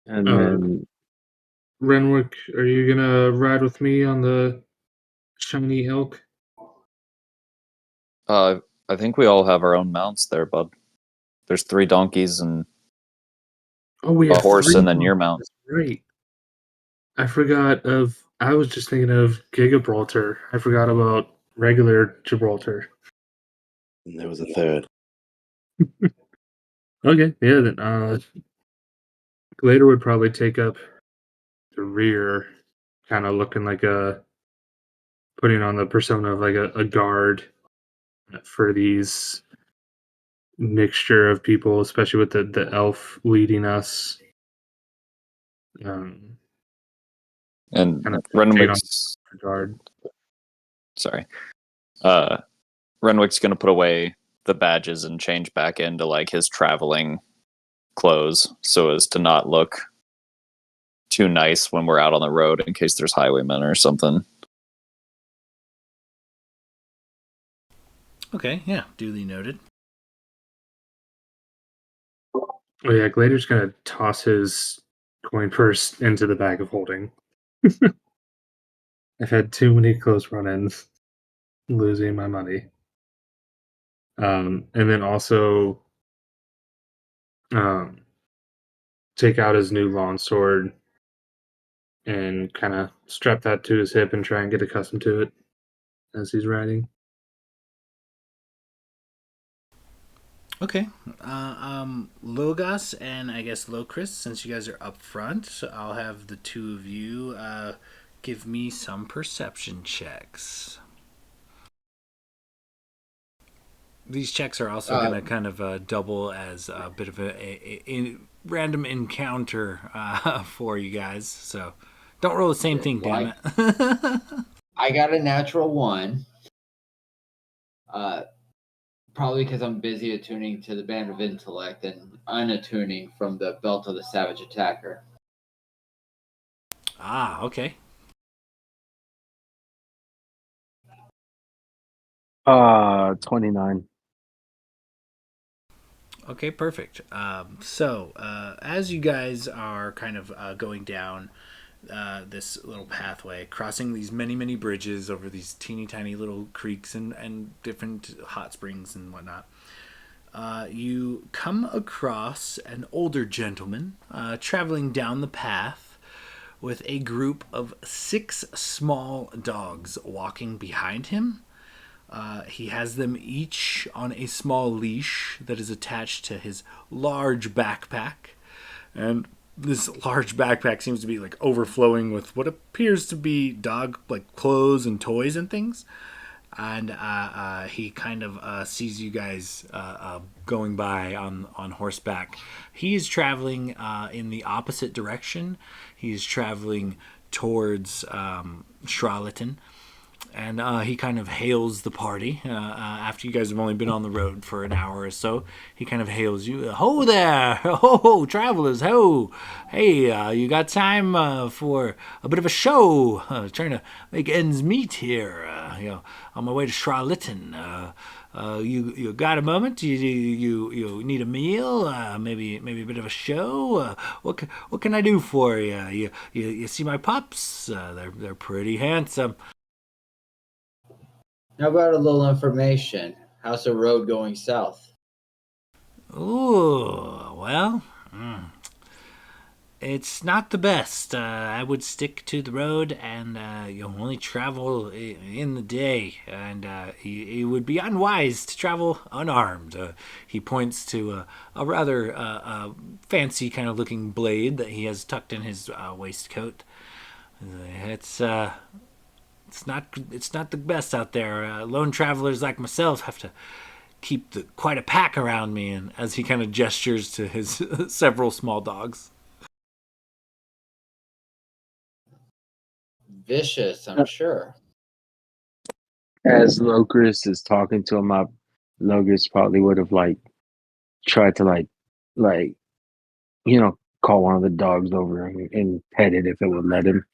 and Uh, then Renwick, are you gonna ride with me on the shiny elk? I think we all have our own mounts there, bud. There's 3 donkeys and Oh, we a have horse, three and then your donkeys. mount. That's right. I forgot of. I was just thinking of Gigabraltar. I forgot about regular Gibraltar. And there was a third. Okay, yeah. Then Glader would probably take up the rear, kind of looking like putting on the persona of like a guard for these mixture of people, especially with the elf leading us. Um, And kind of stayed on Renwick's the guard. sorry. Uh Renwick's gonna put away the badges and change back into like his traveling clothes so as to not look too nice when we're out on the road in case there's highwaymen or something. Okay, yeah, duly noted. Oh yeah, Glader's gonna toss his coin purse into the bag of holding. I've had too many close run-ins, losing my money. And then also um, take out his new long sword and kind of strap that to his hip and try and get accustomed to it as he's riding. Okay. Logos and I guess Locris, since you guys are up front, I'll have the two of you give me some perception checks. These checks are also going Uh, to kind of double as a bit of a random encounter for you guys. So don't roll the same thing, damn like it. I got a natural one. Uh, Probably because I'm busy attuning to the band of intellect and unattuning from the belt of the savage attacker. Ah, okay. 29. Okay, perfect. As you guys are kind of going down this little pathway, crossing these many, many bridges over these teeny tiny little creeks and different hot springs and whatnot, you come across an older gentleman traveling down the path with a group of 6 small dogs walking behind him. He has them each on a small leash that is attached to his large backpack. And this large backpack seems to be like overflowing with what appears to be dog like clothes and toys and things. And he kind of sees you guys going by on horseback. He is traveling in the opposite direction. He's traveling towards Charlatan, and he kind of hails the party after you guys have only been on the road for an hour or so. He kind of hails you, "Ho there, ho, travelers, ho! Hey, you got time for a bit of a show? Trying to make ends meet here. On my way to Charlatan. You got a moment? You need a meal? Maybe a bit of a show? What can I do for you? You see my pups? They're pretty handsome." How about a little information? How's the road going south? Ooh, well, it's not the best. I would stick to the road, and you'll only travel in the day, and it would be unwise to travel unarmed. He points to a rather fancy kind of looking blade that he has tucked in his waistcoat. It's it's not the best out there. Lone travelers like myself have to keep quite a pack around me, and as he kind of gestures to his several small dogs. Vicious, I'm sure. As Locris is talking to him, Locris probably would have like tried to like call one of the dogs over and pet it if it would let him.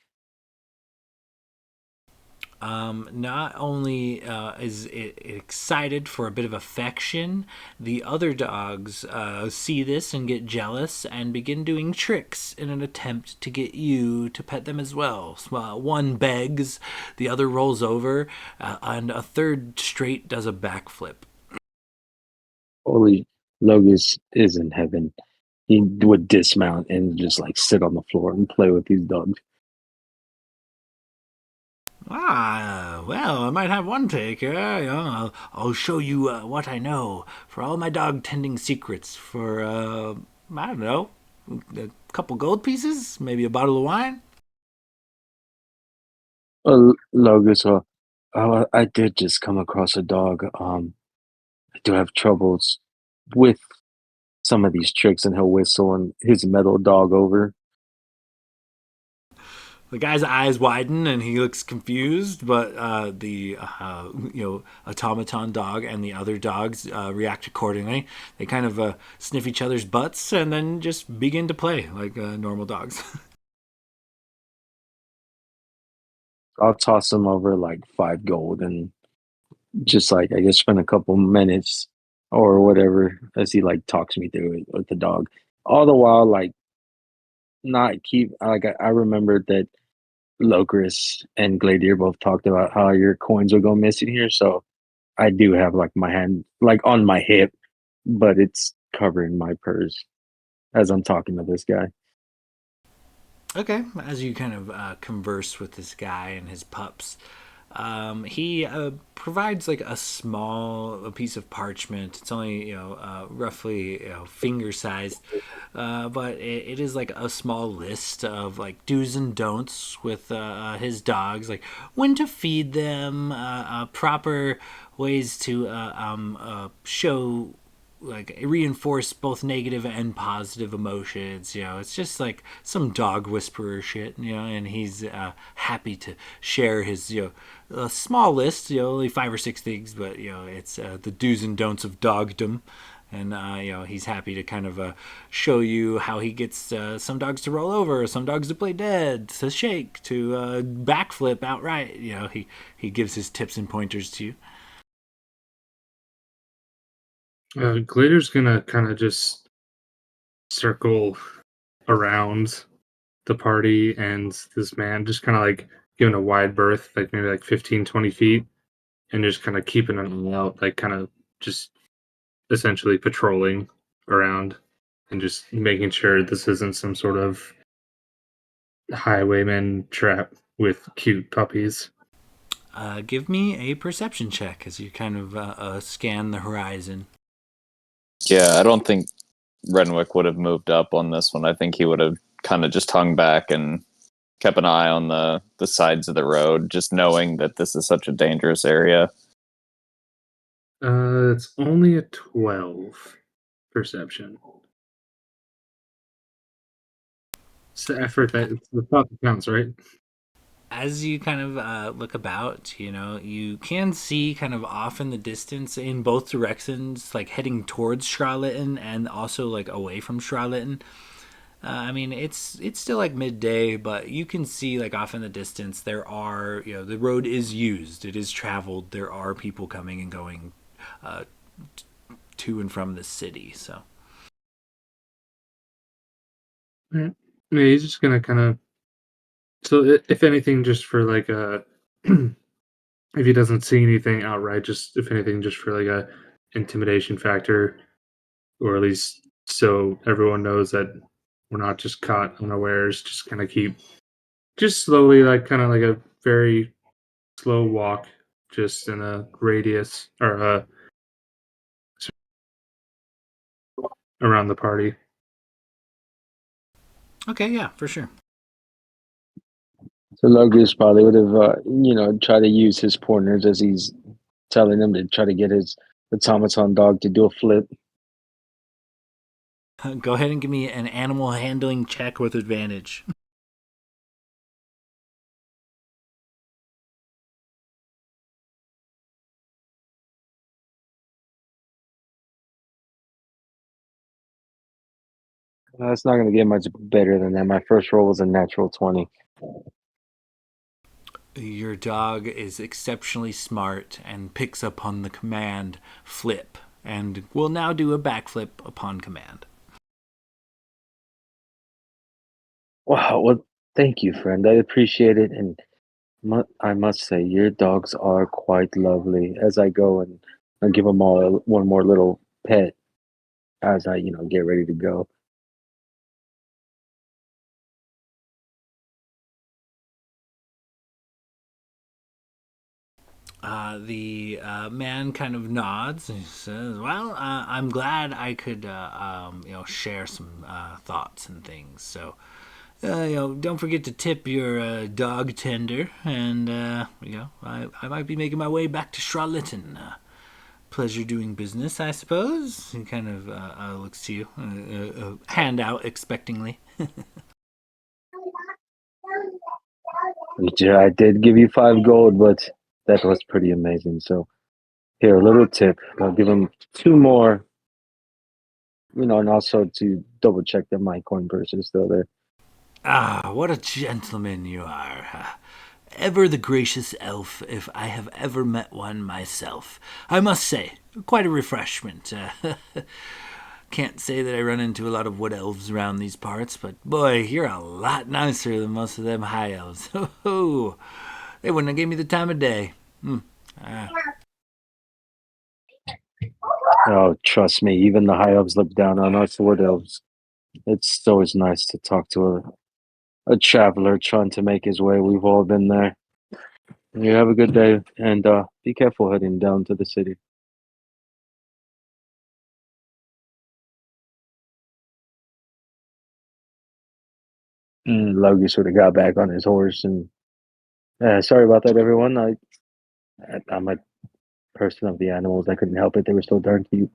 Not only is it excited for a bit of affection, the other dogs see this and get jealous and begin doing tricks in an attempt to get you to pet them as well. One begs, the other rolls over, and a third straight does a backflip. Holy, Locris is in heaven. He would dismount and just like sit on the floor and play with these dogs. Well, I might have one taker. I'll show you what I know for all my dog tending secrets. For I don't know, a couple gold pieces, maybe a bottle of wine. Locris, I did just come across a dog. I do have troubles with some of these tricks, and he'll whistle and his metal dog over. The guy's eyes widen and he looks confused, but the automaton dog and the other dogs react accordingly. They kind of sniff each other's butts and then just begin to play like normal dogs. I'll toss him over like 5 gold and just like I guess spend a couple minutes or whatever as he like talks me through it with the dog. All the while, like not keep like I remembered that Locris and Gladier both talked about how your coins will go missing here, so I do have like my hand like on my hip, but it's covering my purse as I'm talking to this guy. Okay, as you kind of converse with this guy and his pups, he provides like a piece of parchment. It's only roughly finger sized, but it is like a small list of like do's and don'ts with his dogs, like when to feed them, proper ways to show like reinforce both negative and positive emotions. It's just like some dog whisperer shit. And he's happy to share his a small list. Only 5 or 6 things, but it's the do's and don'ts of dogdom. And he's happy to kind of show you how he gets some dogs to roll over, some dogs to play dead, to shake, to backflip outright. He gives his tips and pointers to you. Glitter's gonna kind of just circle around the party and this man, just kind of like giving a wide berth, like maybe like 15, 20 feet, and just kind of keeping an eye out, like kind of just essentially patrolling around and just making sure this isn't some sort of highwayman trap with cute puppies. Give me a perception check as you kind of scan the horizon. Yeah, I don't think Renwick would have moved up on this one. I think he would have kind of just hung back and kept an eye on the sides of the road, just knowing that this is such a dangerous area. It's only a 12 perception. It's the effort it's the thought that counts, right? As you kind of look about, you can see kind of off in the distance in both directions, like heading towards Charlotten and also like away from Charlotten. I mean, it's still like midday, but you can see like off in the distance there are, the road is used, it is traveled. There are people coming and going to and from the city. So Yeah, he's just gonna kind of. So, if anything, just for like a, if he doesn't see anything outright, just if anything, just for like a intimidation factor, or at least so everyone knows that we're not just caught unawares. Just kind of keep, just slowly, like kind of like a very slow walk, just in a radius or around the party. okay, yeah, for sure. So Logus probably would have, tried to use his pointers as he's telling them to try to get his automaton dog to do a flip. Go ahead and give me an animal handling check with advantage. It's not going to get much better than that. My first roll was a natural 20. Your dog is exceptionally smart and picks up on the command flip and will now do a backflip upon command. Wow. Well, thank you, friend. I appreciate it. And I must say, your dogs are quite lovely. As I go and I give them all one more little pet as I, get ready to go. The man kind of nods and says, "Well, I'm glad I could, share some thoughts and things. So, don't forget to tip your dog tender, and I might be making my way back to Charlotten. Pleasure doing business, I suppose." He kind of looks to you, hand out expectingly. Yeah, I did give you 5 gold, but that was pretty amazing. So here, a little tip. I'll give him 2 more, and also to double check that my coin purse is still there. Ah, what a gentleman you are. Ever the gracious elf, if I have ever met one myself. I must say, quite a refreshment. Can't say that I run into a lot of wood elves around these parts, but boy, you're a lot nicer than most of them high elves. Oh, they wouldn't have gave me the time of day. Oh, trust me, even the high elves look down on us wood elves. It's always nice to talk to a traveler trying to make his way. We've all been there. You have a good day, and be careful heading down to the city. Logie sort of got back on his horse, and sorry about that, everyone. I'm a person of the animals. I couldn't help it. They were so darn cute.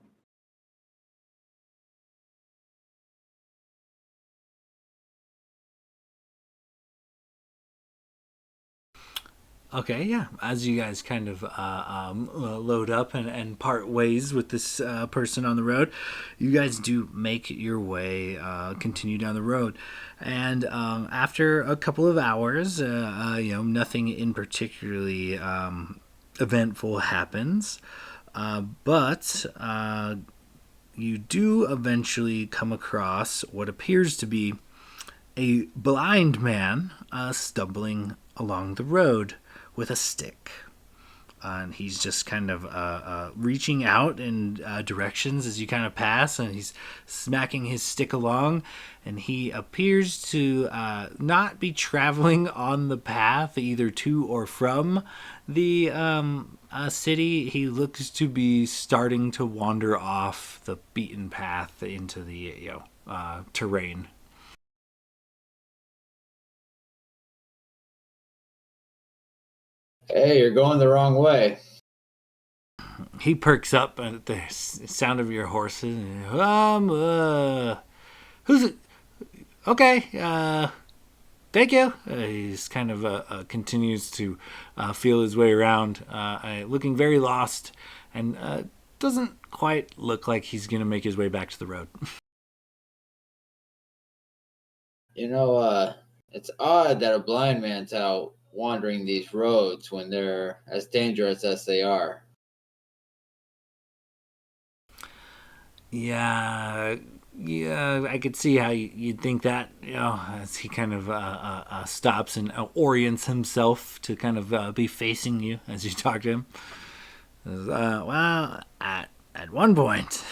Okay, yeah. As you guys kind of load up and part ways with this person on the road, you guys do make your way, continue down the road. And after a couple of hours, nothing in particularly eventful happens. But you do eventually come across what appears to be a blind man stumbling along the road with a stick. And he's just kind of reaching out in directions as you kind of pass, and he's smacking his stick along. And he appears to not be traveling on the path either to or from the city. He looks to be starting to wander off the beaten path into the terrain. Hey, you're going the wrong way. He perks up at the sound of your horses. Who's it? Okay, thank you. He's kind of continues to feel his way around, looking very lost, and doesn't quite look like he's going to make his way back to the road. It's odd that a blind man's out wandering these roads when they're as dangerous as they are. Yeah, I could see how you'd think that, as he kind of stops and orients himself to kind of be facing you as you talk to him. Well, at one point,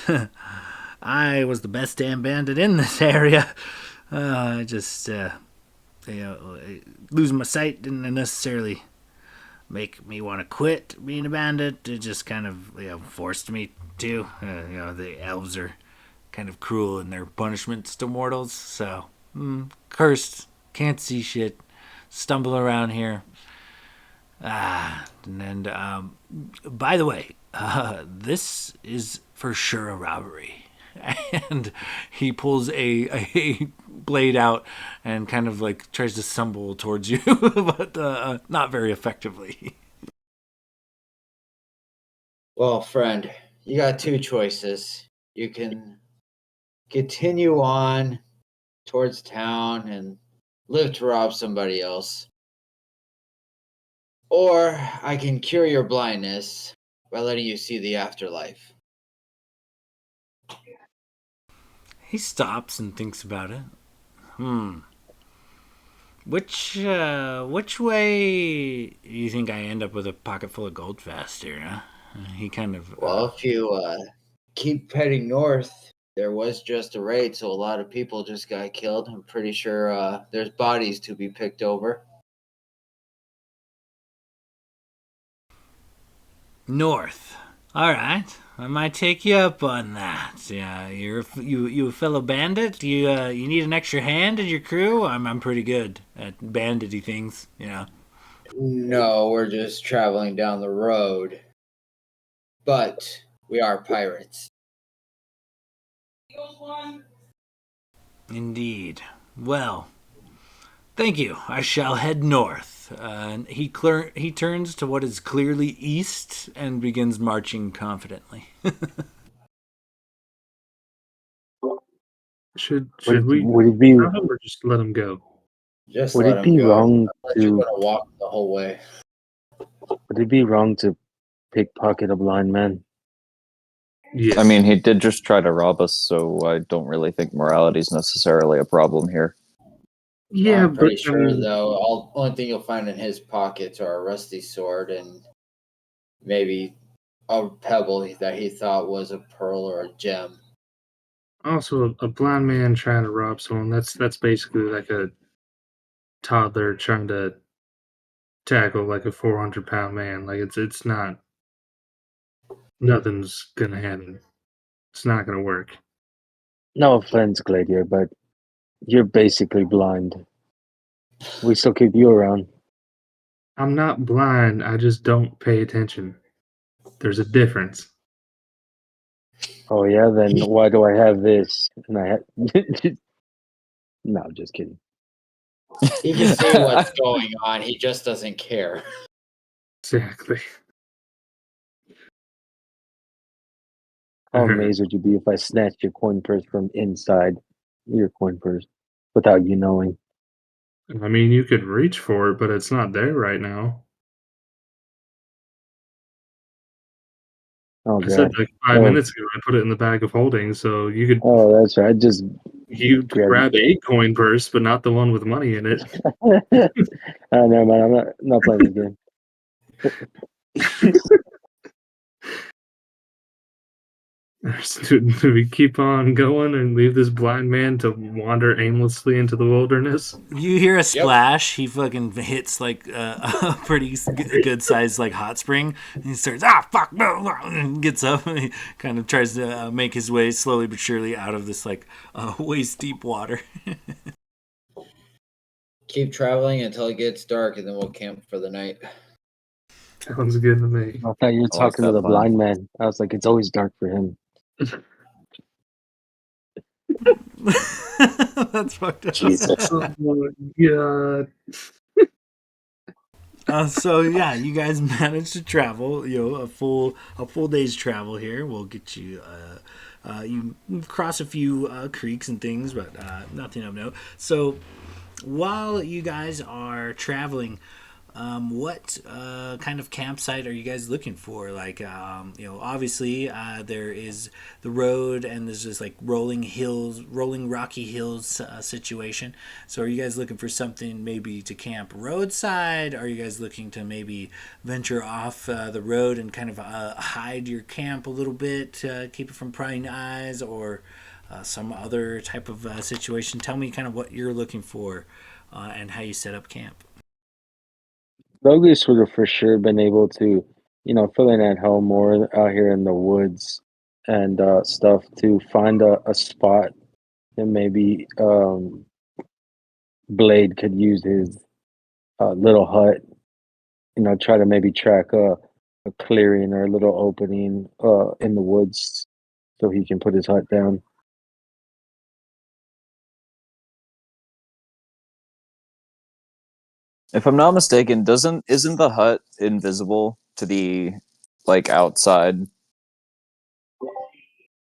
I was the best damn bandit in this area. I just, losing my sight didn't necessarily make me want to quit being a bandit. It just kind of, forced me to. The elves are kind of cruel in their punishments to mortals, so cursed, can't see shit, stumble around here. And by the way, this is for sure a robbery. And he pulls a blade out and kind of like tries to stumble towards you, but not very effectively. Well, friend, you got two choices. You can continue on towards town and live to rob somebody else. Or I can cure your blindness by letting you see the afterlife. He stops and thinks about it. Which way do you think I end up with a pocket full of gold faster? Huh? He kind of. Well, if you keep heading north, there was just a raid, so a lot of people just got killed. I'm pretty sure there's bodies to be picked over. North. All right, I might take you up on that. Yeah, you a fellow bandit. You need an extra hand in your crew. I'm pretty good at bandity things. No, we're just traveling down the road. But we are pirates. Indeed. Well, thank you. I shall head north. He turns to what is clearly east and begins marching confidently. Should Would, we would it be stop him or just let him go? Just would let it him be go. wrong Unless you're to gonna walk the whole way. would it be wrong to pickpocket a blind man? Yes. I mean, he did just try to rob us, so I don't really think morality is necessarily a problem here. yeah, I'm pretty but sure, though, only thing you'll find in his pockets are a rusty sword and maybe a pebble that he thought was a pearl or a gem. also a blind man trying to rob someone. That's basically like a toddler trying to tackle like a 400-pound man. Like it's not. Nothing's gonna happen. It's not gonna work. No offense, Gladiator, but you're basically blind. We still keep you around. I'm not blind. I just don't pay attention. There's a difference. Oh yeah, then why do I have this? And I have no, just kidding. He can see what's going on. He just doesn't care. Exactly. How amazed would you be if I snatched your coin purse from inside your coin purse without you knowing? I mean, you could reach for it, but it's not there right now. Oh I said god. like 5 minutes Oh, ago, I put it in the bag of holding, so you could oh, that's right. Just grab. grab a coin purse, but not the one with money in it. Never mind. I'm not playing this game. Do we keep on going and leave this blind man to wander aimlessly into the wilderness? You hear a splash. He fucking hits like a pretty good sized like hot spring. And he starts fuck no, and gets up and he kind of tries to make his way slowly but surely out of this like waist deep water. Keep traveling until it gets dark, and then we'll camp for the night. Sounds good to me. I thought you were I like talking to that the plan. blind man. I was like, it's always dark for him. That's fucked up. Jesus. Oh my god. So yeah, you guys managed to travel. A full day's travel here. We'll get you. You cross a few creeks and things, but nothing of note. So while you guys are traveling, what kind of campsite are you guys looking for? Like, obviously there is the road, and there's this like rolling rocky hills situation. So, are you guys looking for something maybe to camp roadside? Are you guys looking to maybe venture off the road and kind of hide your camp a little bit, keep it from prying eyes, or some other type of situation? Tell me kind of what you're looking for and how you set up camp. Logus would have for sure been able to, feeling at home more out here in the woods and stuff to find a spot and maybe Blade could use his little hut, try to maybe track a clearing or a little opening in the woods so he can put his hut down. If I'm not mistaken, isn't the hut invisible to the like outside?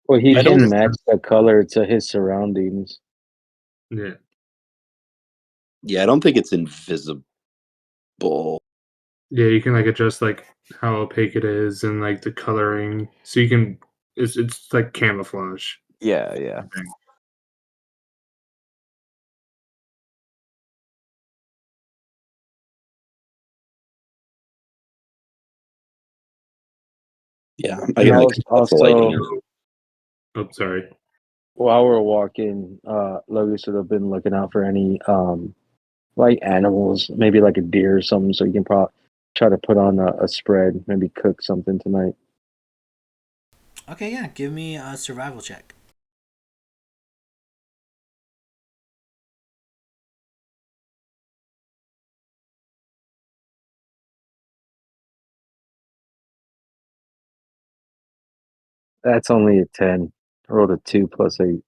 Well, he I can don't. match the color to his surroundings. Yeah. Yeah, I don't think it's invisible. Yeah, you can like adjust like how opaque it is and like the coloring. So you can it's like camouflage. Yeah, yeah. Yeah, I And can like put the lighting also, in. Oh, sorry. while we're walking, Logan should have been looking out for any like animals, maybe like a deer or something, so you can probably try to put on a spread, maybe cook something tonight. Okay, yeah. Give me a survival check. That's only a 10. I rolled a 2 plus 8.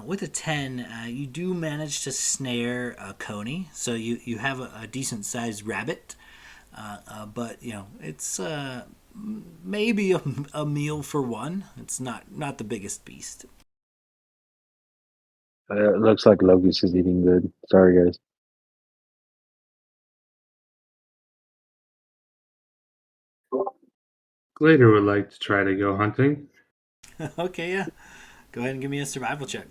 With a 10, you do manage to snare a coney, so you have a decent sized rabbit, but it's maybe a meal for one. It's not the biggest beast. It looks like Logus is eating good. Sorry, guys. Glader would like to try to go hunting. Okay, yeah. Go ahead and give me a survival check.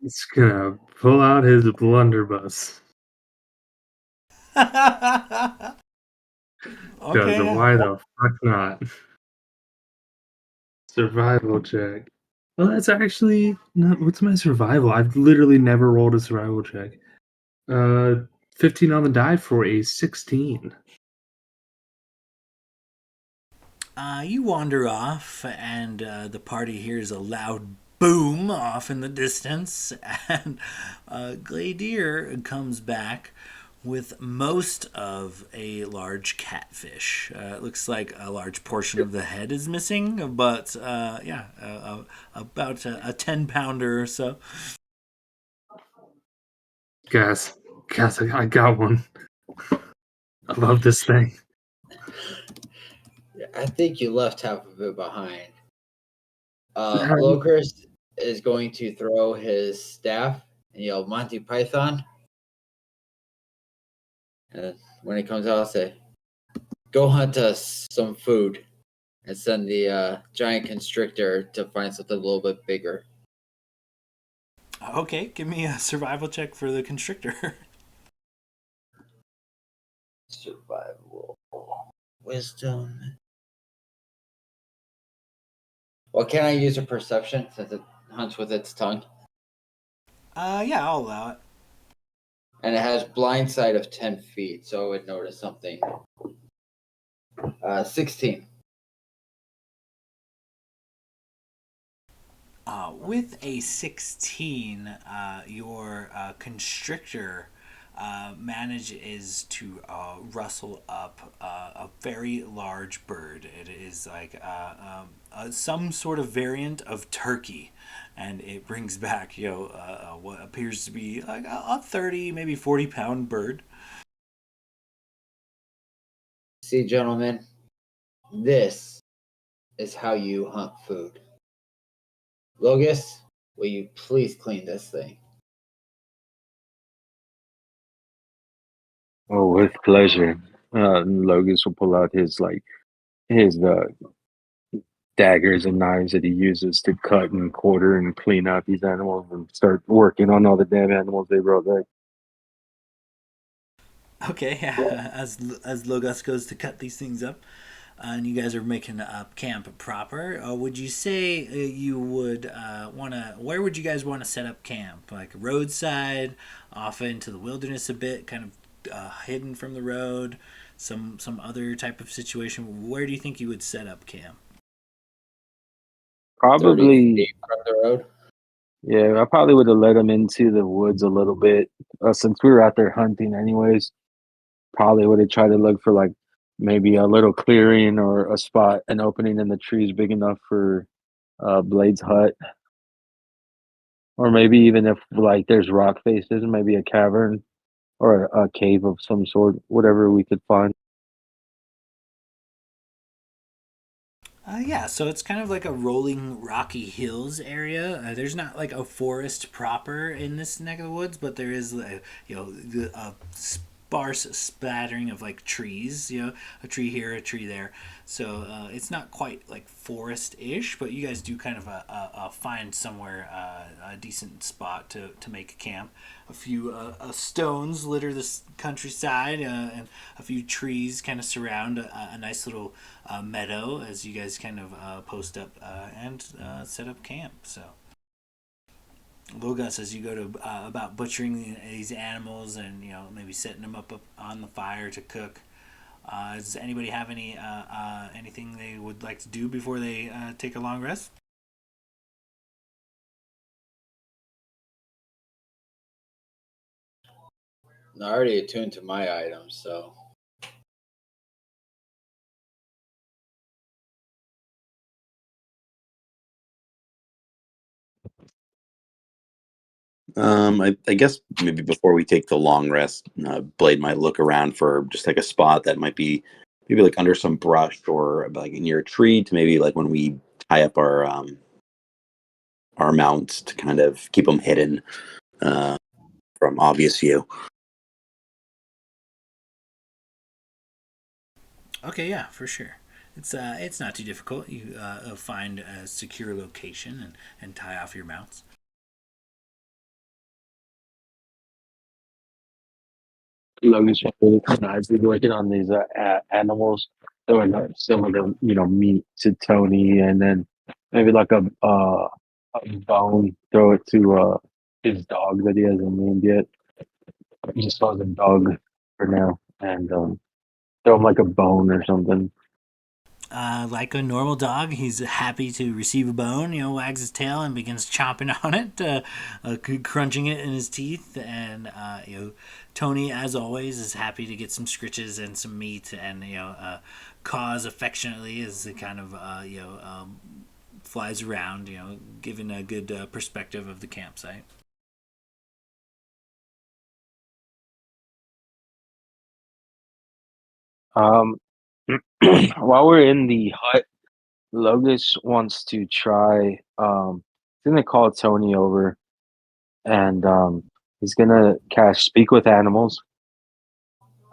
He's gonna pull out his blunderbuss. Because Okay, yeah. why the fuck not? Survival check. Well, that's actually not. What's my survival? I've literally never rolled a survival check. 15 on the die for a 16. You wander off, and the party hears a loud boom off in the distance, and Gladier comes back with most of a large catfish. It looks like a large portion of the head is missing, but about a 10-pounder or so. Guys, I got one. I love this thing. I think you left half of it behind. Um, Locust is going to throw his staff and yell Monty Python. And when it comes out, I'll say, "Go hunt us some food," and send the giant constrictor to find something a little bit bigger. Okay, give me a survival check for the constrictor. Survival. Wisdom. Well, can I use a perception since it hunts with its tongue? Yeah, I'll allow it. And it has blind sight of 10 feet, so it would notice something. 16. With a 16, your constrictor manages to rustle up a very large bird. It is like some sort of variant of turkey, and it brings back what appears to be like a 30, maybe 40-pound bird. See, gentlemen, this is how you hunt food. Logus, will you please clean this thing? Oh, with pleasure. Logus will pull out his daggers and knives that he uses to cut and quarter and clean out these animals and start working on all the damn animals they brought back. Okay, yeah. As Logos goes to cut these things up, and you guys are making up camp proper, would you say you would want to? Where would you guys want to set up camp? Like roadside, off into the wilderness a bit, kind of hidden from the road, some other type of situation. Where do you think you would set up camp? 30 Probably, feet from the road. yeah, I probably would have let him into the woods a little bit since we were out there hunting anyways. Probably would have tried to look for like maybe a little clearing or a spot, an opening in the trees big enough for Blade's hut. Or maybe even if like there's rock faces, maybe a cavern or a cave of some sort, whatever we could find. Yeah, so it's kind of like a rolling rocky hills area. There's not like a forest proper in this neck of the woods, but there is, a sparse splattering of like trees. A tree here, a tree there. So it's not quite like forest-ish, but you guys do kind of find somewhere a decent spot to make a camp. A few stones litter this countryside, and a few trees kind of surround a nice little meadow as you guys kind of post up and set up camp. So, Logos, as you go to about butchering these animals and maybe setting them up on the fire to cook, does anybody have anything they would like to do before they take a long rest? I'm already attuned to my items, so I guess maybe before we take the long rest, Blade might look around for just like a spot that might be maybe like under some brush or like near a tree to maybe like when we tie up our mounts to kind of keep them hidden uh, from obvious view. Okay, yeah, for sure. It's not too difficult. You find a secure location and tie off your mounts. Logan's really kind of I've been working on these animals. Throwing some of the meat to Tony, and then maybe like a bone. Throw it to his dog that he hasn't named yet. just saw the dog for now, and throw him like a bone or something. Like a normal dog, he's happy to receive a bone. Wags his tail and begins chomping on it, crunching it in his teeth. And Tony, as always, is happy to get some scritches and some meat, and caws affectionately as it kind of flies around, giving a good perspective of the campsite. Um, while we're in the hut, Logus wants to try. He's gonna call Tony over, and he's gonna cast Speak with Animals.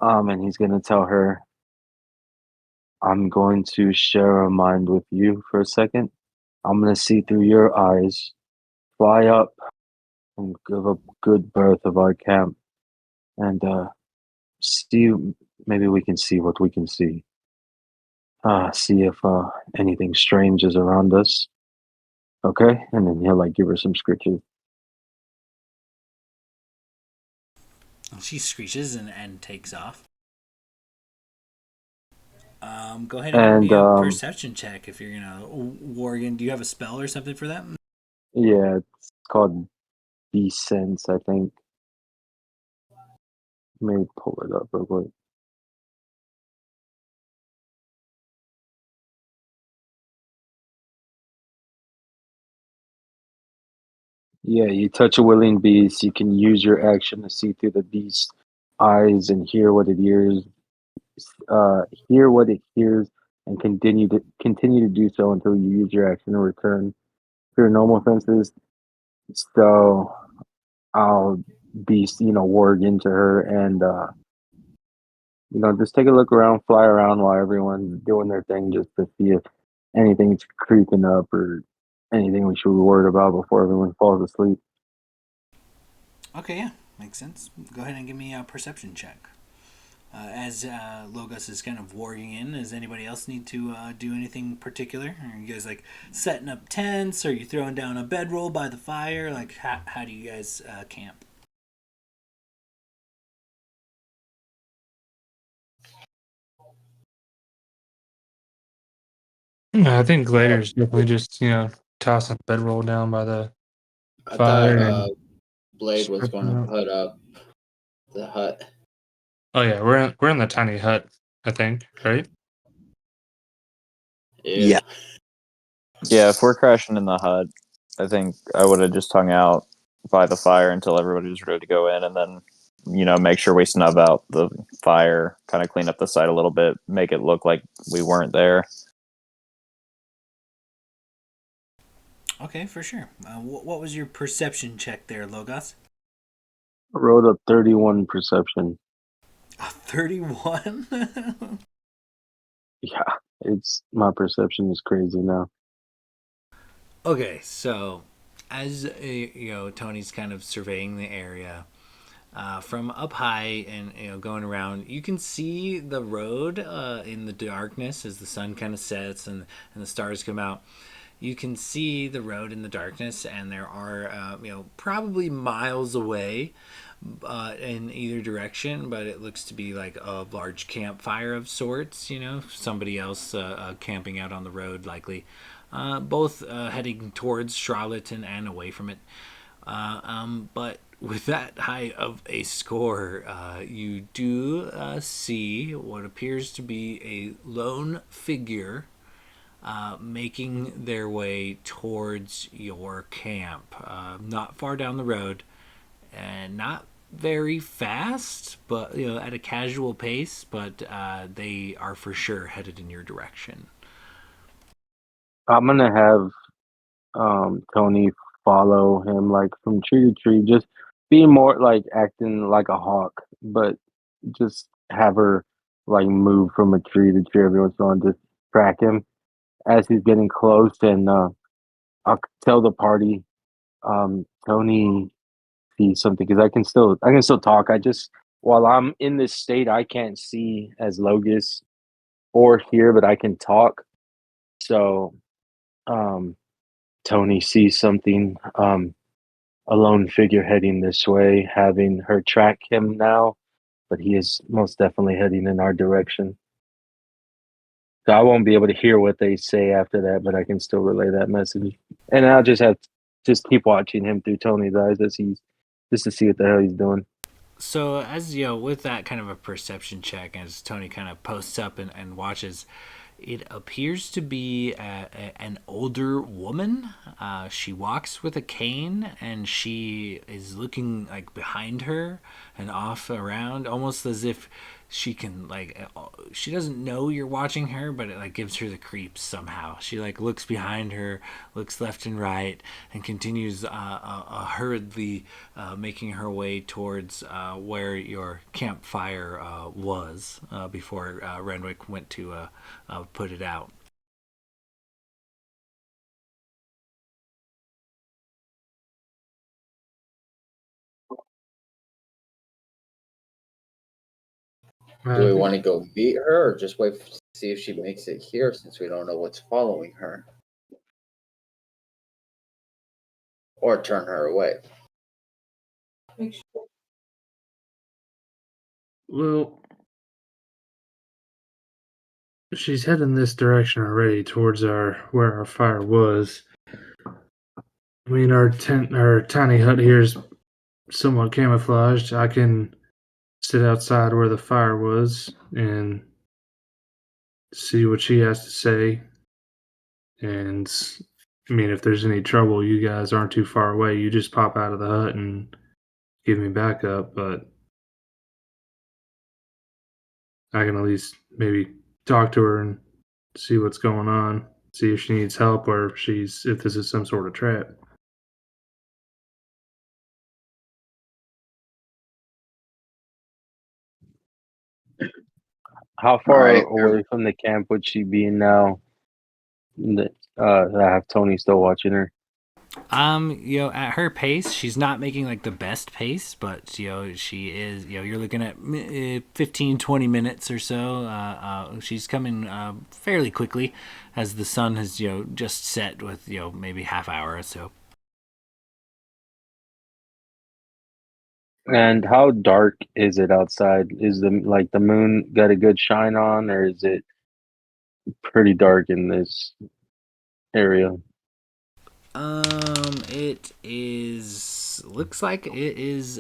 And he's gonna tell her, "I'm going to share a mind with you for a second. I'm gonna see through your eyes, fly up, and give a good birth of our camp, and see. Maybe we can see what we can see. See if anything strange is around us." Okay, and then he'll like give her some scritches. She screeches and takes off. Go ahead and give And me a perception check if you're Worgen. Do you have a spell or something for that? yeah, it's called Descents, I think. Let me pull it up real quick. Yeah, you touch a willing beast. You can use your action to see through the beast's eyes and hear what it hears. Hear what it hears, and continue to do so until you use your action to return to your normal senses. So I'll beast, warg into her, and just take a look around, fly around while everyone's doing their thing, just to see if anything's creeping up or anything we should be worried about before everyone falls asleep. Okay, yeah, makes sense. Go ahead and give me a perception check. As Logos is kind of warging in, does anybody else need to do anything particular? Are you guys like setting up tents? Are you throwing down a bedroll by the fire? Like, how do you guys camp? Yeah, I think Glader's definitely just tossing a bedroll down by the I thought fire and Blade was going stretching to out. put up the hut. Oh yeah, we're in the tiny hut, I think, right? Yeah. Yeah, if we're crashing in the hut, I think I would have just hung out by the fire until everybody was ready to go in, and then make sure we snub out the fire, kind of clean up the site a little bit, make it look like we weren't there. Okay, for sure. What was your perception check there, Logos? I rolled a 31 perception. A 31? Yeah, it's my perception is crazy now. Okay, so as Tony's kind of surveying the area from up high and going around, you can see the road in the darkness as the sun kind of sets and the stars come out. You can see the road in the darkness, and there are probably miles away in either direction, but it looks to be like a large campfire of sorts. Somebody else camping out on the road, likely. Both heading towards Charlotten and away from it. But with that high of a score, you do see what appears to be a lone figure making their way towards your camp. Not far down the road, and not very fast, but at a casual pace. But they are for sure headed in your direction. I'm gonna have Tony follow him like from tree to tree, just be more like acting like a hawk, but just have her like move from a tree to tree every once in a while, and just track him as he's getting close. And I'll tell the party, Tony sees something because I can still talk. I just while I'm in this state, I can't see as Logus or hear, but I can talk. So um, Tony sees something. a lone figure heading this way, having her track him now, but he is most definitely heading in our direction. So I won't be able to hear what they say after that, but I can still relay that message. And I'll just keep watching him through Tony's eyes as he's just to see what the hell he's doing. So as you know, with that kind of a perception check, as Tony kind of posts up and watches, it appears to be an older woman. She walks with a cane, and she is looking like behind her and off around, almost as if she can she doesn't know you're watching her, but it like gives her the creeps somehow. She like looks behind her, looks left and right, and continues hurriedly making her way towards where your campfire was before Renwick went to put it out. Do we want to go meet her or just wait to see if she makes it here since we don't know what's following her? Or turn her away? Well, she's heading this direction already towards where our fire was. I mean, our tiny hut here is somewhat camouflaged. I can sit outside where the fire was and see what she has to say. And I mean, if there's any trouble, you guys aren't too far away. You just pop out of the hut and give me backup. But I can at least maybe talk to her and see what's going on. See if she needs help or if this is some sort of trap. How All far right. away from the camp would she be now that I have Tony still watching her? At her pace, she's not making like the best pace, but she is. You're looking at 15, 20 minutes or so. She's coming fairly quickly, as the sun has just set with maybe half hour or so. And how dark is it outside? Is the moon got a good shine on, or is it pretty dark in this area? It is. Looks like it is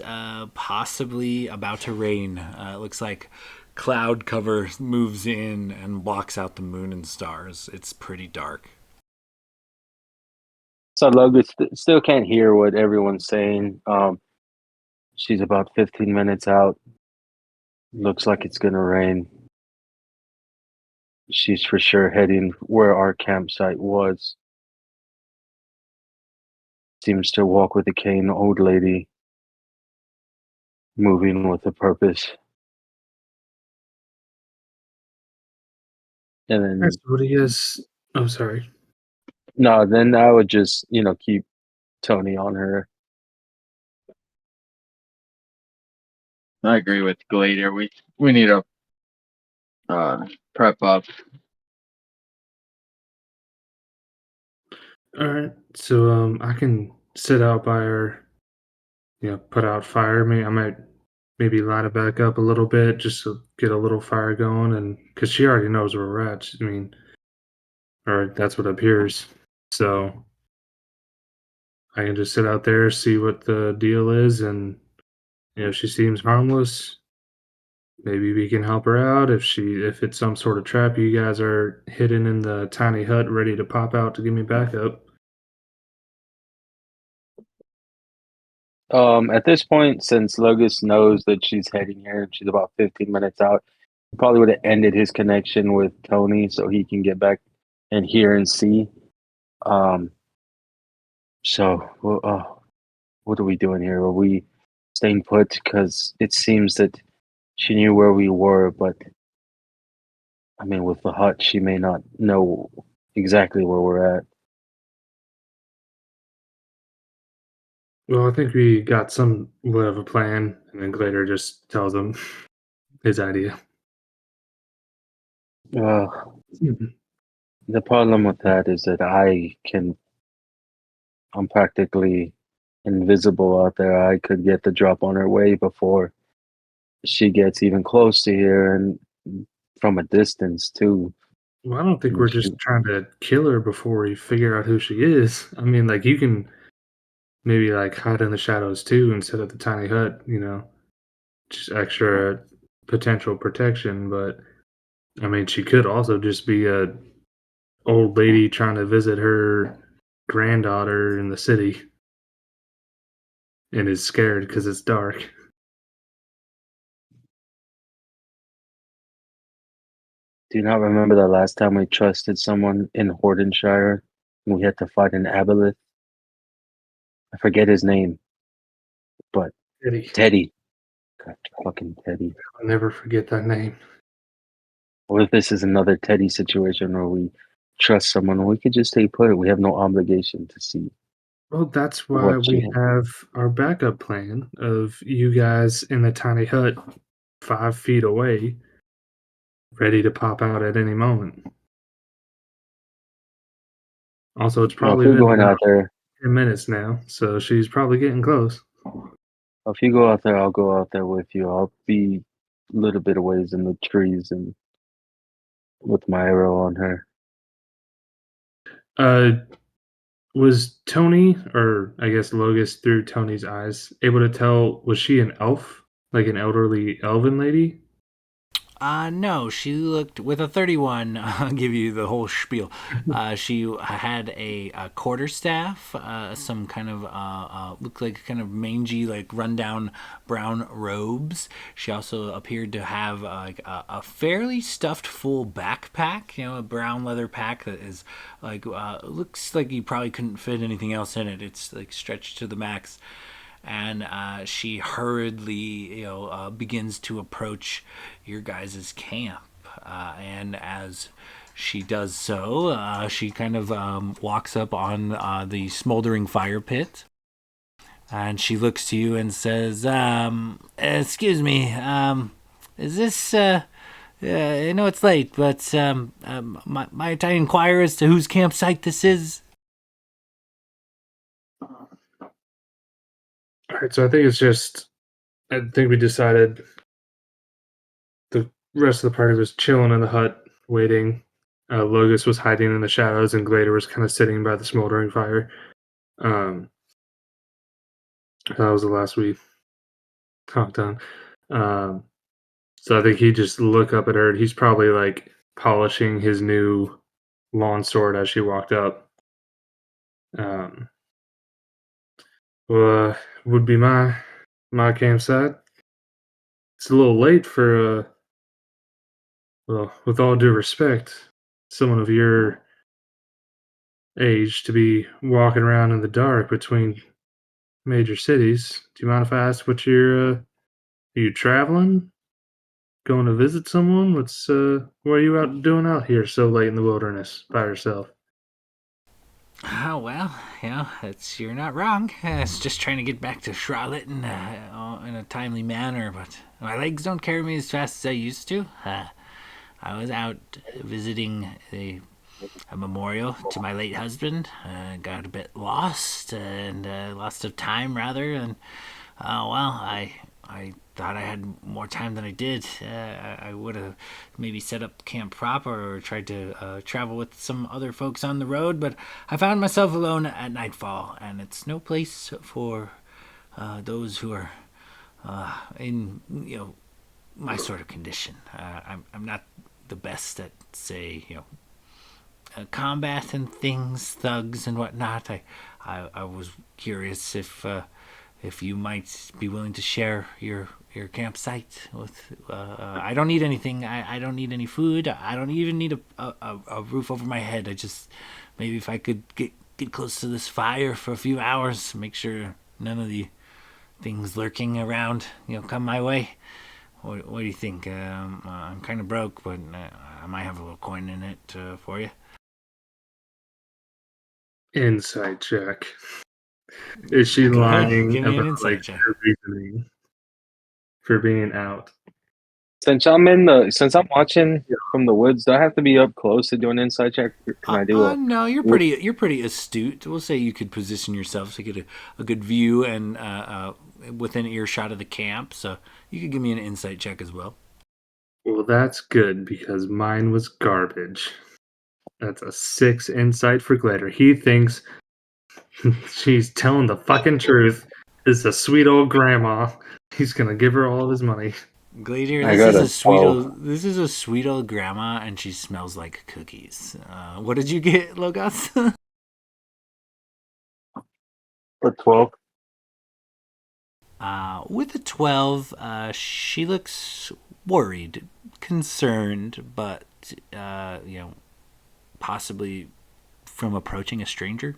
possibly about to rain. It looks like cloud cover moves in and blocks out the moon and stars. It's pretty dark. So Logan still can't hear what everyone's saying. She's about 15 minutes out. Looks like it's gonna rain. She's for sure heading where our campsite was. Seems to walk with a cane, old lady, moving with a purpose. And then What do you guys? I'm sorry. no, then I would just keep Tony on her. I agree with Glader. We need to prep up. All right. So I can sit out by her. Put out fire. I might maybe light it back up a little bit just to get a little fire going, and because she already knows where we're at. I mean, or that's what appears. So I can just sit out there, see what the deal is, and she seems harmless. Maybe we can help her out if it's some sort of trap. You guys are hidden in the tiny hut, ready to pop out to give me backup. At this point, since Logus knows that she's heading here, she's about 15 minutes out. He probably would have ended his connection with Tony so he can get back and hear and see. Um, what are we doing here? Are we staying put? Because it seems that she knew where we were, but I mean, with the hut, she may not know exactly where we're at. Well, I think we got somewhat of a plan, and then Glader just tells him his idea. Uh, Mhm. the problem with that is that I'm practically invisible out there, I could get the drop on her way before she gets even close to here, and from a distance too. Well, I don't think And we're just trying to kill her before we figure out who she is. I mean, like, you can maybe, like, hide in the shadows too instead of the tiny hut, just extra potential protection, but, I mean, she could also just be a old lady trying to visit her granddaughter in the city and is scared because it's dark. Do you not remember the last time we trusted someone in Hordenshire? We had to fight an aboleth. I forget his name, but Eddie, Teddy. God, fucking Teddy. I'll never forget that name. What if this is another Teddy situation where we trust someone? We could just stay put. We have no obligation to see Well, that's why what we she. have our backup plan of you guys in the tiny hut 5 feet away, ready to pop out at any moment. Also, it's Well, if probably you're been going about out there, 10 minutes now, so she's probably getting close. if you go out there, I'll go out there with you. I'll be a little bit of ways in the trees and with my arrow on her. Uh, was Tony, or I guess Logus through Tony's eyes, able to tell, was she an elf? Like an elderly elven lady? No, she looked with a 31. I'll give you the whole spiel. She had a quarterstaff, some kind of looked like kind of mangy, like rundown brown robes. She also appeared to have like a fairly stuffed full backpack, a brown leather pack that is like looks like you probably couldn't fit anything else in it. It's like stretched to the max, and she hurriedly, begins to approach your guys' camp. And as she does so, she kind of walks up on the smoldering fire pit, and she looks to you and says, "Excuse me, is this?" I know it's late, but might I inquire as to whose campsite this is? All right, so I think I think we decided the rest of the party was chilling in the hut, waiting. Logus was hiding in the shadows, and Glader was kind of sitting by the smoldering fire. Um, that was the last we talked on. Um, so I think he just looked up at her. He's probably like polishing his new lawn sword as she walked up. Um, well, would be my campsite. It's a little late for well, with all due respect, someone of your age to be walking around in the dark between major cities. Do you mind if I ask what are you traveling? Going to visit someone? What are you out doing out here so late in the wilderness by yourself? Oh well, you're not wrong. I was just trying to get back to Charlotte in a timely manner, but my legs don't carry me as fast as I used to. I was out visiting a memorial to my late husband. Got a bit lost and lost of time rather, and I thought I had more time than I did. I would have maybe set up camp proper or tried to travel with some other folks on the road, but I found myself alone at nightfall, and it's no place for those who are in my sort of condition. I'm not the best at say combat and things, thugs and whatnot. I was curious if you might be willing to share your campsite with. I don't need anything. I don't need any food. I don't even need a roof over my head. I just maybe if I could get close to this fire for a few hours, make sure none of the things lurking around come my way. What do you think? I'm kind of broke, but I might have a little coin in it for you. Insight check. Is she Go ahead, lying give me an about like insight check. her reasoning for being out? Since I'm watching from the woods, do I have to be up close to do an inside check? Can I do a? No, you're pretty astute. We'll say you could position yourself to get a good view and within earshot of the camp. So you could give me an insight check as well. Well, that's good because mine was garbage. That's a 6 insight for Glitter. He thinks she's telling the fucking truth. This is a sweet old grandma. He's gonna give her all of his money. Gladiator, I got a 12. this is a sweet old grandma, and she smells like cookies. What did you get, Logos? Or 12. With a 12, she looks worried, concerned, but possibly from approaching a stranger.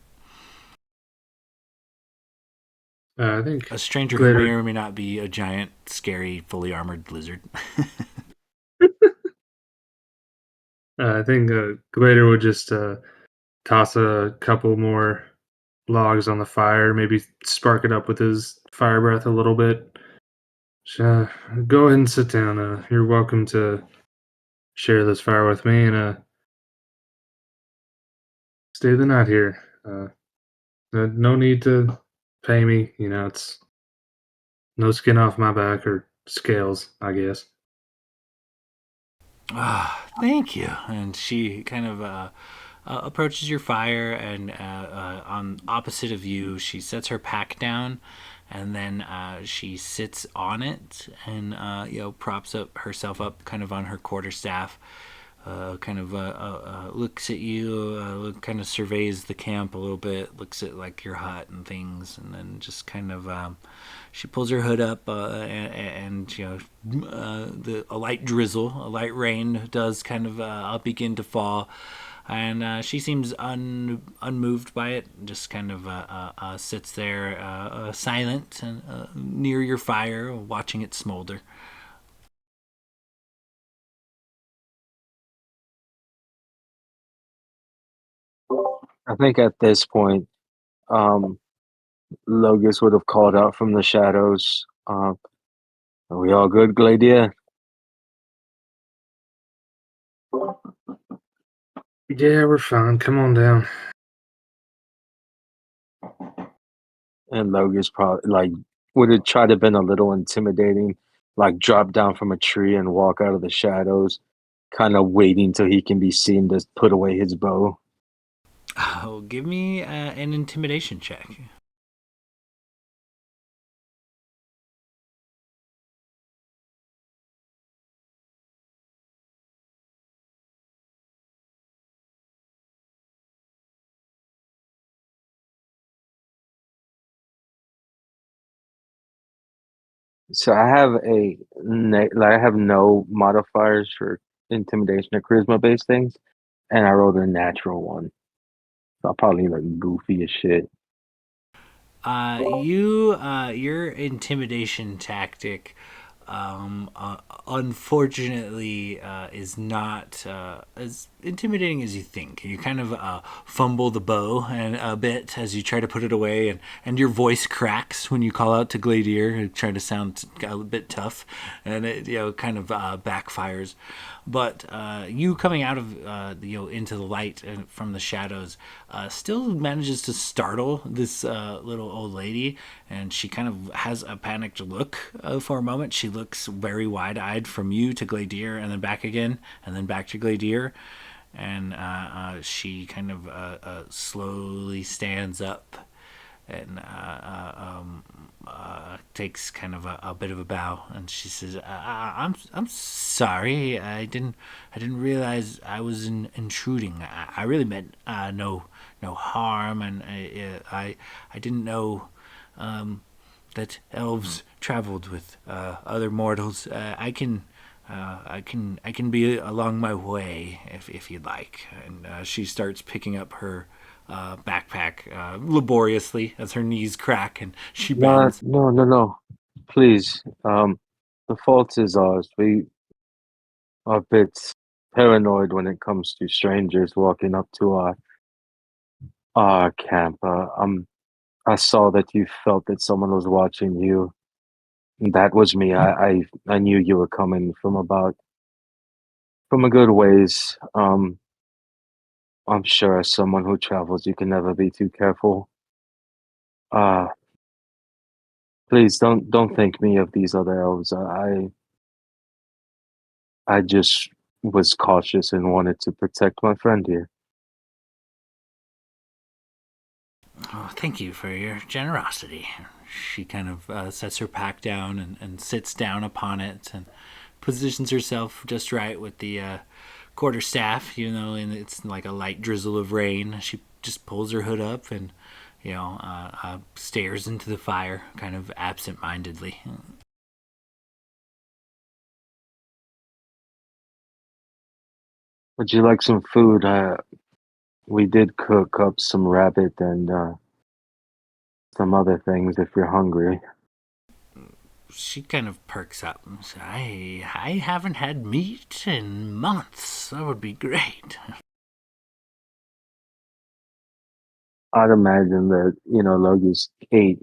I think A stranger Glitter. who may or may not be a giant, scary, fully armored lizard. I think Glitter would just toss a couple more logs on the fire, maybe spark it up with his fire breath a little bit. Go ahead and sit down. You're welcome to share this fire with me and stay the night here. No need to pay me. It's no skin off my back or scales, I guess. Thank you. And she kind of approaches your fire, and on opposite of you, she sets her pack down, and then she sits on it and props up herself up, kind of on her quarterstaff. Kind of looks at you, kind of surveys the camp a little bit, looks at like your hut and things, and then just kind of she pulls her hood up, and a light drizzle, a light rain does kind of begin to fall, and she seems unmoved by it, just kind of sits there silent and near your fire, watching it smolder. I think at this point, Logus would have called out from the shadows. Are we all good, Gladia? Yeah, we're fine. Come on down. And Logus probably would have tried to been a little intimidating, like drop down from a tree and walk out of the shadows, kind of waiting till he can be seen to put away his bow. Oh, give me an intimidation check. So I have I have no modifiers for intimidation or charisma based things, and I rolled a natural one. So I'll probably look goofy as shit. Your intimidation tactic, unfortunately, is not as intimidating as you think. You kind of fumble the bow and a bit as you try to put it away, and your voice cracks when you call out to Gladier, trying to sound a bit tough, and it kind of backfires. But you coming out of into the light and from the shadows still manages to startle this little old lady, and she kind of has a panicked look for a moment. She looks very wide-eyed from you to Gladier, and then back again, and then back to Gladier, and she kind of slowly stands up and takes kind of a bit of a bow, and she says, I'm sorry. I didn't realize I was intruding. I really meant no harm, and I didn't know that elves traveled with other mortals. I can be along my way if you'd like. And she starts picking up her backpack laboriously as her knees crack and she bends. No. Please. The fault is ours. We are a bit paranoid when it comes to strangers walking up to our camp. I saw that you felt that someone was watching you. That was me. I knew you were coming from a good ways. I'm sure as someone who travels, you can never be too careful. Uh, please don't think me of these other elves. I just was cautious and wanted to protect my friend here. Oh, thank you for your generosity. She kind of sets her pack down and sits down upon it and positions herself just right with the quarterstaff, and it's like a light drizzle of rain. She just pulls her hood up and, stares into the fire, kind of absent-mindedly. Would you like some food? We did cook up some rabbit and some other things if you're hungry. She kind of perks up and says, I haven't had meat in months. That would be great. I'd imagine that, Logus ate,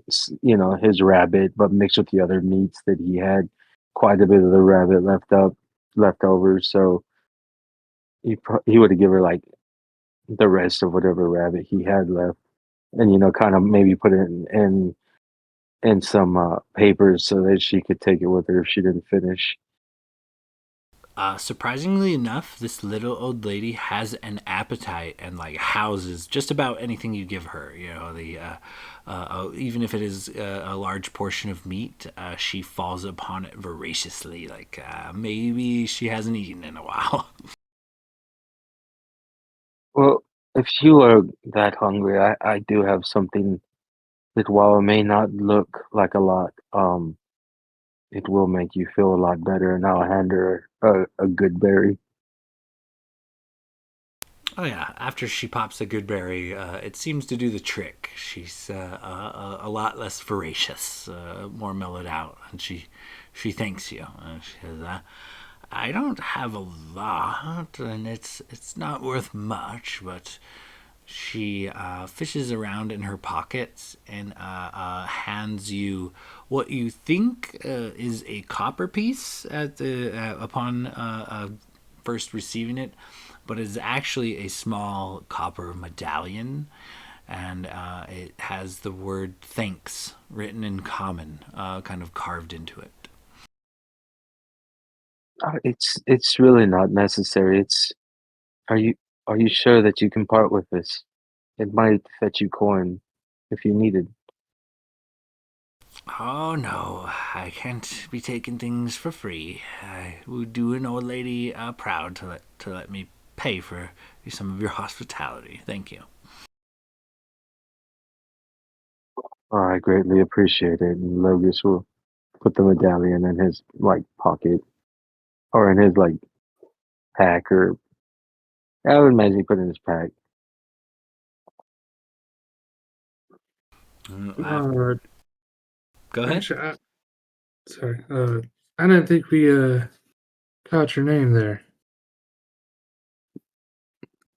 his rabbit, but mixed with the other meats that he had quite a bit of the rabbit left over. So he would have given her like the rest of whatever rabbit he had left, and kind of maybe put it in some papers so that she could take it with her if she didn't finish. Surprisingly enough, this little old lady has an appetite and like houses just about anything you give her. Even if it is a large portion of meat, she falls upon it voraciously. Like maybe she hasn't eaten in a while. Well, if you are that hungry, I do have something that, while it may not look like a lot, it will make you feel a lot better, and I'll hand her a good berry. Oh yeah, after she pops a good berry, it seems to do the trick. She's a lot less voracious, more mellowed out, and she thanks you. She says, "I don't have a lot, and it's not worth much, but." She fishes around in her pockets and hands you what you think is a copper piece upon first receiving it, but is actually a small copper medallion, and it has the word "thanks" written in common, kind of carved into it. It's really not necessary. Are you are you sure that you can part with this? It might fetch you coin if you needed. Oh no, I can't be taking things for free. I would do an old lady proud to let me pay for some of your hospitality. Thank you. Oh, I greatly appreciate it. And Logus will put the medallion in his like pocket or in his like pack, or I would imagine he put it in his pack. Uh, Go ahead. actually, sorry. I didn't think we caught your name there.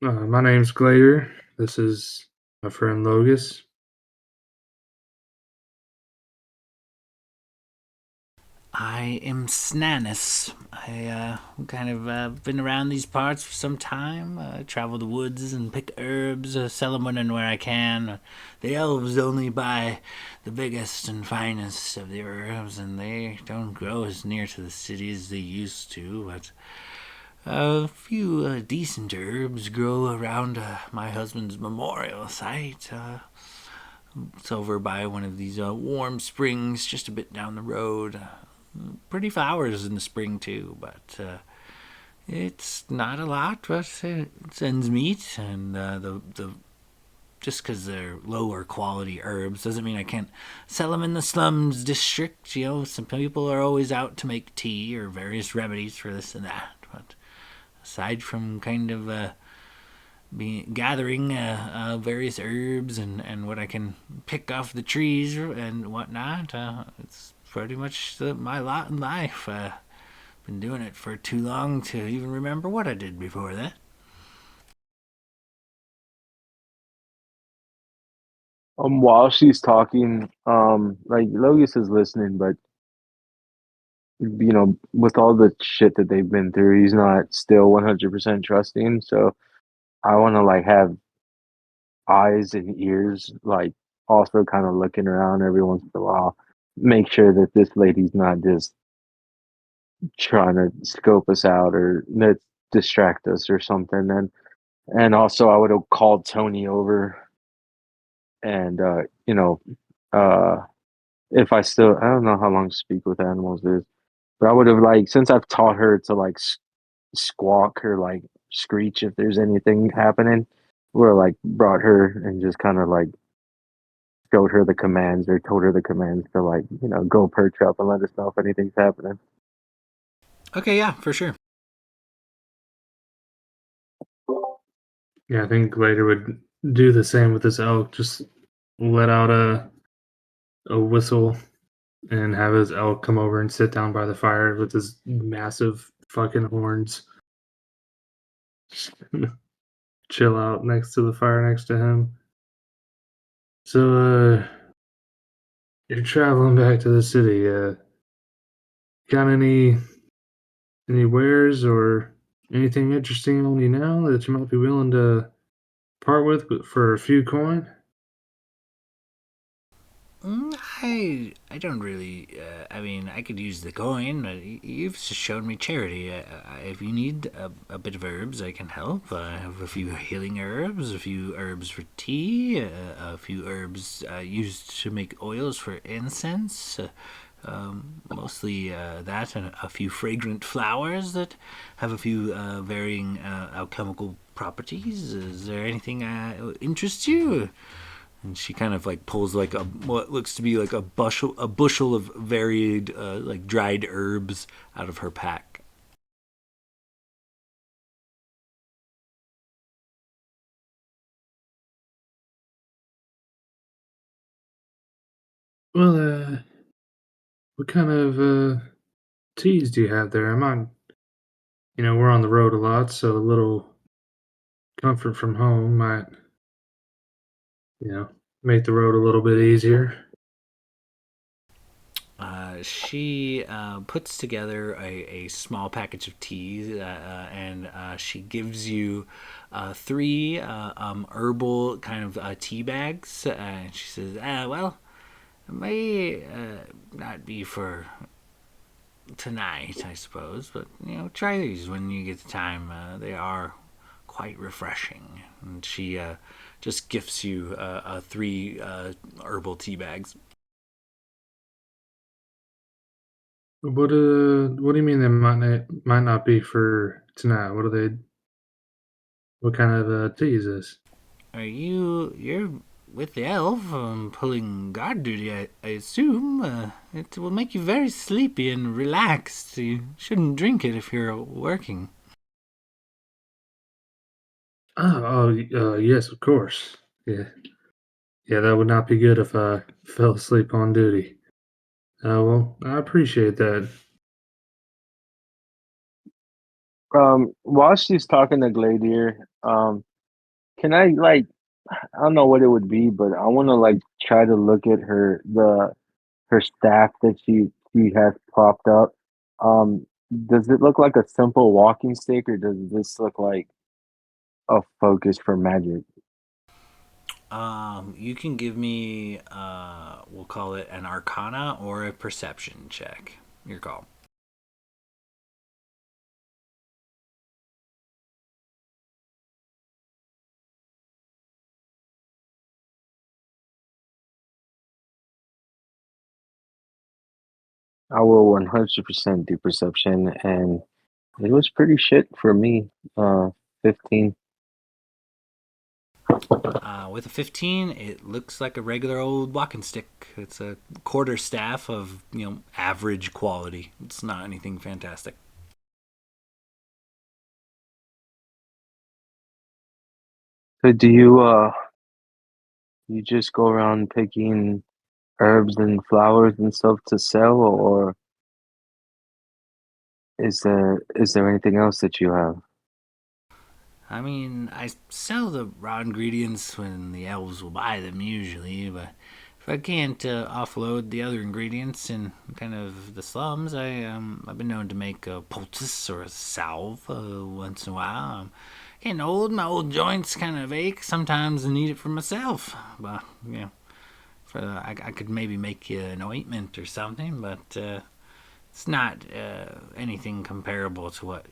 My name's Glader. This is my friend Logus. I am Snannis. I kind of been around these parts for some time. Travel the woods and pick herbs, sell them when and where I can. The elves only buy the biggest and finest of the herbs, and they don't grow as near to the city as they used to. But a few decent herbs grow around my husband's memorial site. It's over by one of these warm springs just a bit down the road. Pretty flowers in the spring too, but it's not a lot. But it sends meat, and the just because they're lower quality herbs doesn't mean I can't sell them in the slums district. Some people are always out to make tea or various remedies for this and that. But aside from kind of gathering various herbs and what I can pick off the trees and whatnot, it's pretty much my lot in life. Been doing it for too long to even remember what I did before that. While she's talking, like Logus is listening, but with all the shit that they've been through, he's not still 100% trusting. So I want to like have eyes and ears, like also kind of looking around every once in a while, make sure that this lady's not just trying to scope us out or distract us or something. And also I would have called Tony over and uh if I don't know how long to speak with animals is, but I would have like since I've taught her to like squawk or like screech if there's anything happening, would have like brought her and just kind of like showed her the commands or told her the commands to like go perch up and let us know if anything's happening. Okay, yeah, for sure. Yeah, I think Glader would do the same with this elk. Just let out a whistle and have his elk come over and sit down by the fire with his massive fucking horns. Chill out next to the fire next to him. So, you're traveling back to the city. Got any wares or anything interesting on you now that you might be willing to part with for a few coin? I don't really. I mean, I could use the coin, but you've just shown me charity. If you need a bit of herbs, I can help. I have a few healing herbs, a few herbs for tea, a few herbs used to make oils for incense. Mostly that, and a few fragrant flowers that have a few varying alchemical properties. Is there anything interests you? And she kind of like pulls like what looks to be like a bushel of varied like dried herbs out of her pack. Well, what kind of teas do you have there? I might, we're on the road a lot, so a little comfort from home might, you know, make the road a little bit easier. She puts together a small package of teas and she gives you three herbal kind of tea bags. And she says, well, it may not be for tonight, I suppose, but try these when you get the time. They are quite refreshing. And she just gifts you three herbal tea bags. What do you mean they might not be for tonight? What kind of tea is this? You're with the elf pulling guard duty, I assume. It will make you very sleepy and relaxed. You shouldn't drink it if you're working. Yes, of course. Yeah, yeah, that would not be good if I fell asleep on duty. Well, I appreciate that. While she's talking to Gladier, can I like I don't know what it would be, but I want to like try to look at her staff that she has propped up. Um, does it look like a simple walking stick, or does this look like a focus for magic? You can give me, we'll call it an arcana or a perception check. Your call. I will 100% do perception, and it was pretty shit for me. 15. With a 15, it looks like a regular old walking stick. It's a quarter staff of, average quality. It's not anything fantastic. So do you just go around picking herbs and flowers and stuff to sell, or is there anything else that you have? I mean, I sell the raw ingredients when the elves will buy them usually, but if I can't offload the other ingredients in kind of the slums, I've been known to make a poultice or a salve once in a while. I'm getting old, my old joints kind of ache. Sometimes I need it for myself, but I could maybe make you an ointment or something, but it's not anything comparable to what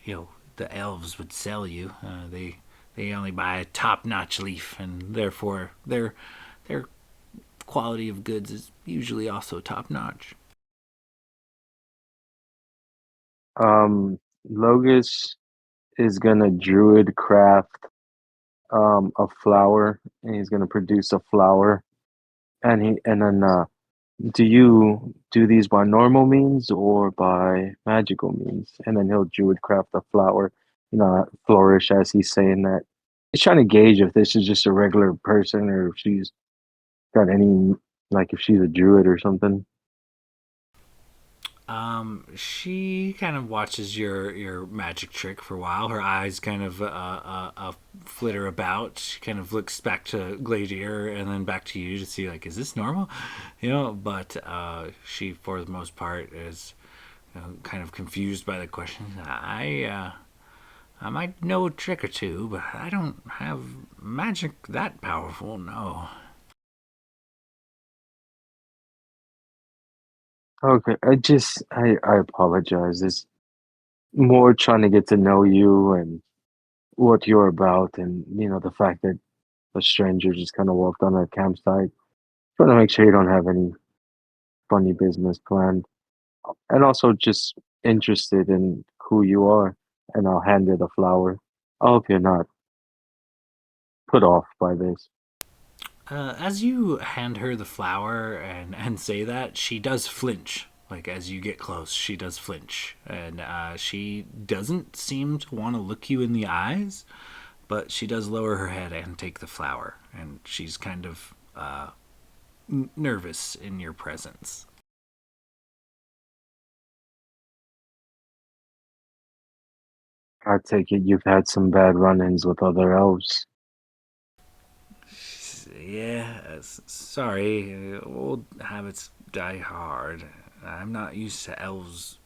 the elves would sell you. They only buy a top-notch leaf, and therefore their quality of goods is usually also top-notch. Logus is gonna druid craft a flower, and he's gonna produce a flower, and then do you do these by normal means or by magical means? And then he'll druid craft a flower, flourish as he's saying that. He's trying to gauge if this is just a regular person or if she's got any, like if she's a druid or something. She kind of watches your magic trick for a while. Her eyes kind of flitter about. She kind of looks back to Gladiator and then back to you to see like, is this normal? But she, for the most part, is kind of confused by the question. I might know a trick or two, but I don't have magic that powerful. No. Okay, I apologize. It's more trying to get to know you and what you're about, and the fact that a stranger just kind of walked on our campsite. Trying to make sure you don't have any funny business planned, and also just interested in who you are. And I'll hand you the flower. I hope you're not put off by this. As you hand her the flower and say that, she does flinch. Like, as you get close, she does flinch. And she doesn't seem to want to look you in the eyes, but she does lower her head and take the flower. And she's kind of nervous in your presence. I take it you've had some bad run-ins with other elves. Yeah, sorry. Old habits die hard. I'm not used to elves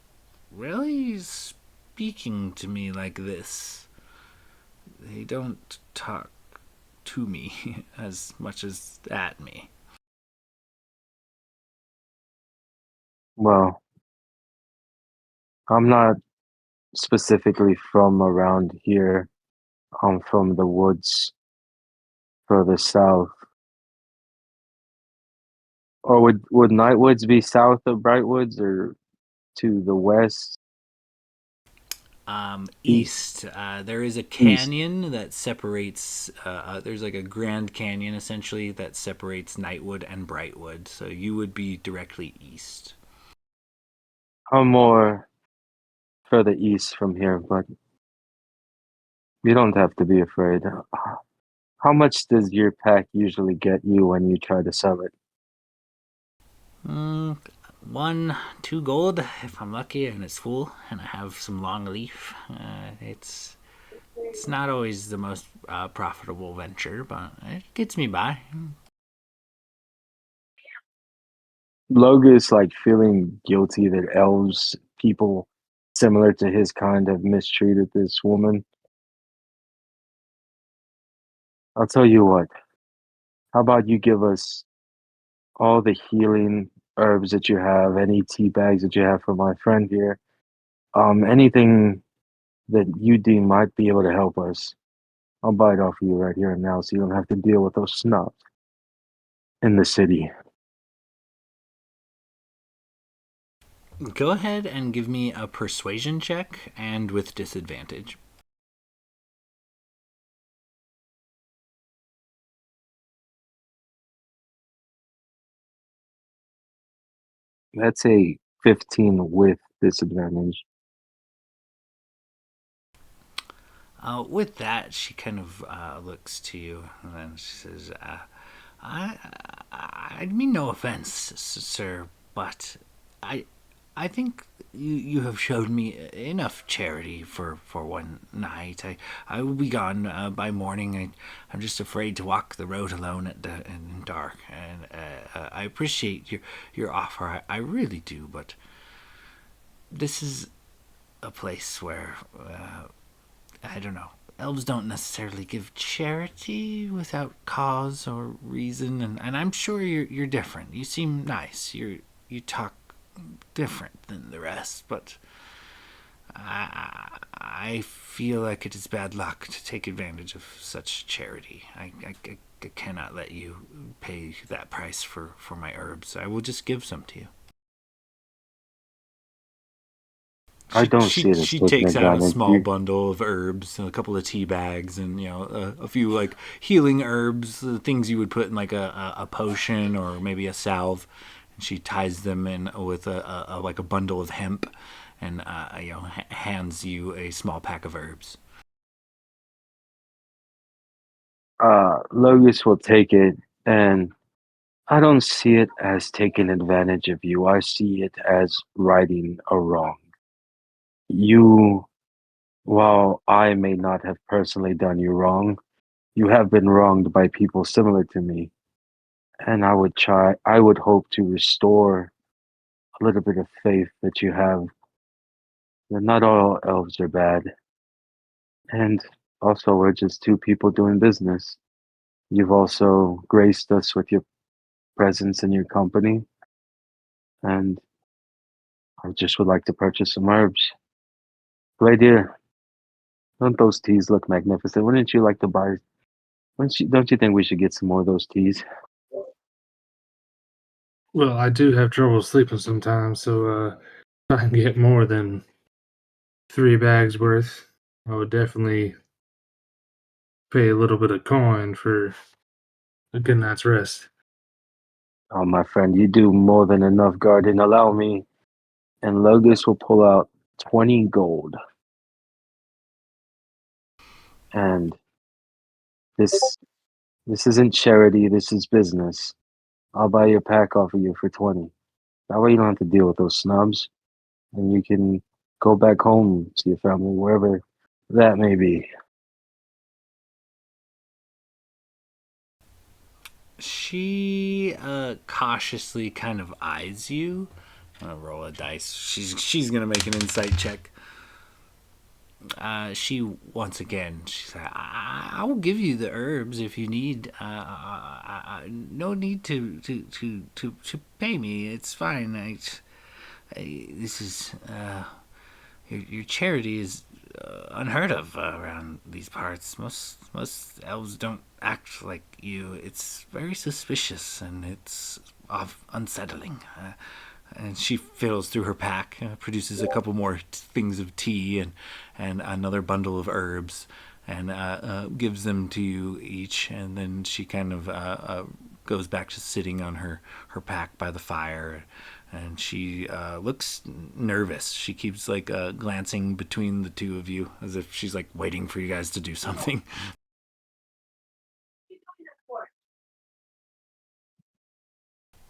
really speaking to me like this. They don't talk to me as much as at me. Well, I'm not specifically from around here. I'm from the woods further south. Or would Nightwoods be south of Brightwoods or to the west, east, East, there is a east? canyon that separates. There's like a Grand Canyon essentially that separates Nightwood and Brightwood. So you would be directly east. I'm more further east from here, but you don't have to be afraid. How much does your pack usually get you when you try to sell it? Mm, 1, 2 gold if I'm lucky and it's full and I have some long leaf. It's not always the most profitable venture, but it gets me by. Logus like feeling guilty that elves, people similar to his kind, have mistreated this woman. I'll tell you what. How about you give us all the healing herbs that you have, any tea bags that you have for my friend here, anything that you deem might be able to help us. I'll buy it off of you right here and now, so you don't have to deal with those snobs in the city. Go ahead and give me a persuasion check and with disadvantage. That's a 15 with disadvantage. With that, she kind of looks to you and then she says, I, I mean no offense, sir, but I, I think you have showed me enough charity for one night. I will be gone by morning. I'm just afraid to walk the road alone in and dark, and I appreciate your offer. I really do, but this is a place where I don't know. Elves don't necessarily give charity without cause or reason, and I'm sure you're different. You seem nice. You talk different than the rest, but I feel like it is bad luck to take advantage of such charity. I cannot let you pay that price for my herbs. I will just give some to you. I don't see it as She taking takes out a advantage. small bundle of herbs and a couple of tea bags and a few like healing herbs, the things you would put in like a potion or maybe a salve. And she ties them in with a like a bundle of hemp, and hands you a small pack of herbs. Logus will take it, and I don't see it as taking advantage of you. I see it as righting a wrong. You, while I may not have personally done you wrong, you have been wronged by people similar to me. And I would hope to restore a little bit of faith that you have. That not all elves are bad. And also, we're just two people doing business. You've also graced us with your presence and your company. And I just would like to purchase some herbs. Right dear, don't those teas look magnificent? Wouldn't you like to buy? Don't you think we should get some more of those teas? Well, I do have trouble sleeping sometimes, so if I can get more than 3 bags worth, I would definitely pay a little bit of coin for a good night's rest. Oh, my friend, you do more than enough, Guardian. Allow me. And Logus will pull out 20 gold. And this this isn't charity, this is business. I'll buy your pack off of you for 20. That way you don't have to deal with those snubs. And you can go back home to your family, wherever that may be. She cautiously kind of eyes you. I'm gonna roll a dice. She's gonna make an insight check. She once again. She's like, I will give you the herbs if you need. No need to pay me. It's fine. This is your charity is unheard of around these parts. Most elves don't act like you. It's very suspicious and it's unsettling. And she fiddles through her pack, produces a couple more things of tea and another bundle of herbs, and gives them to you each. And then she kind of goes back to sitting on her pack by the fire. And she looks nervous. She keeps like glancing between the two of you as if she's like waiting for you guys to do something.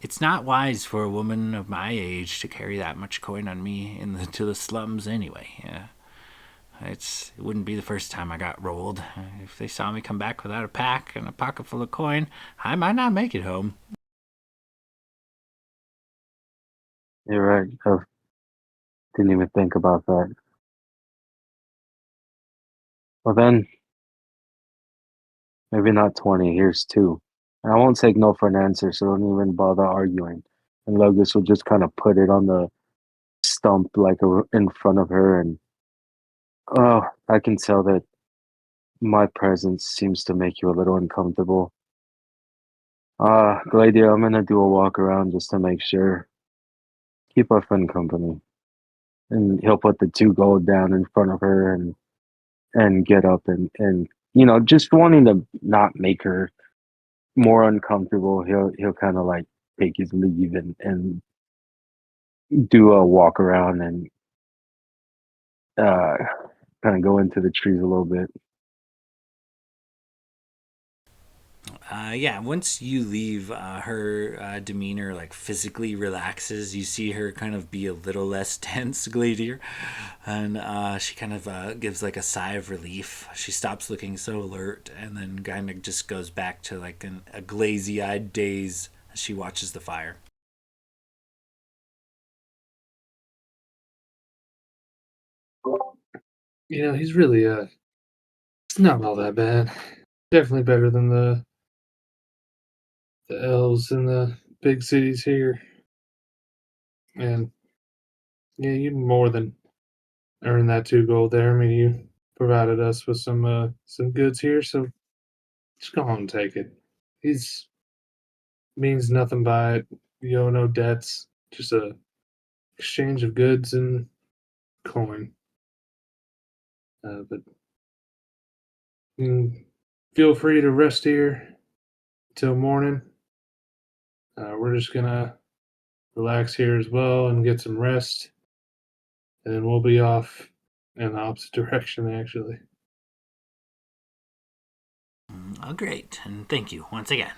It's not wise for a woman of my age to carry that much coin on me to the slums anyway. It wouldn't be the first time I got rolled. If they saw me come back without a pack and a pocket full of coin, I might not make it home. You're right. I didn't even think about that. Well, then, maybe not 20. Here's 2. And I won't take no for an answer, so don't even bother arguing. And Logus will just kind of put it on the stump like in front of her, and oh, I can tell that my presence seems to make you a little uncomfortable. Gladia, I'm gonna do a walk around just to make sure. Keep our friend company. And he'll put the 2 gold down in front of her and get up and just wanting to not make her more uncomfortable, he'll kind of like take his leave and do a walk around and uh kind of go into the trees a little bit. Yeah, once you leave, her demeanor like physically relaxes. You see her kind of be a little less tense, Gladier, and she kind of gives like a sigh of relief. She stops looking so alert, and then kind of just goes back to like a glazy-eyed daze as she watches the fire. He's really it's not all that bad. Definitely better than the elves in the big cities here. And yeah, you more than earned that 2 gold there. I mean, you provided us with some goods here, so just go on and take it. He's means nothing by it. You owe no debts. Just a exchange of goods and coin. But feel free to rest here till morning. We're just gonna relax here as well and get some rest, and then we'll be off in the opposite direction. Actually, Oh, great, and thank you once again.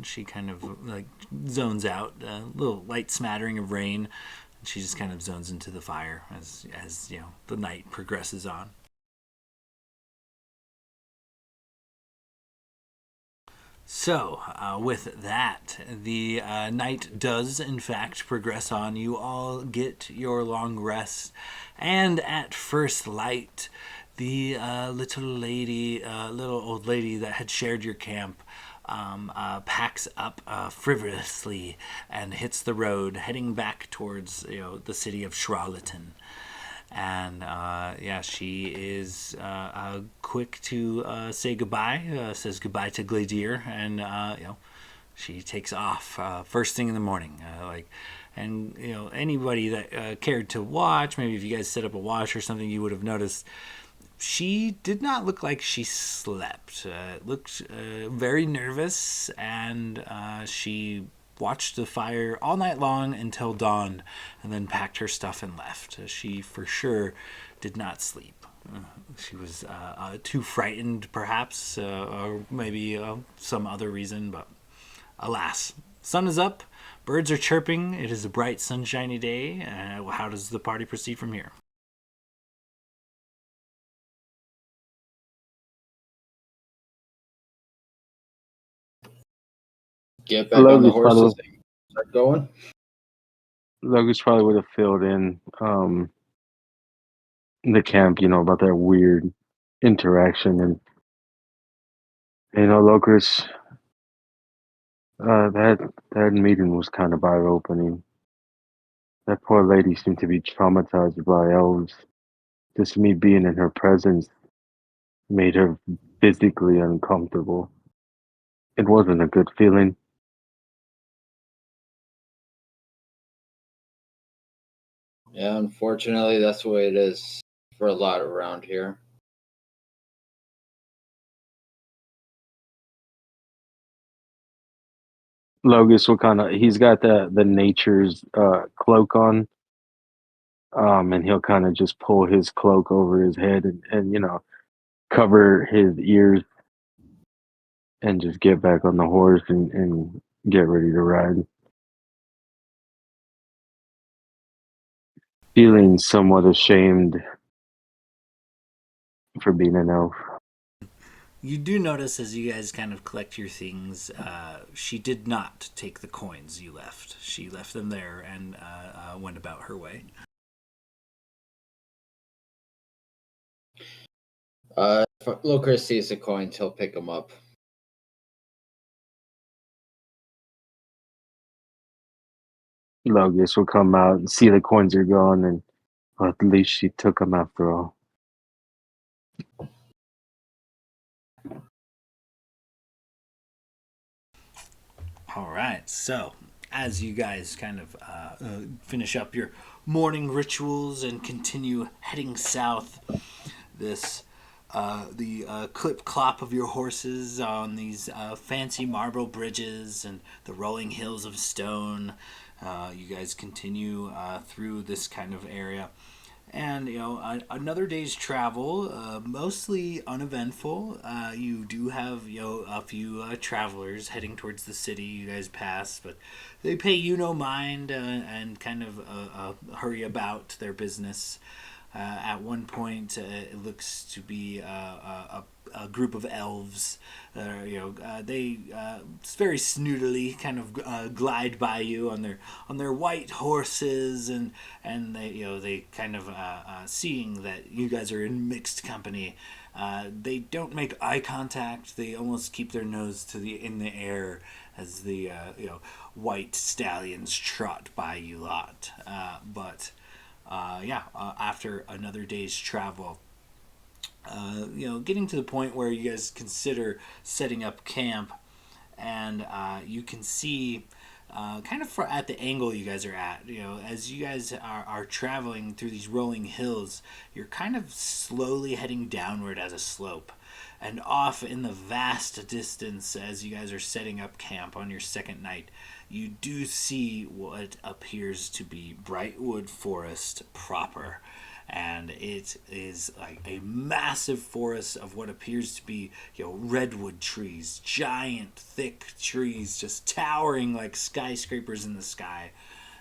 She kind of like zones out, a little light smattering of rain. And she just kind of zones into the fire as the night progresses on. So, with that, the night does in fact progress on. You all get your long rest, and at first light, the little old lady that had shared your camp packs up frivolously and hits the road, heading back towards the city of Charlatan. And yeah, she is quick to say goodbye. Says goodbye to Gladier, and she takes off first thing in the morning. And anybody that cared to watch, maybe if you guys set up a watch or something, you would have noticed she did not look like she slept. It looked very nervous, and she watched the fire all night long until dawn, and then packed her stuff and left. She for sure did not sleep. She was too frightened, perhaps, or maybe some other reason, but alas. Sun is up, birds are chirping, it is a bright, sunshiny day. How does the party proceed from here? Get back on the Logan's probably horses and start going. Logan's probably would have filled in the camp, about that weird interaction, and Locris, that meeting was kind of eye-opening. That poor lady seemed to be traumatized by elves. Just me being in her presence made her physically uncomfortable. It wasn't a good feeling. Yeah, unfortunately, that's the way it is for a lot around here. Logus will he's got the nature's cloak on, and he'll kind of just pull his cloak over his head and cover his ears and just get back on the horse and get ready to ride. Feeling somewhat ashamed for being an elf. You do notice as you guys kind of collect your things, she did not take the coins you left. She left them there and went about her way. If Locris sees the coins, he'll pick them up. Logus will come out and see the coins are gone, and well, at least she took them after all. All right, so as you guys kind of finish up your morning rituals and continue heading south, the clip clop of your horses on these fancy marble bridges and the rolling hills of stone. You guys continue through this kind of area, And another day's travel, mostly uneventful. You do have a few travelers heading towards the city. You guys pass, but they pay you no mind and kind of hurry about their business. At one point, it looks to be a group of elves. They very snootily kind of glide by you on their white horses, and they kind of seeing that you guys are in mixed company. They don't make eye contact. They almost keep their nose in the air as the white stallions trot by you lot. After another day's travel, getting to the point where you guys consider setting up camp, and you can see kind of at the angle you guys are at, as you guys are traveling through these rolling hills, you're kind of slowly heading downward as a slope. And off in the vast distance, as you guys are setting up camp on your second night, you do see what appears to be Brightwood Forest proper. And it is like a massive forest of what appears to be, redwood trees, giant, thick trees, just towering like skyscrapers in the sky.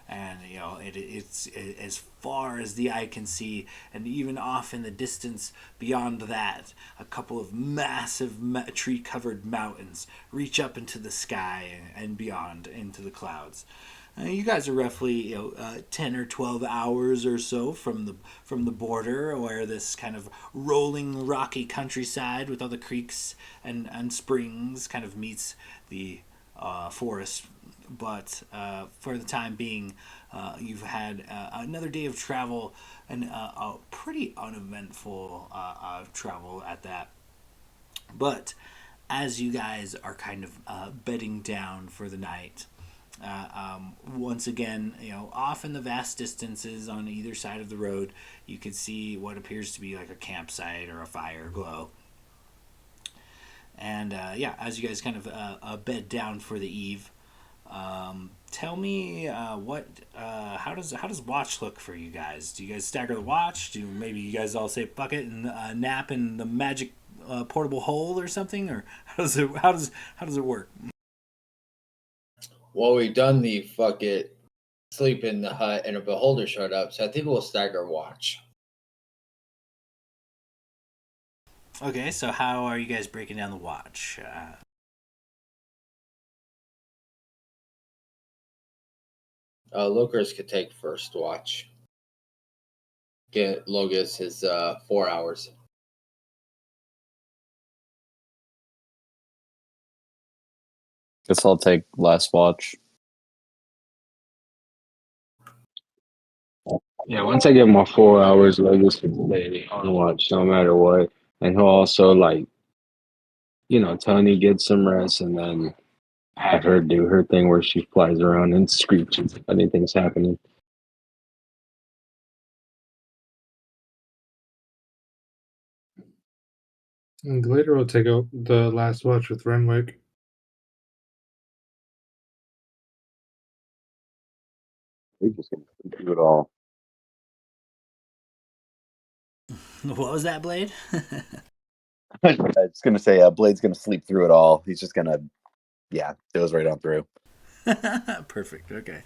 And it's as far as the eye can see, and even off in the distance beyond that, a couple of massive tree-covered mountains reach up into the sky and beyond into the clouds. You guys are roughly 10 or 12 hours or so from the border, where this kind of rolling rocky countryside with all the creeks and springs kind of meets the forest. But for the time being, you've had another day of travel, and a pretty uneventful travel at that. But as you guys are kind of bedding down for the night, once again, off in the vast distances on either side of the road, you can see what appears to be like a campsite or a fire glow. And as you guys kind of bed down for the eve, tell me how does watch look for you guys? Do you guys stagger the watch? Do maybe you guys all say fuck it and nap in the magic portable hole or something, or how does it work? Well, we've done the fuck it, sleep in the hut, and a beholder showed up, so I think we'll stagger watch. Okay, so how are you guys breaking down the watch? Lucas could take first watch. Get Logus his 4 hours. Guess I'll take last watch. Yeah, once I get my 4 hours, Logus will stay on watch no matter what. And he'll also, like, Tony get some rest and then have her do her thing where she flies around and screeches if anything's happening. And later we'll take out the last watch with Renwick. We're just gonna do it all. What was that, Blade? I was gonna say, Blade's gonna sleep through it all. He's just gonna, goes right on through. Perfect. Okay.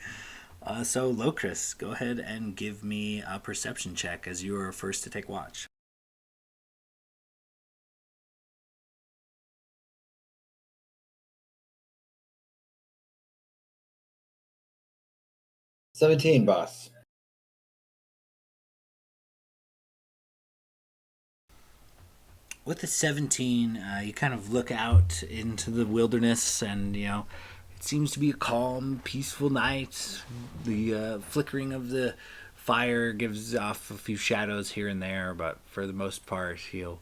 So, Locris, go ahead and give me a perception check as you are first to take watch. $17, boss. With the 17, you kind of look out into the wilderness, and it seems to be a calm, peaceful night. The flickering of the fire gives off a few shadows here and there, but for the most part, you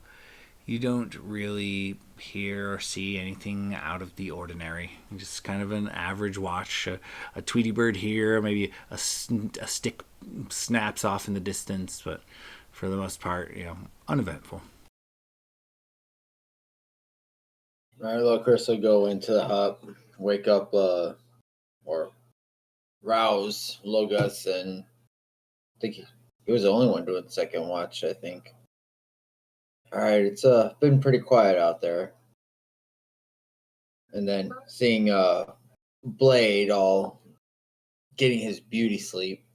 don't really hear or see anything out of the ordinary. Just kind of an average watch. A Tweety bird here, maybe a stick snaps off in the distance, but for the most part, uneventful. All right, little Chris will go into the hut, wake up, or rouse Logus, and I think He was the only one doing second watch, I think. All right, it's been pretty quiet out there. And then seeing Blade all getting his beauty sleep,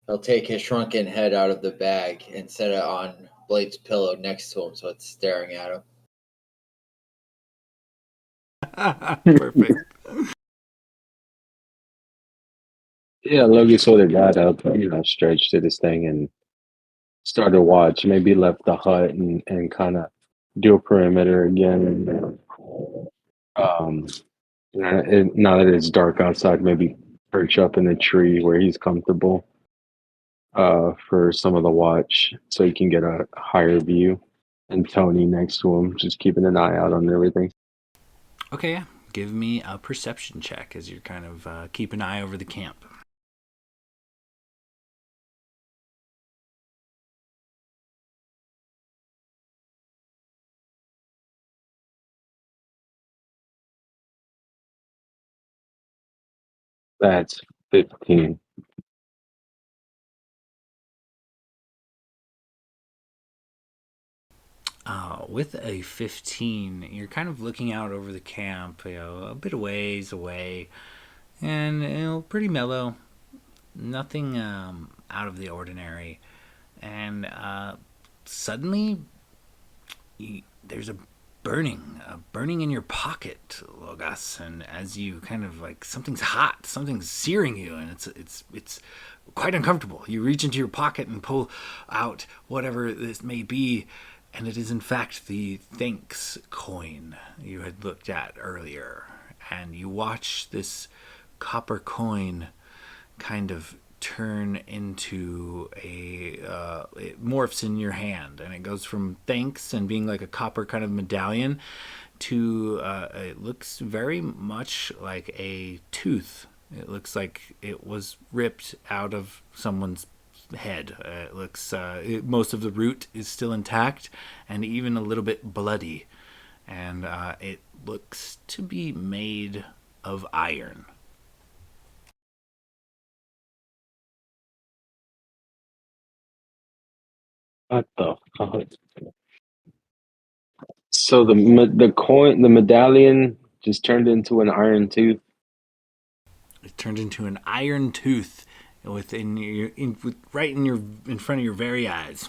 he'll take his shrunken head out of the bag and set it on Blade's pillow next to him so it's staring at him. Perfect. Yeah, Logan sort of got up, stretched to this thing and started to watch. Maybe left the hut and kind of do a perimeter again. Now that it's dark outside, maybe perch up in a tree where he's comfortable for some of the watch so he can get a higher view. And Tony next to him, just keeping an eye out on everything. Okay, yeah. Give me a perception check as you're kind of keep an eye over the camp. That's 15. With a 15, you're kind of looking out over the camp, a bit of ways away, and pretty mellow, nothing out of the ordinary. And suddenly, there's a burning in your pocket, Logos, and as you kind of like something's hot, something's searing you, and it's quite uncomfortable. You reach into your pocket and pull out whatever this may be, and it is in fact the thanks coin you had looked at earlier. And you watch this copper coin kind of turn into it morphs in your hand, and it goes from thanks and being like a copper kind of medallion to it looks very much like a tooth. It looks like it was ripped out of someone's head. It looks most of the root is still intact and even a little bit bloody, and it looks to be made of iron. What the fuck? So the medallion just turned into an iron tooth. It turned into an iron tooth right in front of your very eyes.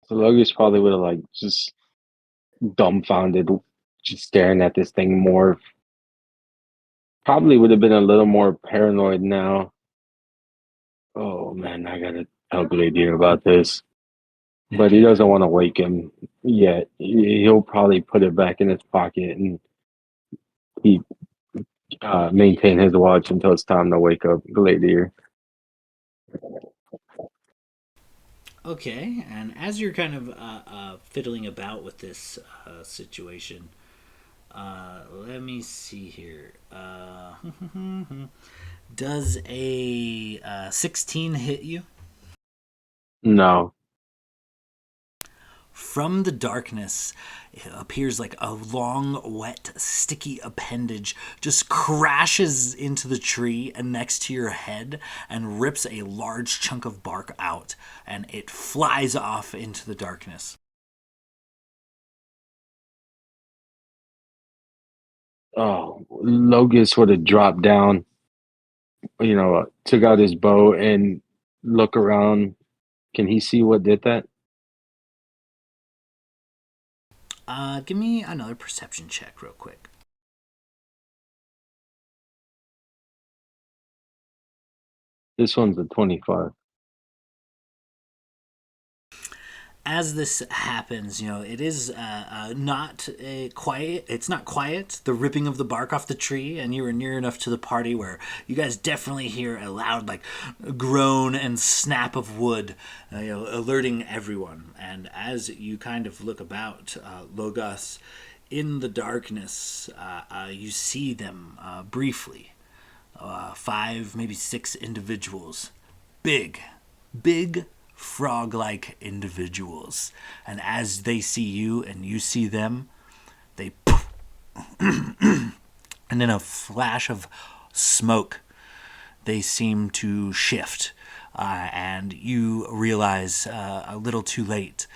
So Logus probably would have like just dumbfounded, just staring at this thing more. Probably would have been a little more paranoid now. Oh man, I gotta tell Gladiator about this. But he doesn't want to wake him yet. He'll probably put it back in his pocket and he maintain his watch until it's time to wake up Gladiator. Okay, and as you're kind of fiddling about with this situation, let me see here. Does a 16 hit you? No. From the darkness, it appears like a long, wet, sticky appendage just crashes into the tree and next to your head and rips a large chunk of bark out, and it flies off into the darkness. Oh, Logus would have dropped down, took out his bow and look around. Can he see what did that? Give me another perception check real quick. This one's a 25. As this happens, it is not quiet. It's not quiet, the ripping of the bark off the tree, and you are near enough to the party where you guys definitely hear a loud, like, groan and snap of wood, alerting everyone. And as you kind of look about, Logos, in the darkness, you see them briefly. 5, maybe 6 individuals. Big frog-like individuals, and as they see you and you see them, they poof, and in a flash of smoke they seem to shift and you realize a little too late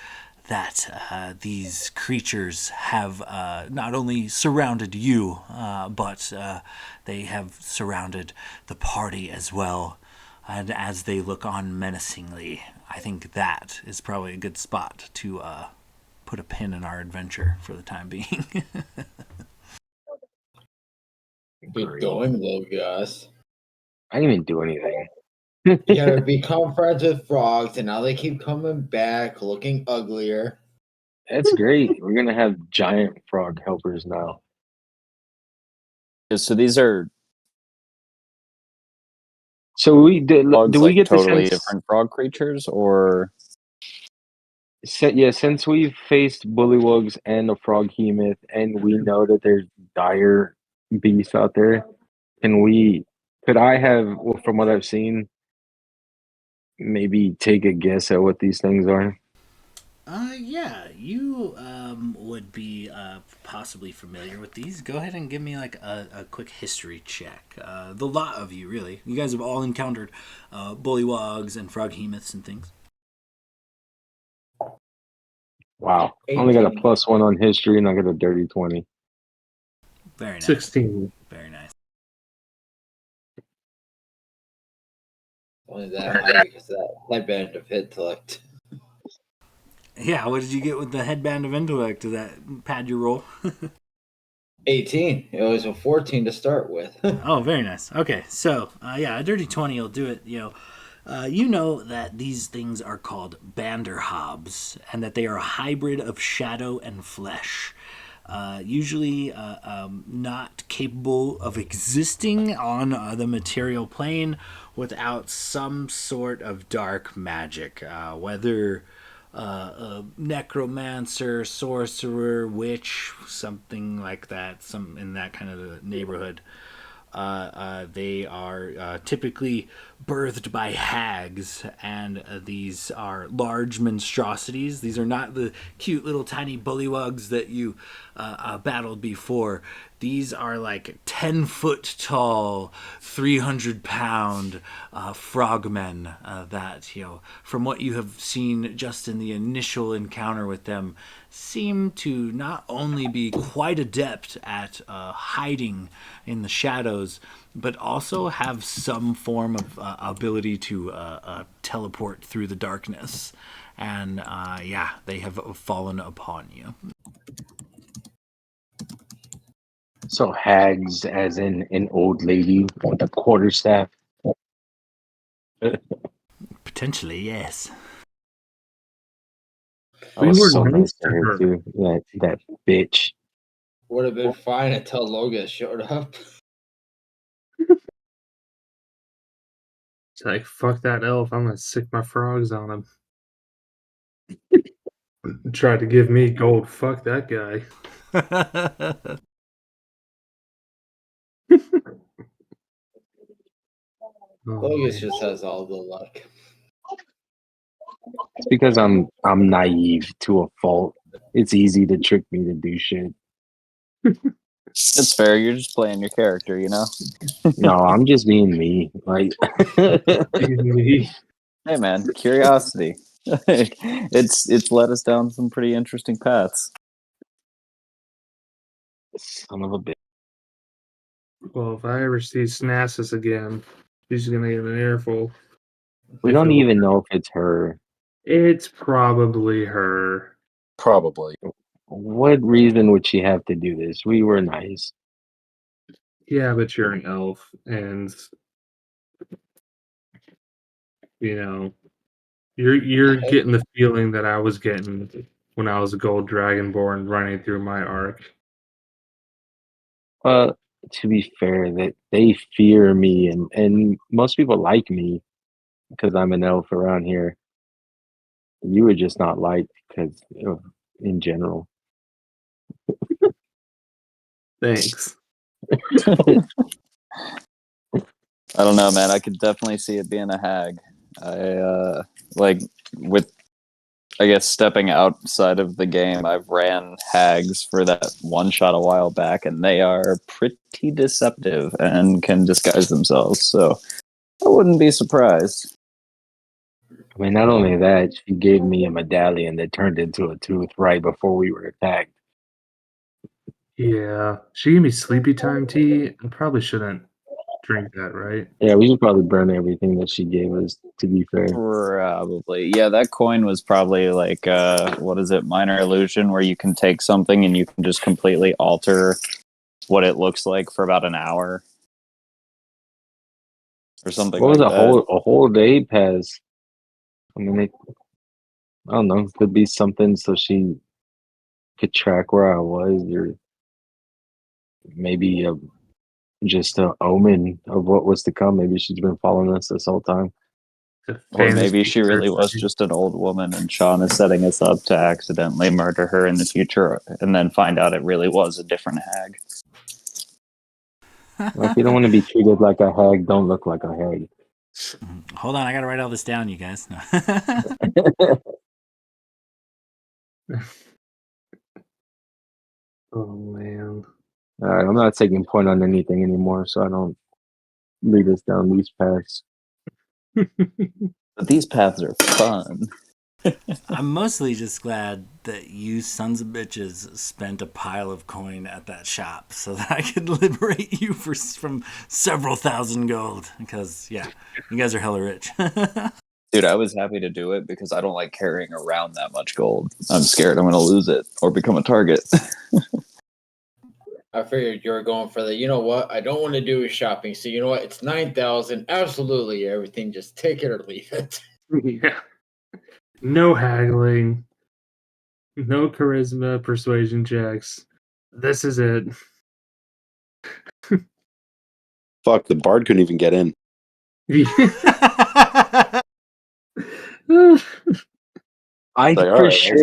that these creatures have not only surrounded you, but they have surrounded the party as well. And as they look on menacingly, I think that is probably a good spot to put a pin in our adventure for the time being. Good going, little Gus. I didn't even do anything. You gotta become friends with frogs, and now they keep coming back, looking uglier. That's great. We're gonna have giant frog helpers now. So these are So we did. frogs, Do we like get the totally sense? different frog creatures, or Yeah, since we've faced bullywugs and a frog hemoth, and we know that there's dire beasts out there, can we? Could I have, well, from what I've seen, maybe take a guess at what these things are? Yeah, you would be possibly familiar with these. Go ahead and give me like a quick history check. The lot of you, really. You guys have all encountered bullywogs and froghemoths and things. Wow, only got a 18. +1 on history, and I got a dirty 20. Very nice. 16. Very nice. Only that high because of that headband of intellect. Yeah, what did you get with the headband of intellect? Did that pad your roll? 18. It was a 14 to start with. Oh, very nice. Okay, so yeah, a dirty 20 will do it. You know that these things are called banderhobs, and that they are a hybrid of shadow and flesh. Usually not capable of existing on the material plane without some sort of dark magic, whether a necromancer, sorcerer, witch, something like that, some in that kind of neighborhood. They are typically birthed by hags, and these are large monstrosities. These are not the cute little tiny bullywugs that you battled before. These are like 10-foot tall, 300-pound frogmen that, from what you have seen just in the initial encounter with them, seem to not only be quite adept at hiding in the shadows, but also have some form of ability to teleport through the darkness. And yeah, they have fallen upon you. So hags, as in an old lady with a quarterstaff. Potentially, yes. That We was were so nice nice to to her her. too. That bitch. Would have been fine until Logan showed up. It's like, fuck that elf. I'm going to sick my frogs on him. Tried to give me gold. Fuck that guy. Oh, Logan man. just has all the luck. It's because I'm naive to a fault. It's easy to trick me to do shit. it's fair? You're just playing your character, you know. No, I'm just being me. Like Me. Hey, man, curiosity. it's led us down some pretty interesting paths. son of a bitch. Well, if I ever see Snassus again, she's going to get an earful. We If don't it- even know if it's her. It's probably her. Probably. What reason would she have to do this? We were nice. Yeah, but you're an elf, and you know you're getting the feeling that I was getting when I was a gold dragonborn running through my arc. To be fair, that they fear me, and most people like me because I'm an elf around here. You were just not liked because in general. Thanks. I don't know, man. I could definitely see it being a hag. I like with I guess stepping outside of the game, I've ran hags for that one shot a while back, and they are pretty deceptive and can disguise themselves. So I wouldn't be surprised. I mean, not only that, she gave me a medallion that turned into a tooth right before we were attacked. Yeah, she gave me sleepy time tea. I probably shouldn't drink that, right? Yeah, we should probably burn everything that she gave us, to be fair. Probably. Yeah, that coin was probably like what is it, minor illusion, where you can take something and you can just completely alter what it looks like for about an hour. Or something What was like that. a whole day pass? I mean, I don't know. Could be something so she could track where I was, or maybe just a omen of what was to come. Maybe she's been following us this whole time. The Or maybe fantasy she really was birthday. just an old woman and Sean is setting us up to accidentally murder her in the future and then find out it really was a different hag. Well, if you don't want to be treated like a hag, don't look like a hag. Hold on, I gotta write all this down, you guys. No. Oh man. All right, I'm not taking point on anything anymore, so I don't lead us down these paths. But these paths are fun. I'm mostly just glad that you sons of bitches spent a pile of coin at that shop so that I could liberate you from several thousand gold. Because, yeah, you guys are hella rich. Dude, I was happy to do it because I don't like carrying around that much gold. I'm scared I'm going to lose it or become a target. I figured you were going for the, you know what? I don't want to do shopping. So, you know what? It's 9,000. Absolutely everything. Just take it or leave it. Yeah. No haggling. No charisma, persuasion checks. This is it. Fuck, the bard couldn't even get in. I Like, all for right, sure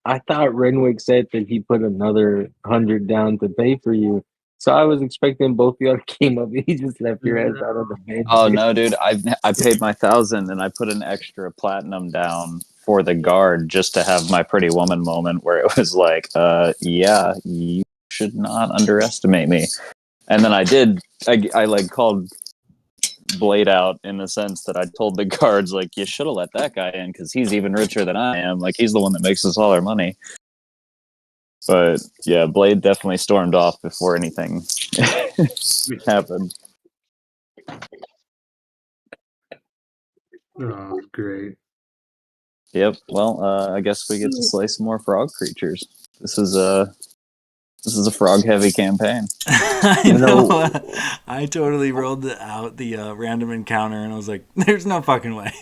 I thought Renwick said that he put another 100 down to pay for you. So I was expecting both of y'all came up. He just left your ass out of the bed. Oh no, dude! I paid my 1,000 and I put an extra platinum down for the guard just to have my pretty woman moment where it was like, yeah, you should not underestimate me. And then I did. I like called Blade out in the sense that I told the guards like, you should have let that guy in because he's even richer than I am. Like he's the one that makes us all our money. But yeah, Blade definitely stormed off before anything happened. Oh, great. Yep. Well, I guess we get to slay some more frog creatures. This is a frog heavy campaign. I know. I totally rolled out the random encounter and I was like, there's no fucking way.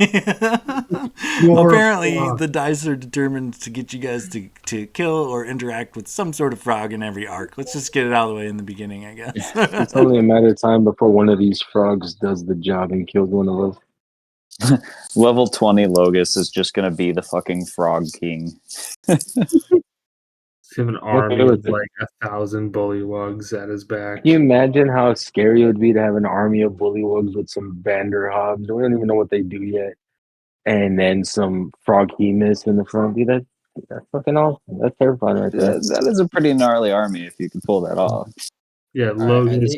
Apparently, the dice are determined to get you guys to kill or interact with some sort of frog in every arc. Let's just get it out of the way in the beginning, I guess. It's only a matter of time before one of these frogs does the job and kills one of us. Level 20 Logus is just going to be the fucking frog king. Have an army of like 1,000 bullywugs at his back. Can you imagine how scary it would be to have an army of bullywugs with some Vanderhogs? We don't even know what they do yet. And then some froghemus in the front. Dude, that's fucking awesome. That's terrifying right there. That is a pretty gnarly army if you can pull that off. Yeah, Logan's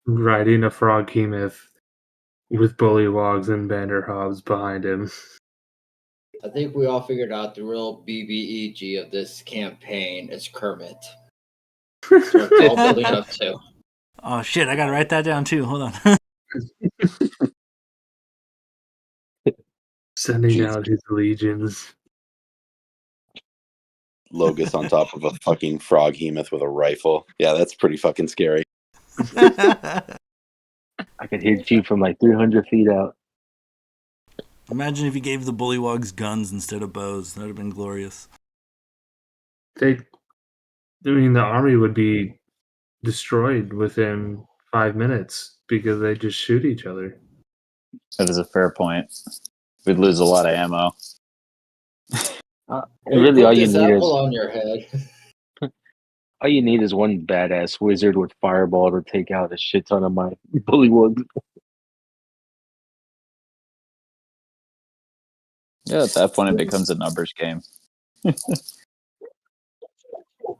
riding a froghemoth with bullywugs and Vanderhogs behind him. I think we all figured out the real BBEG of this campaign is Kermit. That's what it's all building up to. Oh shit, I gotta write that down too. Hold on. Sending out his legions. Logus on top of a fucking froghemoth with a rifle. Yeah, that's pretty fucking scary. I could hit you from like 300 feet out. Imagine if you gave the bullywugs guns instead of bows. That would have been glorious. The army would be destroyed within 5 minutes because they just shoot each other. That is a fair point. We'd lose a lot of ammo. Really, all you need is on your head. all you need is one badass wizard with fireball to take out a shit ton of my bullywugs. Yeah, at that point it becomes a numbers game. All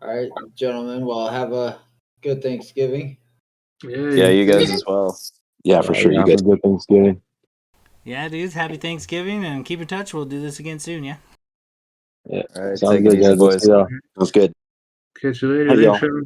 right, gentlemen. Well, have a good Thanksgiving. Yeah, you guys as well. Yeah, for sure. Yeah, You have guys. a good Thanksgiving. Yeah, dudes. Happy Thanksgiving, and keep in touch. We'll do this again soon. Yeah. Yeah. All right, Sounds take it good, easy, guys. We'll boys. see y'all. Sounds good. Catch you later. Hey, Thanks, y'all. Sean.